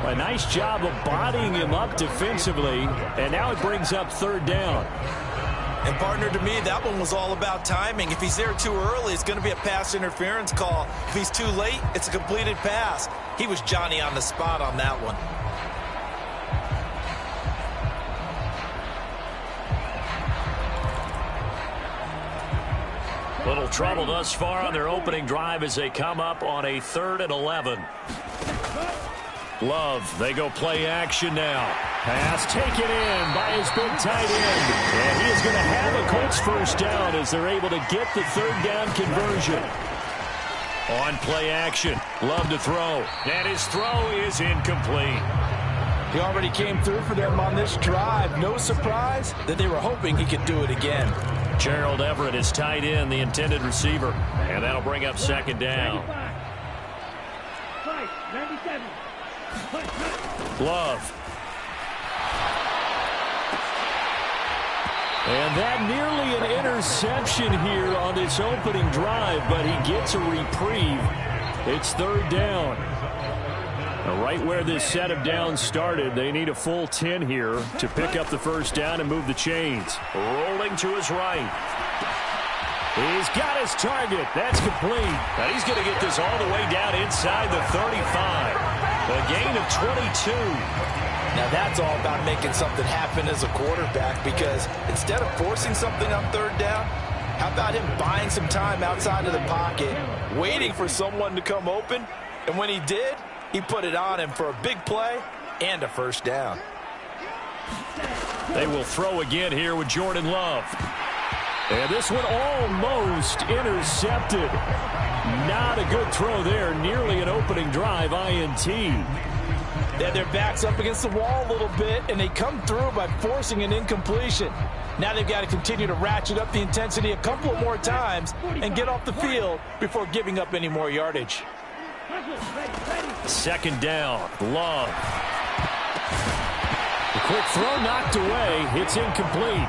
A nice job of bodying him up defensively, and now it brings up 3rd down. And, partner, to me, that one was all about timing. If he's there too early, it's going to be a pass interference call. If he's too late, it's a completed pass. He was Johnny on the spot on that one. Little trouble thus far on their opening drive as they come up on a 3rd and 11. Love, they go play action now. Pass taken in by his big tight end. And he is going to have a Colts first down as they're able to get the 3rd down conversion. On play action, Love to throw. And his throw is incomplete. He already came through for them on this drive. No surprise that they were hoping he could do it again. Gerald Everett is tight end, the intended receiver. And that'll bring up 2nd down. Love. And that nearly an interception here on this opening drive, but he gets a reprieve. It's 3rd down. Now, right where this set of downs started, they need a full 10 here to pick up the first down and move the chains. Rolling to his right. He's got his target. That's complete. Now he's going to get this all the way down inside the 35. A gain of 22. Now that's all about making something happen as a quarterback, because instead of forcing something on 3rd down, how about him buying some time outside of the pocket, waiting for someone to come open, and when he did, he put it on him for a big play and a first down. They will throw again here with Jordan Love. And this one almost intercepted. Not a good throw there. Nearly an opening drive INT. Yeah, their back's up against the wall a little bit, and they come through by forcing an incompletion. Now they've got to continue to ratchet up the intensity a couple of more times and get off the field before giving up any more yardage. 2nd down. Love. The quick throw knocked away. It's incomplete.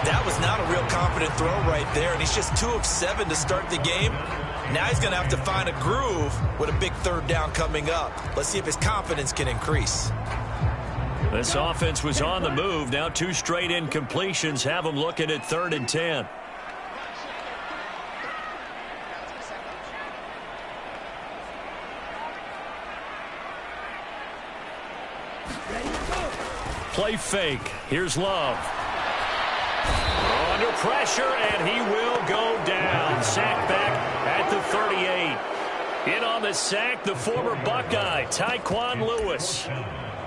That was not a real confident throw right there, and he's just 2 of 7 to start the game. Now he's going to have to find a groove with a big 3rd down coming up. Let's see if his confidence can increase. This offense was on the move. Now 2 straight incompletions have them looking at 3rd and 10. Play fake. Here's Love. Under pressure, and he will go down. Sack back at the 38. In on the sack, the former Buckeye, Tyquan Lewis.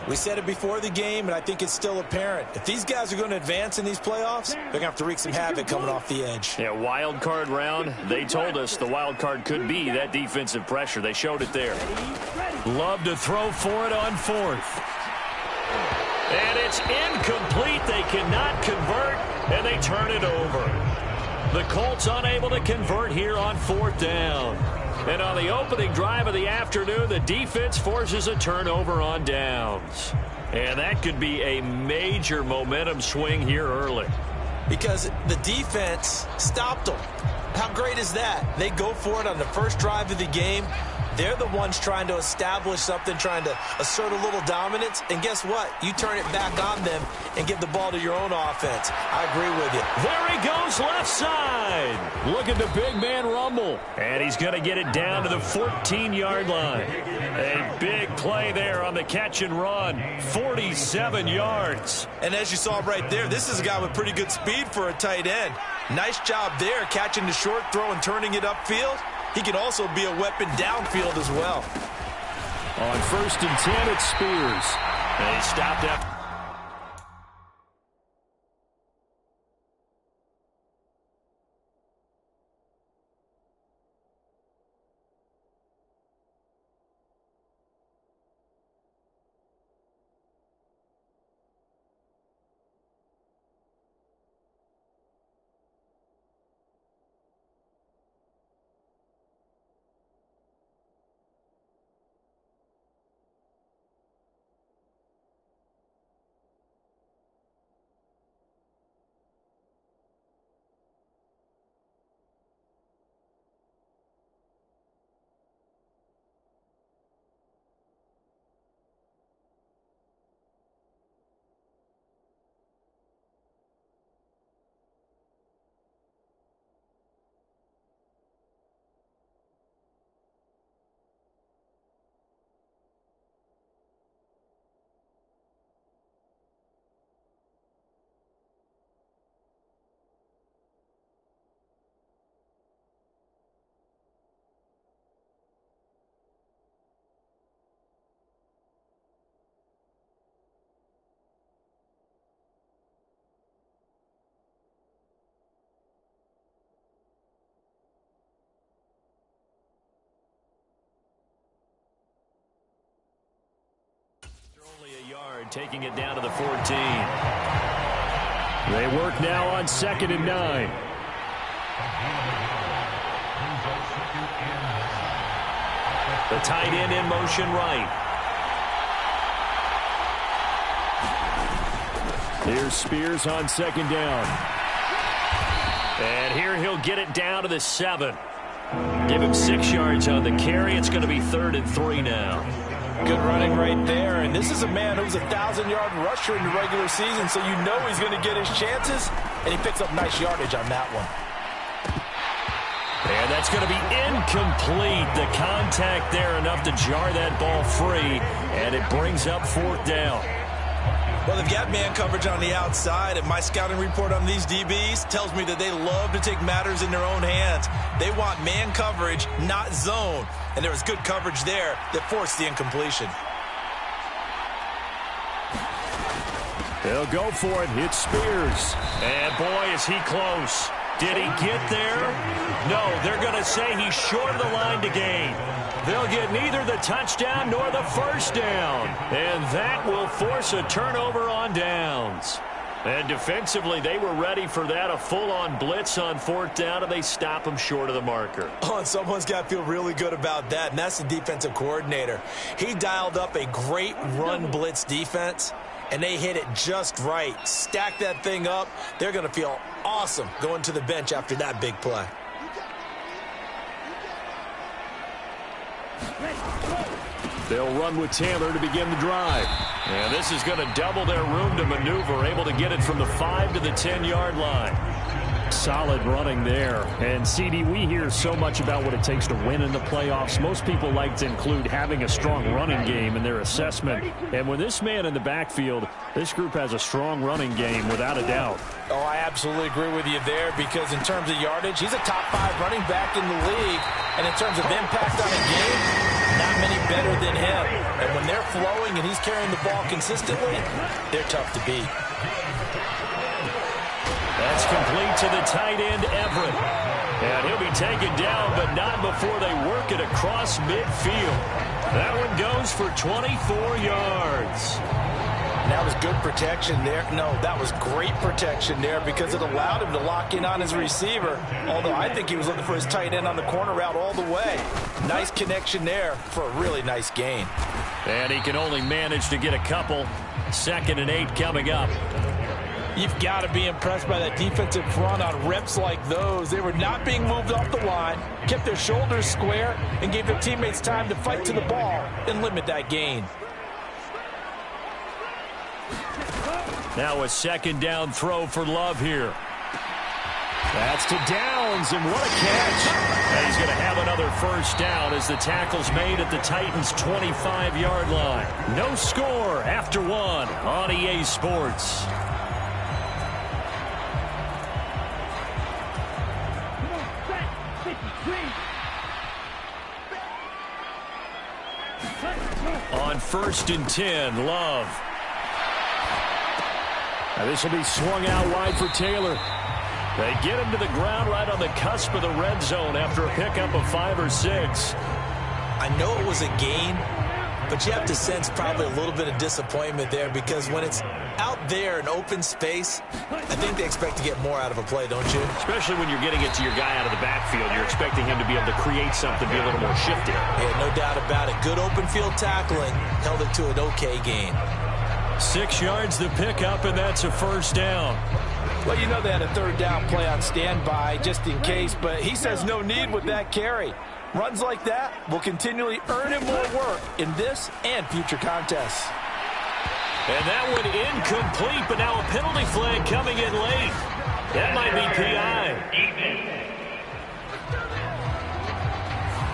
We said it before the game, and I think it's still apparent. If these guys are going to advance in these playoffs, they're going to have to wreak some havoc coming off the edge. Yeah, wild card round. They told us the wild card could be that defensive pressure. They showed it there. Love to throw for it on 4th. And it's incomplete. They cannot convert, and they turn it over. The Colts unable to convert here on 4th down. And on the opening drive of the afternoon, the defense forces a turnover on downs. And that could be a major momentum swing here early. Because the defense stopped them. How great is that? They go for it on the first drive of the game. They're the ones trying to establish something, trying to assert a little dominance. And guess what? You turn it back on them and give the ball to your own offense. I agree with you. There he goes left side. Look at the big man rumble. And he's going to get it down to the 14-yard line. A big play there on the catch and run. 47 yards. And as you saw right there, this is a guy with pretty good speed for a tight end. Nice job there, catching the short throw and turning it upfield. He can also be a weapon downfield as well. On 1st and 10, it's Spears. And he stopped after. Only a yard, taking it down to the 14. They work now on 2nd and 9. The tight end in motion right. Here's Spears on 2nd down. And here he'll get it down to the 7. Give him 6 yards on the carry. It's going to be 3rd and 3 now. Good running right there. And this is a man who's a 1,000-yard rusher in the regular season, so you know he's going to get his chances. And he picks up nice yardage on that one. And that's going to be incomplete. The contact there enough to jar that ball free. And it brings up 4th down. Well, they've got man coverage on the outside, and my scouting report on these DBs tells me that they love to take matters in their own hands. They want man coverage, not zone. And there was good coverage there that forced the incompletion. They'll go for it. It's Spears. And boy, is he close. Did he get there? No, they're going to say he's short of the line to gain. They'll get neither the touchdown nor the first down. And that will force a turnover on downs. And defensively, they were ready for that, a full-on blitz on 4th down, and they stop him short of the marker. Oh, and someone's got to feel really good about that, and that's the defensive coordinator. He dialed up a great run blitz defense, and they hit it just right. Stack that thing up. They're going to feel awesome going to the bench after that big play. They'll run with Taylor to begin the drive. And this is going to double their room to maneuver, able to get it from the 5 to the 10-yard line. Solid running there. And, CD, we hear so much about what it takes to win in the playoffs. Most people like to include having a strong running game in their assessment. And with this man in the backfield, this group has a strong running game without a doubt. Oh, I absolutely agree with you there, because in terms of yardage, he's a top 5 running back in the league. And in terms of impact on a game, not many better than him. And when they're flowing and he's carrying the ball consistently, they're tough to beat. That's complete to the tight end, Everett. And he'll be taken down, but not before they work it across midfield. That one goes for 24 yards. And that was good protection there. No, that was great protection there, because it allowed him to lock in on his receiver, although I think he was looking for his tight end on the corner route all the way. Nice connection there for a really nice gain. And he can only manage to get a couple. 2nd and 8 coming up. You've got to be impressed by that defensive front on reps like those. They were not being moved off the line, kept their shoulders square, and gave their teammates time to fight to the ball and limit that gain. Now a second down throw for Love here. That's to Downs, and what a catch. And he's going to have another first down as the tackle's made at the Titans' 25-yard line. No score after one on EA Sports. On 1st and 10, Love. Now this will be swung out wide for Taylor. They get him to the ground right on the cusp of the red zone after a pickup of 5 or 6. I know it was a gain, but you have to sense probably a little bit of disappointment there because when it's out there in open space, I think they expect to get more out of a play, don't you? Especially when you're getting it to your guy out of the backfield. You're expecting him to be able to create something, be a little more shifty. Yeah, no doubt about it. Good open field tackling held it to an okay gain. 6 yards the pickup, and that's a first down. Well, you know they had a third down play on standby just in case, but he says no need with that carry. Runs like that will continually earn him more work in this and future contests. And that one incomplete, but now a penalty flag coming in late. That might be PI.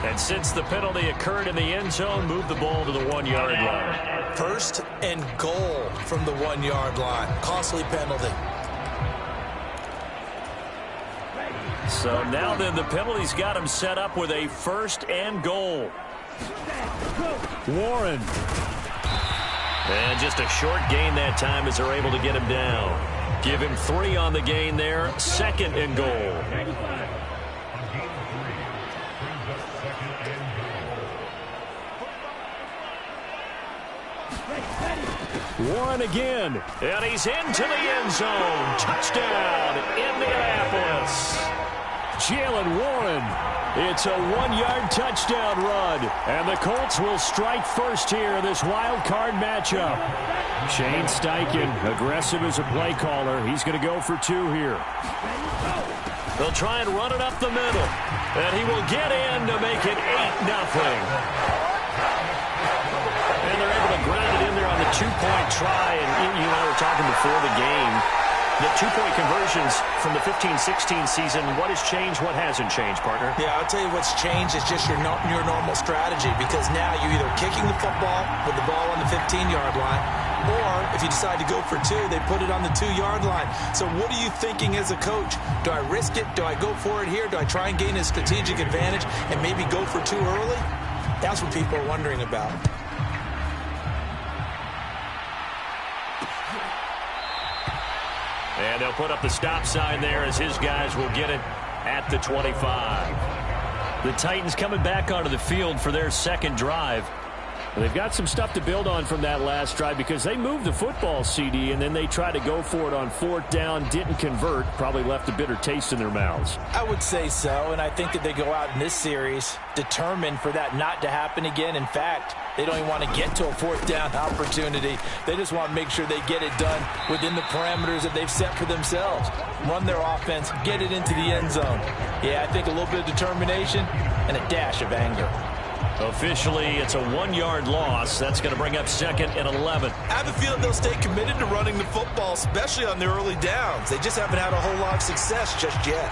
And since the penalty occurred in the end zone, move the ball to the 1-yard line. First and goal from the 1-yard line. Costly penalty. So now then the penalty's got him set up with a 1st and goal. Warren. And just a short gain that time as they're able to get him down. Give him 3 on the gain there. 2nd and goal. Warren again. And he's into the end zone. Touchdown, Indianapolis. Jalen Warren. It's a 1-yard touchdown run. And the Colts will strike first here in this wild card matchup. Shane Steichen, aggressive as a play caller. He's going to go for 2 here. They'll try and run it up the middle. And he will get in to make it 8-0. And they're able to ground it in there on the 2-point try. And you and I were talking before the game. The 2-point conversions from the 15-16 season, what has changed, what hasn't changed, partner? Yeah, I'll tell you what's changed is just your normal strategy because now you're either kicking the football with the ball on the 15-yard line or if you decide to go for 2, they put it on the 2-yard line. So what are you thinking as a coach? Do I risk it? Do I go for it here? Do I try and gain a strategic advantage and maybe go for 2 early? That's what people are wondering about. And they'll put up the stop sign there as his guys will get it at the 25. The Titans coming back onto the field for their second drive. They've got some stuff to build on from that last drive because they moved the football, CD, and then they tried to go for it on 4th down, didn't convert, probably left a bitter taste in their mouths. I would say so, and I think that they go out in this series determined for that not to happen again. In fact, they don't even want to get to a 4th down opportunity. They just want to make sure they get it done within the parameters that they've set for themselves. Run their offense, get it into the end zone. Yeah, I think a little bit of determination and a dash of anger. Officially, it's a 1-yard loss. That's going to bring up 2nd and 11. I have a feeling they'll stay committed to running the football, especially on their early downs. They just haven't had a whole lot of success just yet.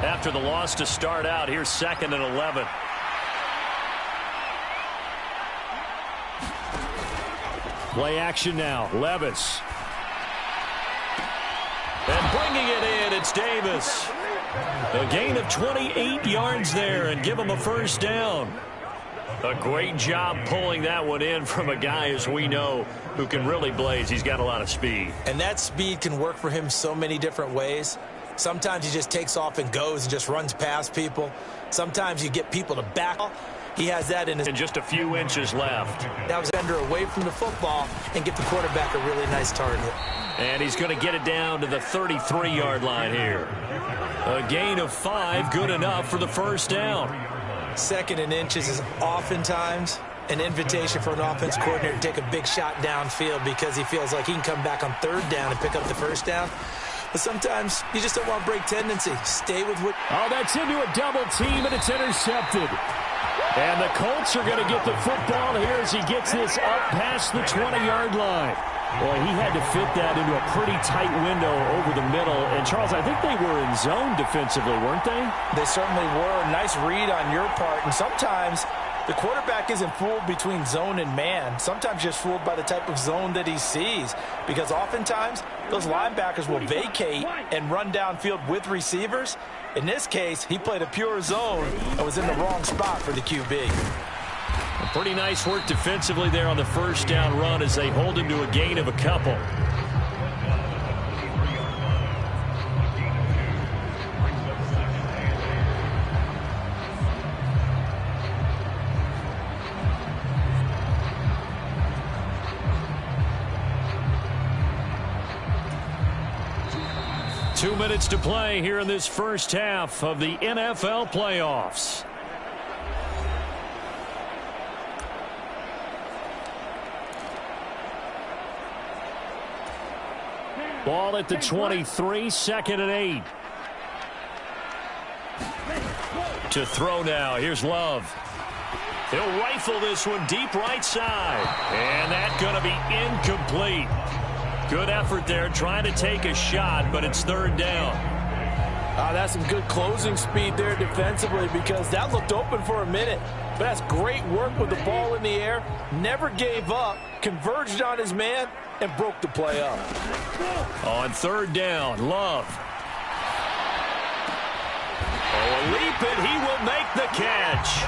After the loss to start out, here's 2nd and 11. Play action now. Levis. And bringing it in, it's Davis. A gain of 28 yards there and give him a first down. A great job pulling that one in from a guy, as we know, who can really blaze. He's got a lot of speed. And that speed can work for him so many different ways. Sometimes he just takes off and goes and just runs past people. Sometimes you get people to back. He has that in his... And just a few inches left. That was defender away from the football and get the quarterback a really nice target. And he's going to get it down to the 33-yard line here. A gain of 5, good enough for the first down. 2nd and inches is oftentimes an invitation for an offense coordinator to take a big shot downfield because he feels like he can come back on 3rd down and pick up the first down. But sometimes you just don't want to break tendency. Stay with what... Oh, that's into a double team, and it's intercepted. And the Colts are going to get the football here as he gets this up past the 20-yard line. Boy, he had to fit that into a pretty tight window over the middle. And, Charles, I think they were in zone defensively, weren't they? They certainly were. Nice read on your part. And sometimes the quarterback isn't fooled between zone and man. Sometimes just fooled by the type of zone that he sees. Because oftentimes, those linebackers will vacate and run downfield with receivers. In this case, he played a pure zone and was in the wrong spot for the QB. Pretty nice work defensively there on the first down run as they hold him to a gain of a couple. Two minutes to play here in this first half of the NFL playoffs. Ball at the 23, 2nd and 8. To throw now, here's Love. He'll rifle this one deep right side. And that's going to be incomplete. Good effort there, trying to take a shot, but it's 3rd down. That's some good closing speed there defensively because that looked open for a minute. But that's great work with the ball in the air. Never gave up, converged on his man, and broke the play up. On 3rd down, Love. Oh, a leap, and he will make the catch.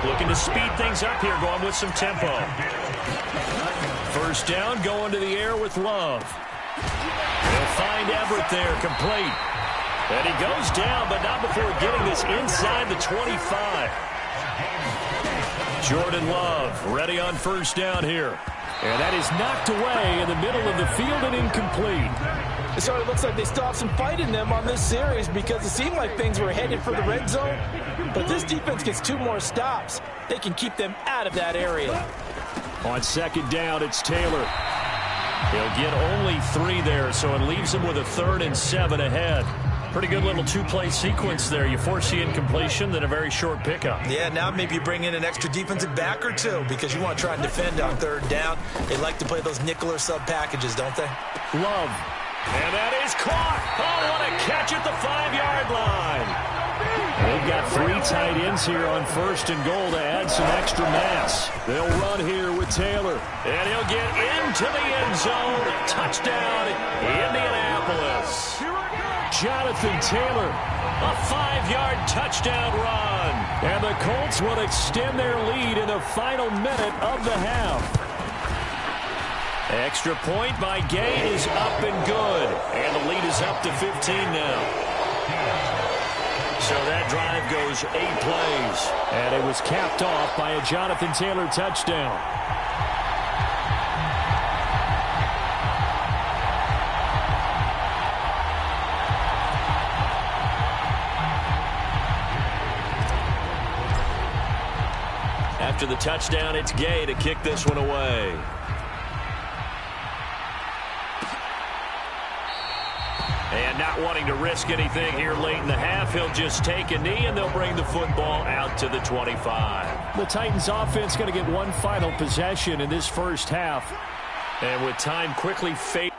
Looking to speed things up here, going with some tempo. First down, going to the air with Love. He'll find Everett there, complete. And he goes down, but not before getting this inside the 25. Jordan Love ready on first down here. And that is knocked away in the middle of the field and incomplete. It sort of looks like they still have some fight in them on this series because it seemed like things were headed for the red zone. But this defense gets 2 more stops. They can keep them out of that area. On 2nd down, it's Taylor. He'll get only 3 there, so it leaves him with a 3rd and 7 ahead. Pretty good little 2-play sequence there. You force the incompletion, then a very short pickup. Yeah, now maybe you bring in an extra defensive back or 2 because you want to try and defend on 3rd down. They like to play those nickel or sub packages, don't they? Love. And that is caught. Oh, what a catch at the 5-yard line. They've got 3 tight ends here on 1st and goal to add some extra mass. They'll run here with Taylor. And he'll get into the end zone. Touchdown, Indianapolis. Jonathan Taylor, a 5-yard touchdown run. And the Colts will extend their lead in the final minute of the half. Extra point by Gay is up and good. And the lead is up to 15 now. So that drive goes 8 plays. And it was capped off by a Jonathan Taylor touchdown. After the touchdown, it's Gay to kick this one away. And not wanting to risk anything here late in the half, he'll just take a knee, and they'll bring the football out to the 25. The Titans offense going to get one final possession in this first half. And with time quickly fading.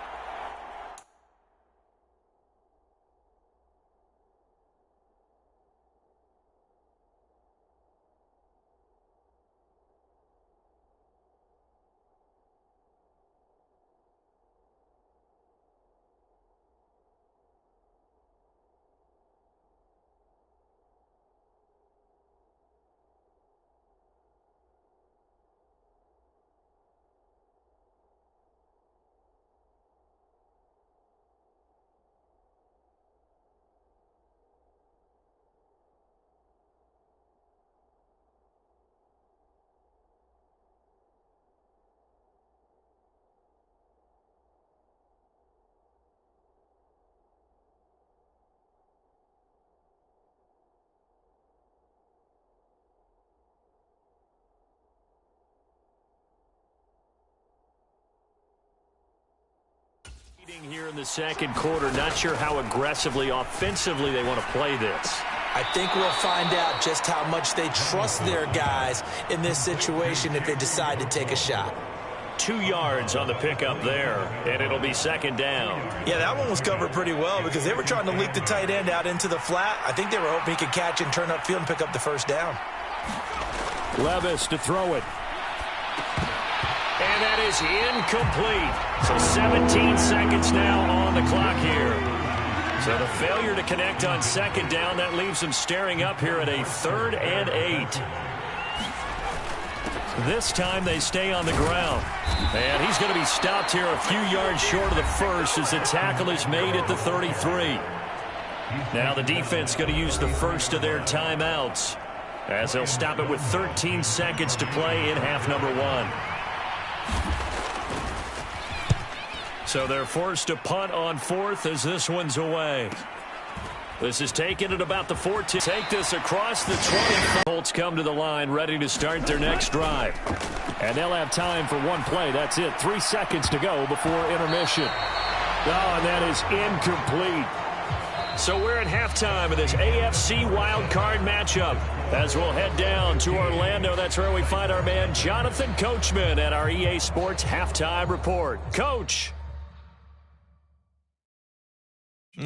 Here in the second quarter, not sure how aggressively, offensively they want to play this. I think we'll find out just how much they trust their guys in this situation if they decide to take a shot. 2 yards on the pickup there, and it'll be second down. Yeah, that one was covered pretty well because they were trying to leak the tight end out into the flat. I think they were hoping he could catch and turn upfield and pick up the first down. Levis to throw it. And that is incomplete. So 17 seconds now on the clock here. So the failure to connect on second down, that leaves them staring up here at a 3rd and 8. This time they stay on the ground. And he's going to be stopped here a few yards short of the first as the tackle is made at the 33. Now the defense going to use the first of their timeouts as they'll stop it with 13 seconds to play in half number 1. So they're forced to punt on 4th as this one's away. This is taken at about the 14. Take this across the 20. Colts come to the line ready to start their next drive. And they'll have time for one play. That's it. 3 seconds to go before intermission. Oh, and that is incomplete. So we're at halftime of this AFC wildcard matchup. As we'll head down to Orlando, that's where we find our man Jonathan Coachman at our EA Sports Halftime Report. Coach.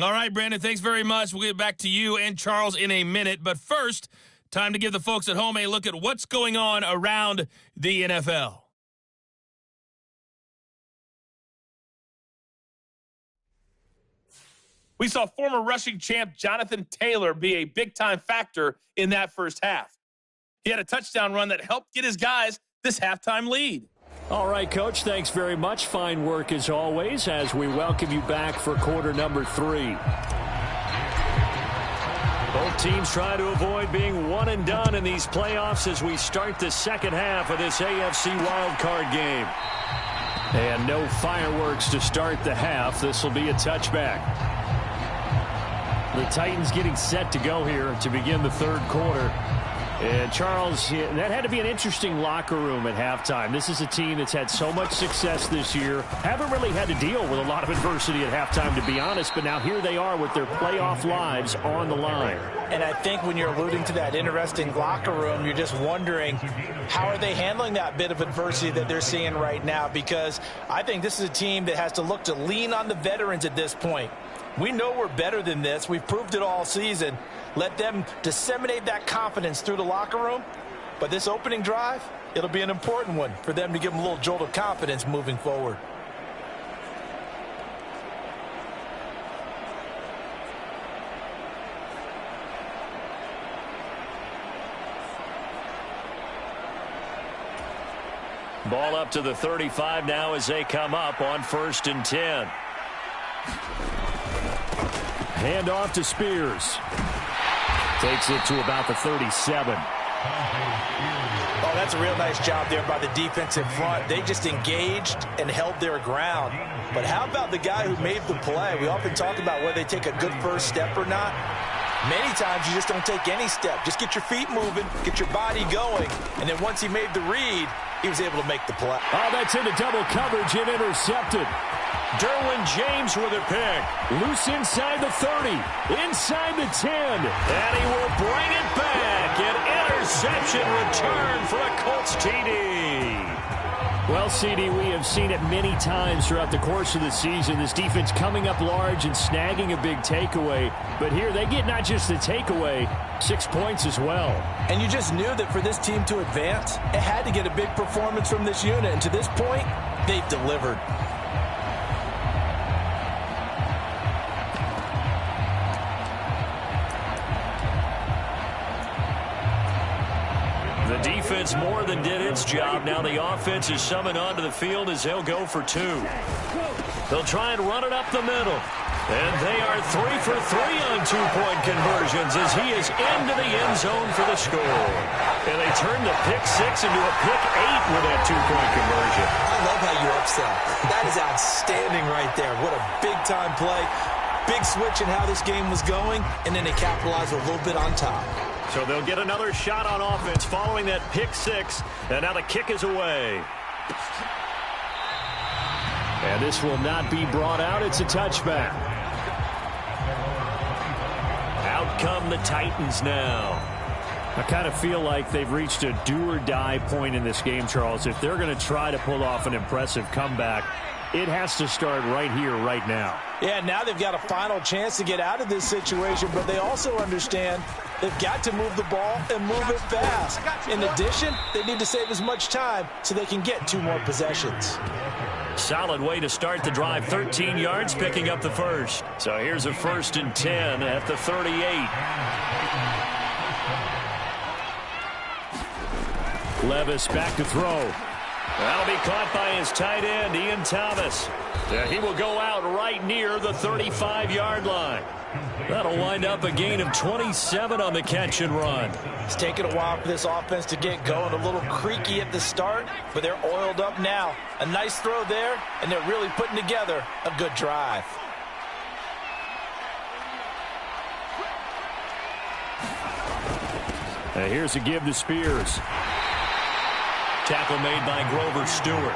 All right, Brandon, thanks very much. We'll get back to you and Charles in a minute. But first, time to give the folks at home a look at what's going on around the NFL. We saw former rushing champ Jonathan Taylor be a big-time factor in that first half. He had a touchdown run that helped get his guys this halftime lead. All right, Coach, thanks very much. Fine work as always as we welcome you back for quarter number 3. Both teams try to avoid being one and done in these playoffs as we start the second half of this AFC wildcard game. And no fireworks to start the half. This will be a touchback. The Titans getting set to go here to begin the third quarter. And, Charles, that had to be an interesting locker room at halftime. This is a team that's had so much success this year. Haven't really had to deal with a lot of adversity at halftime, to be honest. But now here they are with their playoff lives on the line. And I think when you're alluding to that interesting locker room, you're just wondering how are they handling that bit of adversity that they're seeing right now? Because I think this is a team that has to look to lean on the veterans at this point. We know we're better than this. We've proved it all season. Let them disseminate that confidence through the locker room. But this opening drive, it'll be an important one for them to give them a little jolt of confidence moving forward. Ball up to the 35 now as they come up on 1st and 10. Hand off to Spears. Takes it to about the 37. Oh, that's a real nice job there by the defensive front. They just engaged and held their ground. But how about the guy who made the play? We often talk about whether they take a good first step or not. Many times you just don't take any step. Just get your feet moving, get your body going. And then once he made the read, he was able to make the play. Oh, that's into double coverage and intercepted. Derwin James with a pick. Loose inside the 30, inside the 10. And he will bring it back. An interception return for a Colts TD. Well, CD, we have seen it many times throughout the course of the season. This defense coming up large and snagging a big takeaway. But here they get not just the takeaway, 6 points as well. And you just knew that for this team to advance, it had to get a big performance from this unit. And to this point, they've delivered. The defense more than did its job. Now the offense is summoned onto the field as they'll go for 2. They'll try and run it up the middle. And they are 3 for 3 on 2-point conversions as he is into the end zone for the score. And they turn the pick 6 into a pick 8 with that 2-point conversion. I love how you upsell. That is outstanding right there. What a big-time play. Big switch in how this game was going, and then they capitalized a little bit on top. So they'll get another shot on offense following that pick 6, and now the kick is away. And this will not be brought out. It's a touchback. Out come the Titans now. I kind of feel like they've reached a do-or-die point in this game, Charles. If they're going to try to pull off an impressive comeback, it has to start right here, right now. Yeah, now they've got a final chance to get out of this situation, but they also understand they've got to move the ball and move it fast. In addition, they need to save as much time so they can get 2 more possessions. Solid way to start the drive. 13 yards, picking up the first. So here's a 1st and 10 at the 38. Levis back to throw. That'll be caught by his tight end, Ian Thomas. He will go out right near the 35-yard line. That'll wind up a gain of 27 on the catch and run. It's taken a while for this offense to get going. A little creaky at the start, but they're oiled up now. A nice throw there, and they're really putting together a good drive. Here's a give to Spears. Tackle made by Grover Stewart.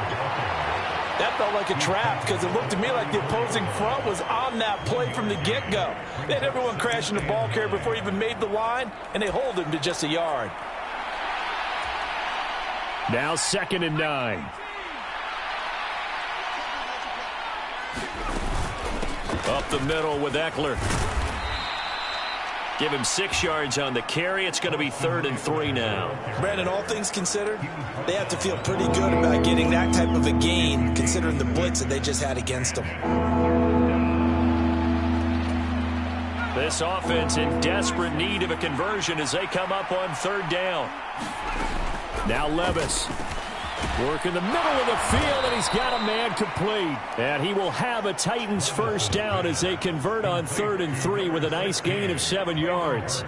That felt like a trap because it looked to me like the opposing front was on that play from the get-go. They had everyone crashing the ball carrier before he even made the line, and they hold him to just a yard. Now 2nd and 9. Up the middle with Eckler. Give him 6 yards on the carry. It's going to be 3rd and 3 now. Brandon, all things considered, they have to feel pretty good about getting that type of a gain, considering the blitz that they just had against them. This offense in desperate need of a conversion as they come up on 3rd down. Now Levis. Work in the middle of the field, and he's got a man complete. And he will have a Titans 1st down as they convert on 3rd and 3 with a nice gain of 7 yards.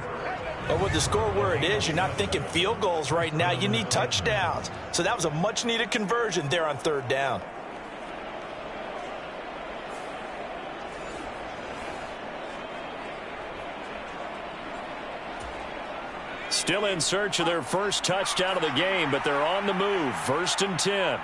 But with the score where it is, you're not thinking field goals right now. You need touchdowns. So that was a much-needed conversion there on 3rd down. Still in search of their first touchdown of the game, but they're on the move. 1st and 10.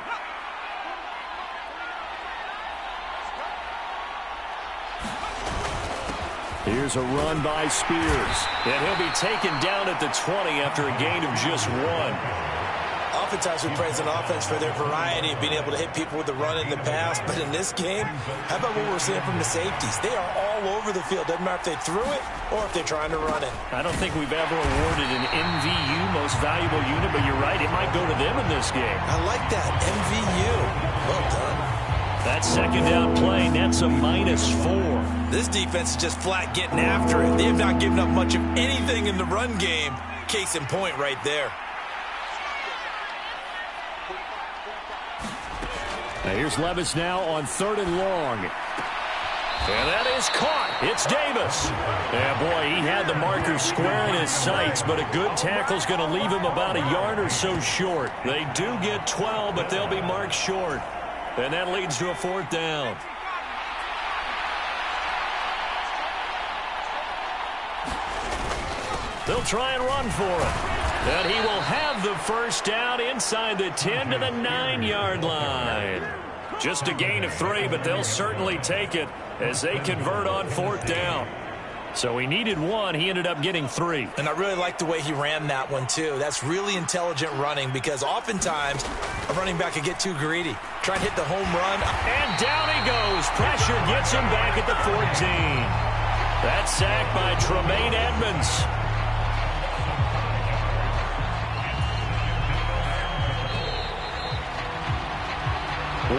Here's a run by Spears. And he'll be taken down at the 20 after a gain of just 1. Oftentimes we praise an offense for their variety of being able to hit people with the run in the pass. But in this game, how about what we're seeing from the safeties? They are all over the field. Doesn't matter if they threw it or if they're trying to run it. I don't think we've ever awarded an MVU, most valuable unit, but you're right. It might go to them in this game. I like that. MVU. Well done. That 2nd down play, that's a -4. This defense is just flat getting after it. They have not given up much of anything in the run game. Case in point right there. Now here's Levis now on 3rd and long. And that is caught. It's Davis. Yeah, boy, he had the marker square in his sights, but a good tackle's going to leave him about a yard or so short. They do get 12, but they'll be marked short. And that leads to a 4th down. They'll try and run for it. And he will have the 1st down inside the 10 to the 9-yard line. Just a gain of 3, but they'll certainly take it as they convert on 4th down. So he needed 1. He ended up getting 3. And I really like the way he ran that one, too. That's really intelligent running because oftentimes a running back can get too greedy. Try and hit the home run. And down he goes. Pressure gets him back at the 14. That sack by Tremaine Edmonds.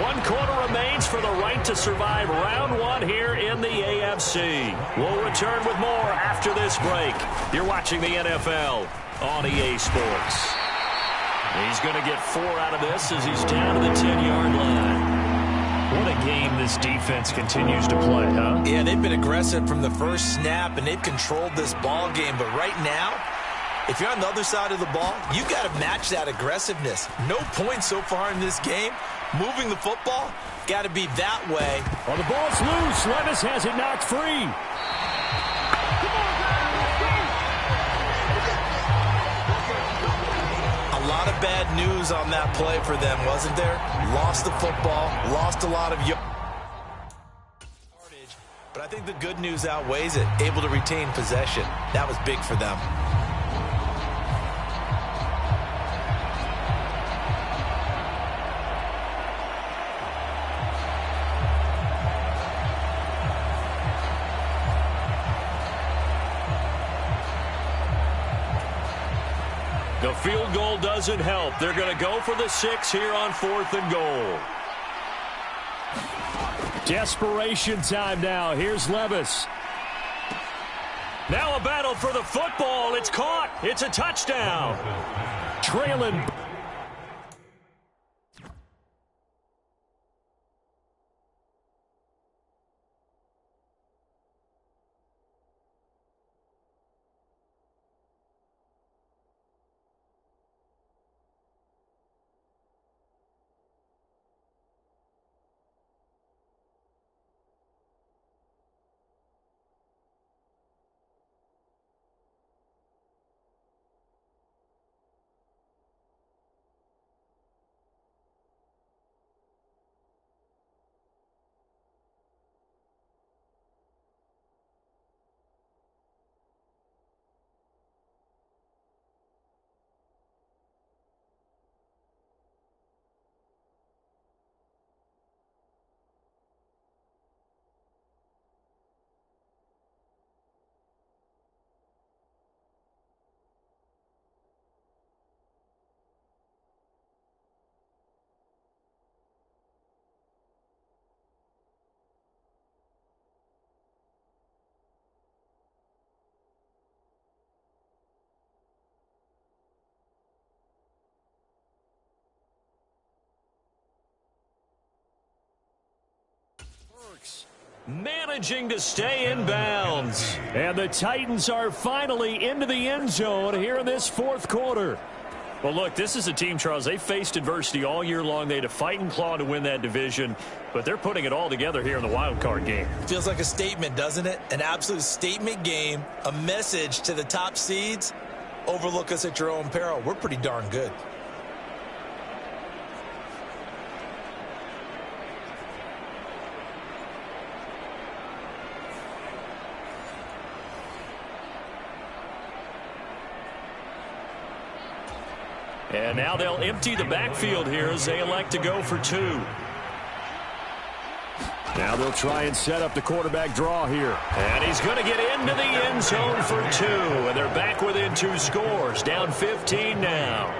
1 quarter remains for the right to survive round 1 here in the AFC. We'll return with more after this break. You're watching the NFL on EA Sports. He's going to get 4 out of this as he's down to the 10-yard line. What a game this defense continues to play, huh? Yeah, they've been aggressive from the first snap, and they've controlled this ball game. But right now, if you're on the other side of the ball, you've got to match that aggressiveness. No points so far in this game. Moving the football, got to be that way. Well, the ball's loose. Levis has it knocked free. I A lot of bad news on that play for them, wasn't there? Lost the football, lost a lot of yardage. But I think the good news outweighs it. Able to retain possession. That was big for them. The field goal doesn't help. They're going to go for the 6 here on 4th and goal. Desperation time now. Here's Levis. Now a battle for the football. It's caught. It's a touchdown. Trailing. Managing to stay in bounds. And the Titans are finally into the end zone here in this 4th quarter. Well, look, this is a team, Charles. They faced adversity all year long. They had to fight and claw to win that division, but they're putting it all together here in the wild card game. Feels like a statement, doesn't it? An absolute statement game, a message to the top seeds. Overlook us at your own peril. We're pretty darn good. And now they'll empty the backfield here as they elect to go for 2. Now they'll try and set up the quarterback draw here. And he's going to get into the end zone for 2. And they're back within 2 scores. Down 15 now.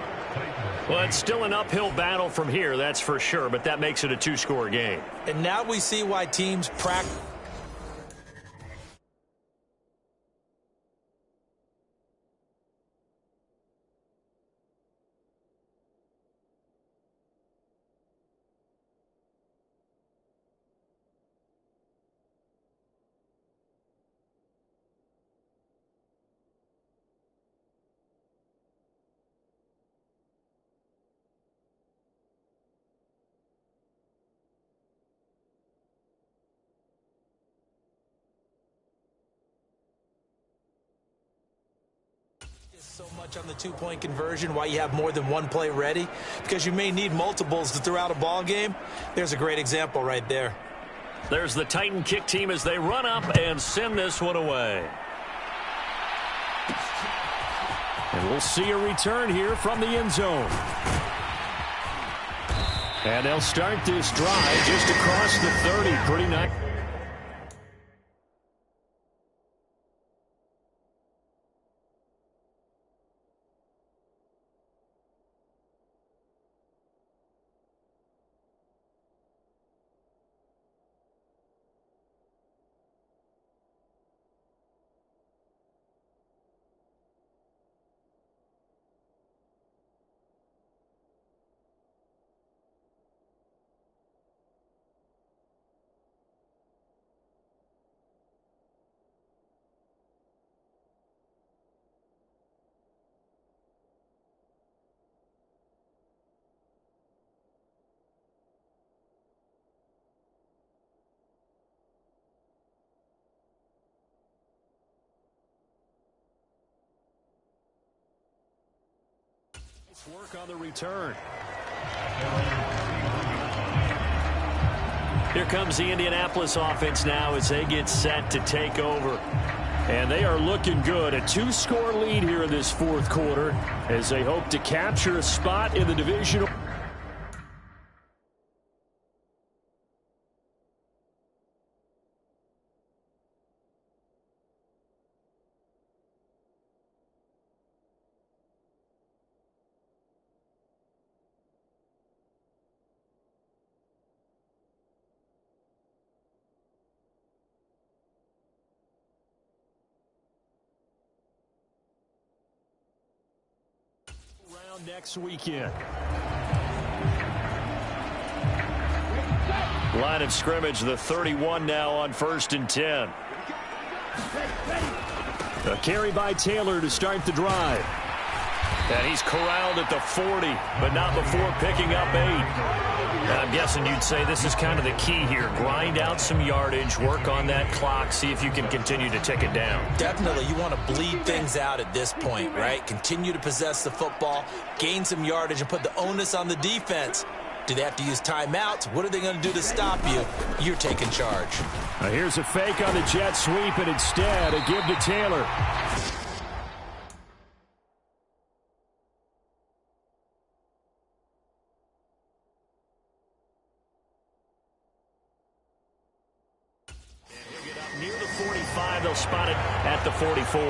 Well, it's still an uphill battle from here, that's for sure. But that makes it a 2-score game. And now we see why teams practice. So much on the 2-point conversion, why you have more than one play ready, because you may need multiples to throw out a ball game. There's a great example right there. There's the Titan kick team as they run up and send this one away. And we'll see a return here from the end zone. And they'll start this drive just across the 30. Pretty nice. Work on the return. Here comes the Indianapolis offense now as they get set to take over. And they are looking good. A 2-score lead here in this fourth quarter as they hope to capture a spot in the division. Next weekend. Line of scrimmage, the 31 now on 1st and 10. A carry by Taylor to start the drive. And he's corralled at the 40, but not before picking up 8. I'm guessing you'd say this is kind of the key here. Grind out some yardage, work on that clock, see if you can continue to tick it down. Definitely, you want to bleed things out at this point, right? Continue to possess the football, gain some yardage, and put the onus on the defense. Do they have to use timeouts? What are they going to do to stop you? You're taking charge. Now here's a fake on the jet sweep, and instead a give to Taylor. They'll spot it at the 44.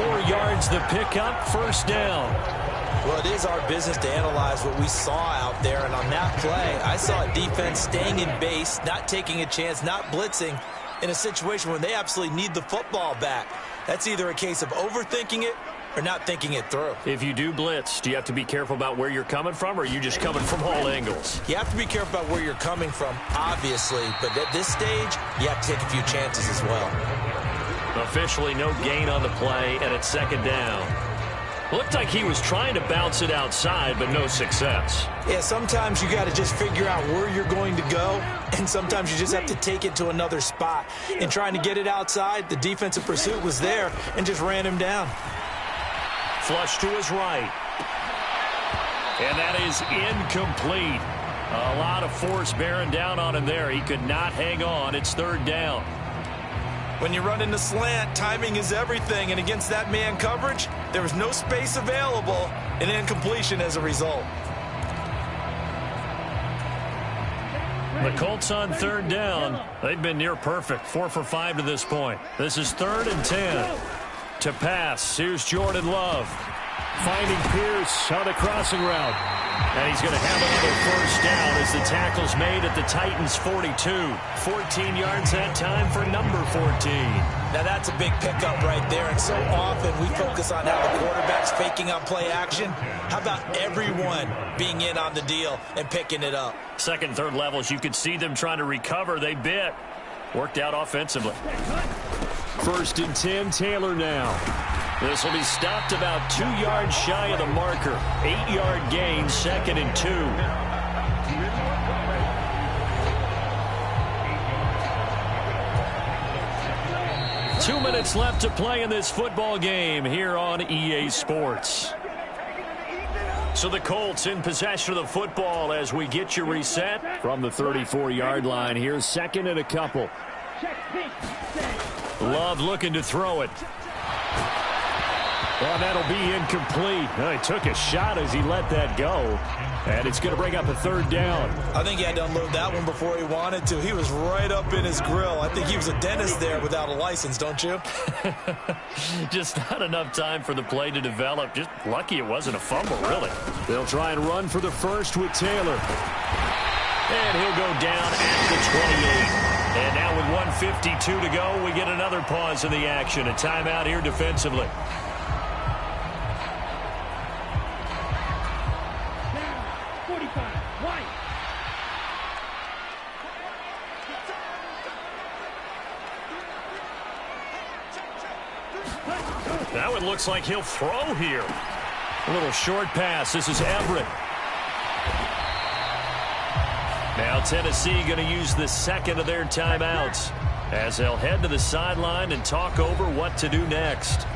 4 yards the pickup, first down. Well, it is our business to analyze what we saw out there, and on that play, I saw a defense staying in base, not taking a chance, not blitzing in a situation where they absolutely need the football back. That's either a case of overthinking it or not thinking it through. If you do blitz, do you have to be careful about where you're coming from, or are you just coming from all angles? You have to be careful about where you're coming from, obviously, but at this stage, you have to take a few chances as well. Officially no gain on the play, and it's 2nd down. Looked like he was trying to bounce it outside, but no success. Yeah, sometimes you got to just figure out where you're going to go, and sometimes you just have to take it to another spot. In trying to get it outside, the defensive pursuit was there and just ran him down. Flush to his right. And that is incomplete. A lot of force bearing down on him there. He could not hang on. It's 3rd down. When you run into slant, timing is everything. And against that man coverage, there was no space available, and incompletion as a result. The Colts on 3rd down. They've been near perfect. 4 for 5 to this point. This is 3rd and 10. To pass, here's Jordan Love. Finding Pierce on the crossing route. And he's going to have another first down as the tackle's made at the Titans' 42. 14 yards that time for number 14. Now that's a big pickup right there, and so often we focus on how the quarterback's faking on play action. How about everyone being in on the deal and picking it up? 2nd, 3rd levels, you could see them trying to recover. They bit. Worked out offensively. 1st and 10, Taylor now. This will be stopped about 2 yards shy of the marker. 8-yard gain, 2nd and 2. 2 minutes left to play in this football game here on EA Sports. So the Colts in possession of the football as we get you reset from the 34-yard line. Here's 2nd and a couple. Love looking to throw it. Well, that'll be incomplete. He took a shot as he let that go. And it's going to bring up a 3rd down. I think he had to unload that one before he wanted to. He was right up in his grill. I think he was a dentist there without a license, don't you? Just not enough time for the play to develop. Just lucky it wasn't a fumble, really. They'll try and run for the first with Taylor. And he'll go down at the 28. And now with 1:52 to go, we get another pause in the action. A timeout here defensively. That one looks like he'll throw here. A little short pass. This is Everett. Now Tennessee going to use the 2nd of their timeouts as they'll head to the sideline and talk over what to do next.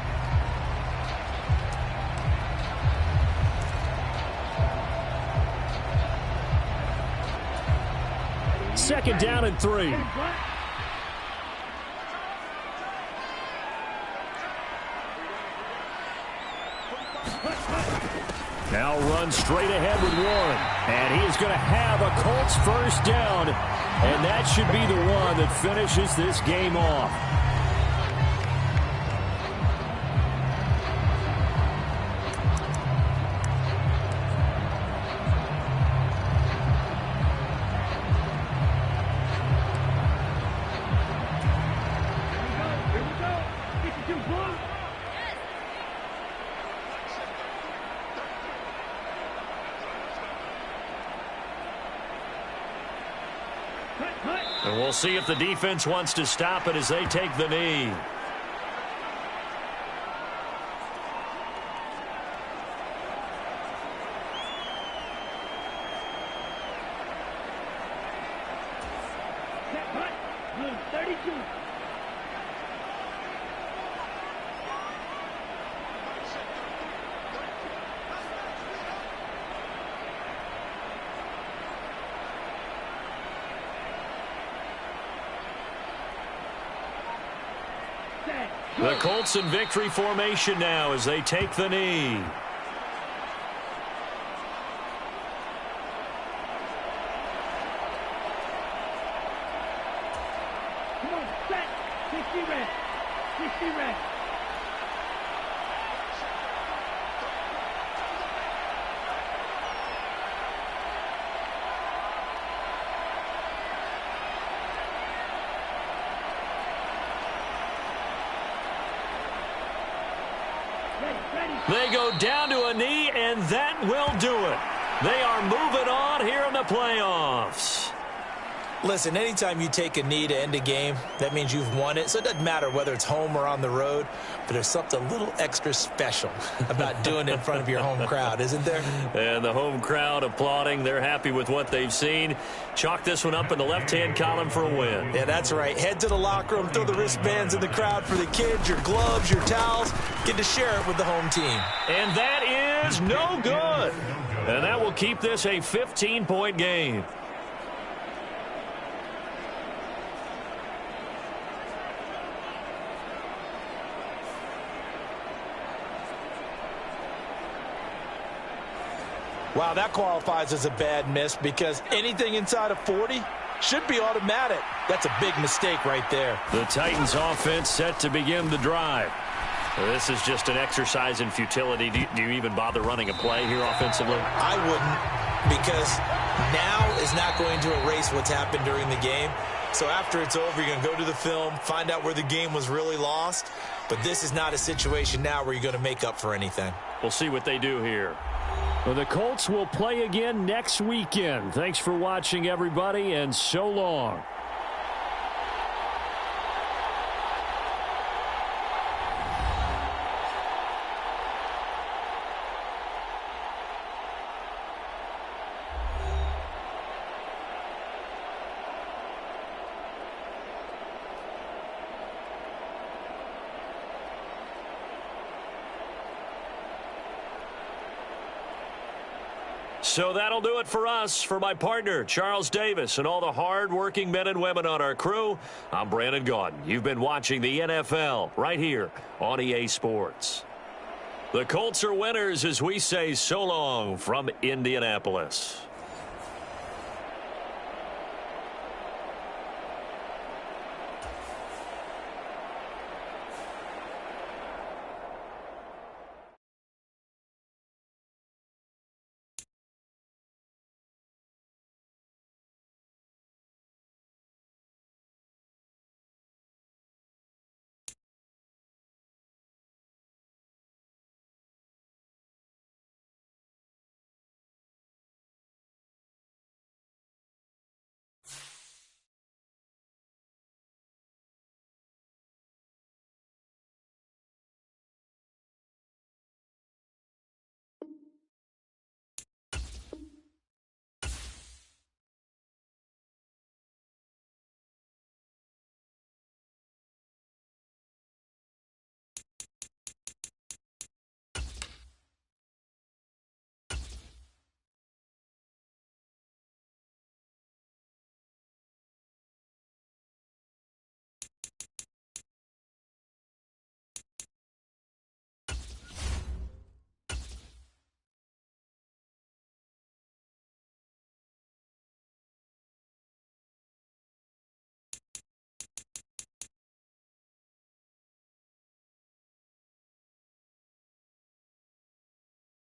2nd down and 3. Now runs straight ahead with Warren. And he is going to have a Colts 1st down. And that should be the one that finishes this game off. And we'll see if the defense wants to stop it as they take the knee. The Colts in victory formation now as they take the knee. Come on, set. 60 red. 60 red. They go down to a knee, and that will do it. They are moving on here in the playoffs. Listen, anytime you take a knee to end a game, that means you've won it. So it doesn't matter whether it's home or on the road, but there's something a little extra special about doing it in front of your home crowd, isn't there? And the home crowd applauding. They're happy with what they've seen. Chalk this one up in the left-hand column for a win. Yeah, that's right. Head to the locker room, throw the wristbands in the crowd for the kids, your gloves, your towels. Get to share it with the home team. And that is no good. And that will keep this a 15-point game. Wow, that qualifies as a bad miss because anything inside of 40 should be automatic. That's a big mistake right there. The Titans offense set to begin the drive. This is just an exercise in futility. Do you even bother running a play here offensively? I wouldn't, because now is not going to erase what's happened during the game. So after it's over, you're going to go to the film, find out where the game was really lost. But this is not a situation now where you're going to make up for anything. We'll see what they do here. Well, the Colts will play again next weekend. Thanks for watching, everybody, and so long. So that'll do it for us. For my partner, Charles Davis, and all the hard-working men and women on our crew, I'm Brandon Gaudin. You've been watching the NFL right here on EA Sports. The Colts are winners as we say so long from Indianapolis.